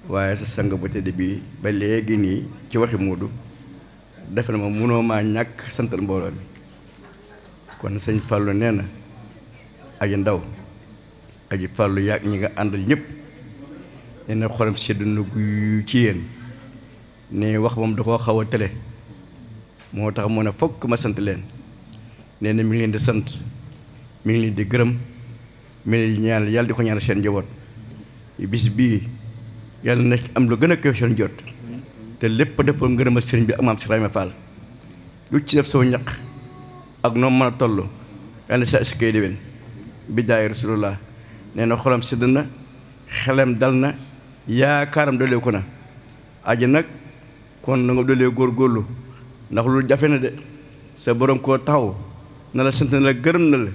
waaye sa sang bu tëdd bi ba léegi nii ci waxi Modou defe na ma munoo maa ñàkk santal mbooloo mi kon sëñ Fallou nee na aji ndaw aji Fallou yaag ñi nga àndal ñëpp nee na xolam sedd na gu ci yéen ne wax moom da koo xaw a tële moo tax mu ne fokk ma sant leen nee na mi ngi leen di sant mi ngi leen di gërëm mi ngi leen di ñaan yàlla di ko ñaan seen njaboot bis bii yàlla na am lu gën a kawe seen jot te lépp dëppoo ngërëmal sëriñ bi ak maam Cheikh Ibrahima Fall lu ci def soo ñaq ak noo mën a toll yàlla sa si koy déwén bi daay rasulullah nee na xolam sedd na xelam dal na yaakaaram dolee ko na aji nag kon na nga dolee góorgóorlu ndax loolu jafe na de sa borom koo taxaw na la sant na la gërëm na la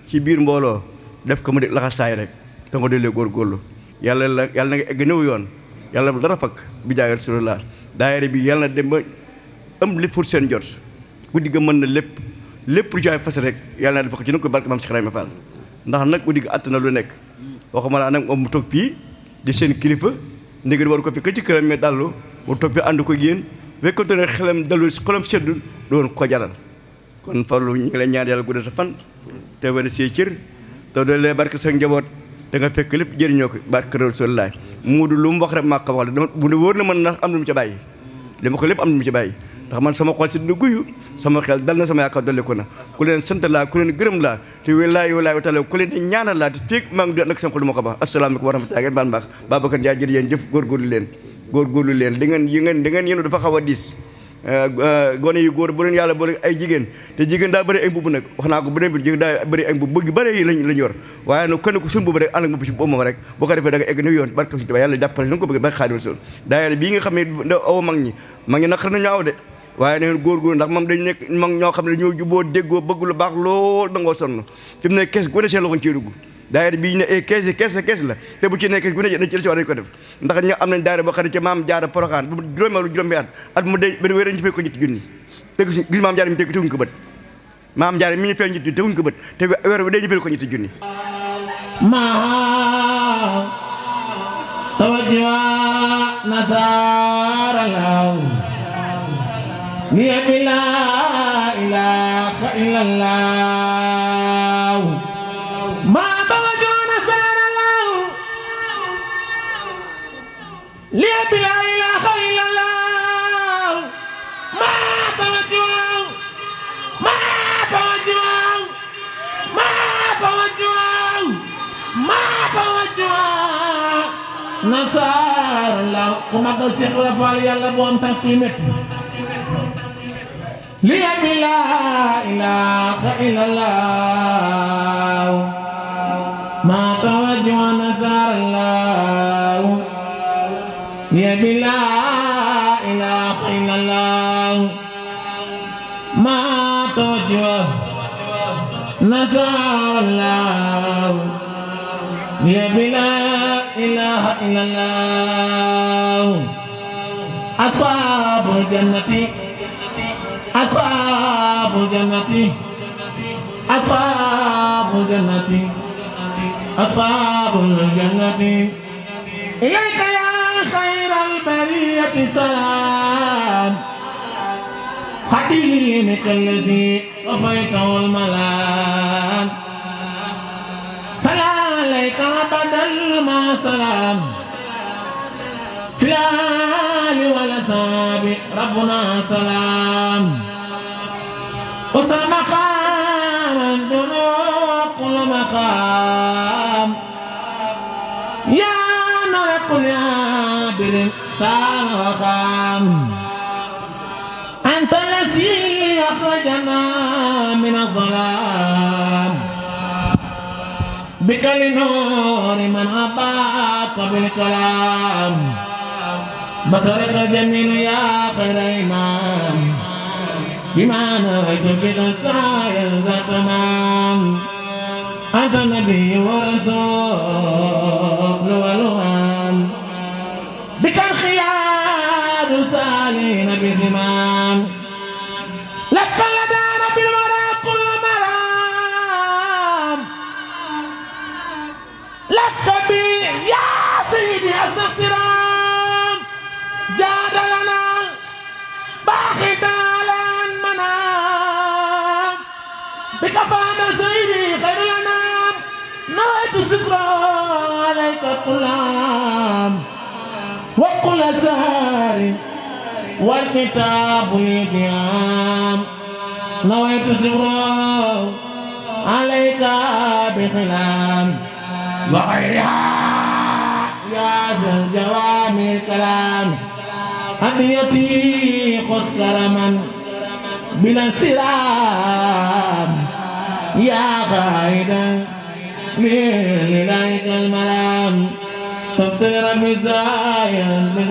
ci biir mbooloo def ko mu di laxasaay rek te nga dolee góorgóorlu yàlla na nga egg néew yoon yàlla bu dara fakk bi jaay rasulullah daayira bi yàlla na dem ba ëm lépp pour seen jot guddi ga mën na lépp lu ci ay fas rek yàlla na def ko ci nu ko barke maam Cheikh Ibrahima Fall ndax nag guddi ga àtt na lu nekk waxuma laa nag moom mu toog fii di seen kilifa ndégg war ko fi ka ci këram mais dallu mu toog fi ànd ko yéen fekkonte ne xelam dallu xolam seddu doon ko jaral kon Fallou ñu ngi lay ñaan yàlla guddal sa fan te wala see cër te doon lee barke sa njaboot da nga fekk lépp jëriñoo ko barke Rasulullah Moodu lu mu wax rek maa ko wax dama bu ne wóor na man ndax am na mu ci bàyyi li ma ko lépp am na mu ci bàyyi ndax man sama xol si dina guyu sama xel dal na sama yaakaar dolli ko na ku leen sant laa ku leen gërëm laa te wallaahi wa taala ku leen di ñaanal laa te feeg maa ngi nag sama xol ma ko baax asalaamaaleykum wa rahmatulah ngeen baal baax Babacar Ndiaye jërë yéen jëf góorgóorlu leen da ngeen yéen dafa xaw a diis gone yu góor bu leen yàlla boole ay jigéen te jigéen daa bëri ay mbubb nag wax naa ko bu bi jigéen daa bëri ay mbubb bëgg bëri lañ yor waaye nag kenn ku suñu mbubb rek ànd ak mbubb ci moom rek boo ko defee da nga egg ni yoon barke suñu Tuubaa yàlla jàppale na ko bëgg ba Xaadimu Rasuul daayira bii nga xam ne aw mag ñi naqar nañu aw de waaye neen góorgóorlu ndax moom dañ nekk mag ñoo xam ne ñoo juboo déggoo bëgg lu baax lool da ngoo sonn fi mu ne kees gu ne seen loxoñ ciy dugg daayira bii ne kees la te bu ci nekk kees gu ne dañ ci war dañ ko def ndax ñoo am nañ daayira boo xam ne ci maam jaara Poroxaan bu juróomi at mu dee benn wéer ñu fay ko ñetti junni te gis maam jaara mi teguñ ko bët maam jaara mi ñu fay ñetti teguñ ko bët te weer bi dee ñu fay ko ñetti junni ma tawajjuha nasara law ni la ilaha illallah ma tawajjuha nasara law li la ilaha illallah ma tawajjuha nasara law ku ma da Cheikh Ibra Fall yàlla bu am tànk yu métti li la ilaha illallah ma tawajjuha nasara law li la ilaha illallah ma tawajjuha nasara law li la ilaha illallah ashabul jannati ashabul jannati ashabul jannati ashabul jannati ilayka ya khairal bariyati salam khadimika allazi wafaytahul malam بدل ما سلام في الآل والأصحاب ربنا سلام وصل مقاما دنو كل مقام يا نور يا بالإنسان وخام أنت الذي أخرجنا من الظلام بك لنور من أباك بالكلام بصرك الجميل يا خير إمام بما نويت بك سعي ذا تمام أنت النبي ورسول والوام بك الخيار سالين بزمام لك لدى رب الورى كل مرام لك بي يا سيدي أسنى احترام جاد لنا باقي دالا منام بك فانا سيدي خير الأنام نويت شكرا عليك كلام وكل سهر والكتاب القيام نويت شكرا عليك بخلام وغيرها يا ذا الجوامع الكلام هديتي خذ كرما بلا انسرام يا قائدا لإليك المرام تبتغي بزايا من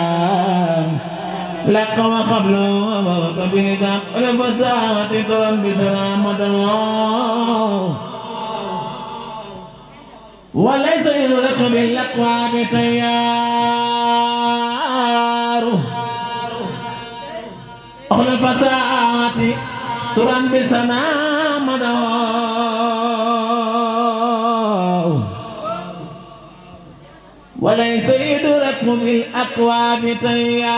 الميزان لك وقبل وموت بنظام ولفسات ترم بسلام ودموع وليس يدرك بالأكواب تيار أهل الفساد ترم بسلام ودموع وليس يدرك بالأكواب تيار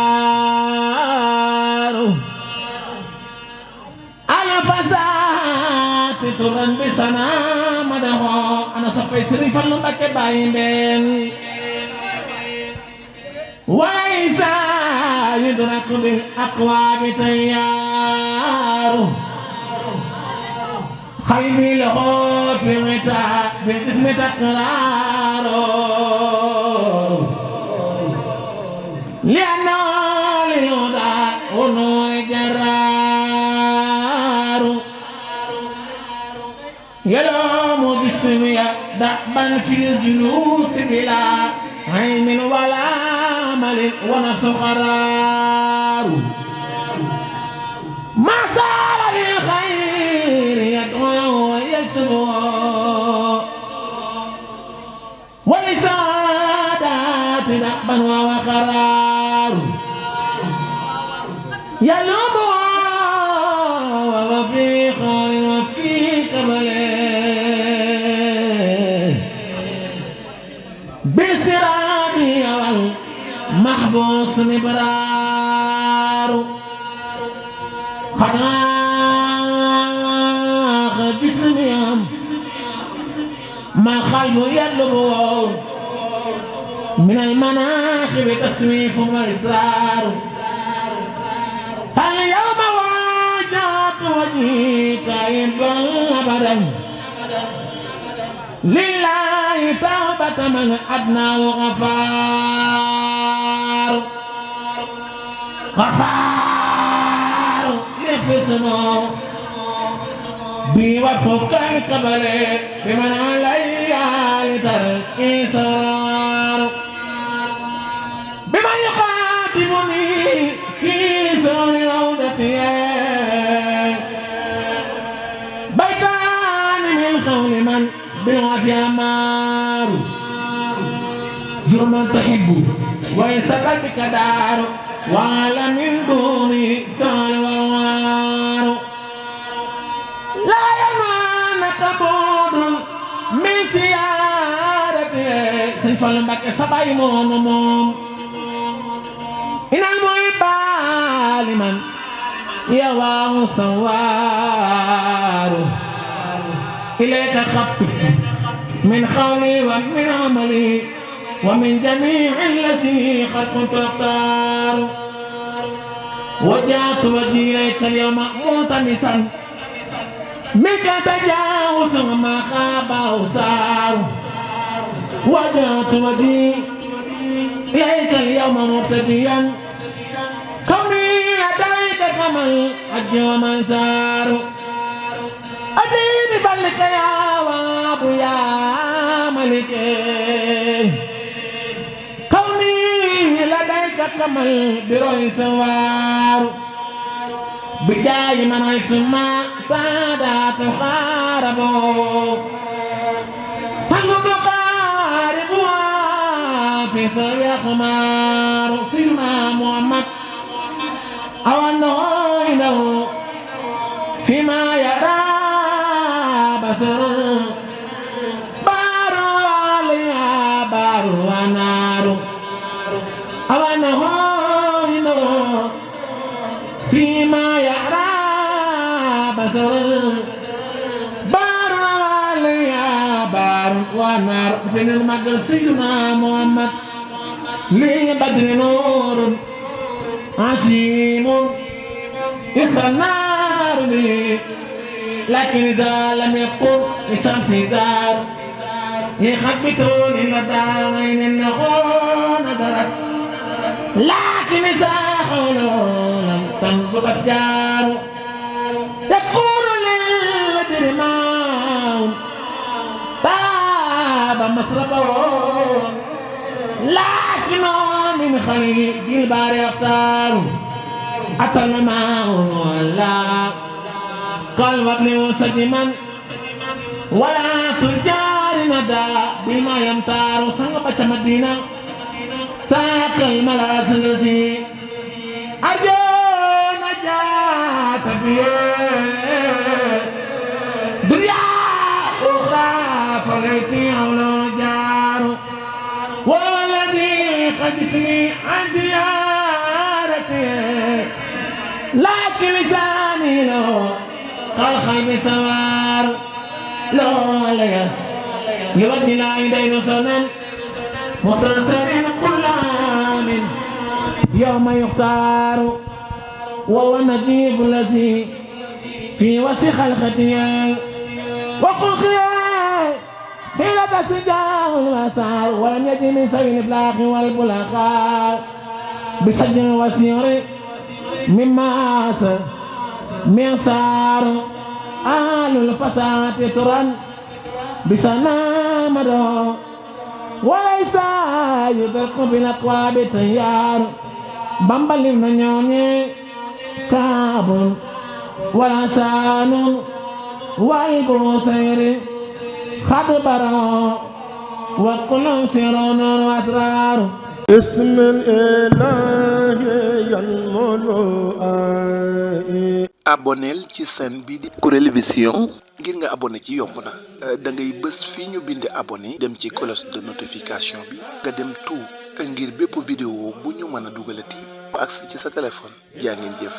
على فساد ترن بسنا مده أنا سبي سري فلو بك بايندن وليس يدرك بالأكواب تيار قلبي له في متى باسم تكراره لأنه للهدى ونور جرار يلوم جسمي دأبا في الجلوس بلا علم ولا عمل ونفس قرار ما صار للخير يدعو ويكسب ولسادات دأبا وقرار يلوم وفي خار وفي كمل باسترادي والمحبوس نبرار خناخ بسميهم ما القلب يطلب من المناخب تسويف وإصرار فاليوم واجهت وجهي تائبا أبدا لله توبة من أدنى وغفار غفار يفسنو بوفق القبل بمن علي لترك سرار بمن يخاطبني في سور روضتي بيتان من خول من بالعافية مار جرما تحب ويسكت بك دار وعلى من دوني سال ووار لا يمانك بود من سيارتي سيفال مبكي سباي موم إن المحب لمن يواه سوار إليك خبت من قولي ومن عملي ومن جميع الذي قد كنت أختار وجعت وجهي إليك اليوم ملتمسا منك تجاوز ما خاب وسار وجعت وجهي إليك اليوم مبتديا كوني لديك كما الحج ومن سار أديني بلك يا وابو يا ملك كوني لديك كما البروي سوار بجاي من عيسما سادات خاربو سنو بخاربوا في سبيل خمار سيدنا محمد أو أنه إنه فيما يرى بصر بار عليها بار ونار أو أنه إنه فيما يرى بصر بار عليها بار ونار في المجل سيدنا محمد لبدر نور عظيم يصنع به لكن إذا لم يكن لشمس زار يخبطون الندامين إنه نظرت لكن إذا حولوا لم تنبض أشجار يقول للبدر ماء باب مسربه لكنه من خليج البار يختار أتى الماء ولا قال وابن سجما ولا تجار ندى بما يمتار سنغبت مدينة ساق الملاذ الذي أرجو نجاة دنيا أخرى فليتي أولو جار وهو الذي قد اسمي عن زيارته لكن لساني له كالخيم سوار لو علي لوجهنا يدين سنن مسلسلين كل عام يوم يختار وهو النجيب الذي في وسخ الختيان وقل خيال حيلة السجاه والمسار ولم يجد من سبيل الإفلاق والبلاغاء بسجن وسير مما أسر معصار آل الفساد ترن بسنامه وليس يدرك بالأقواب تيار بمبل من يوني كاب ولسان والبوسير خطبر وكل سرون وأسرار بسم الإله ينمو aboneel ci chaîne bi di Kourel Vision ngir nga abonné ci yomb na da ngay bës fii ñu bind abonné dem ci cloche de notification bi nga dem tout ngir bépp vidéo bu ñu mën a dugalati mu agsi ci sa téléphone jaa ngeen jëf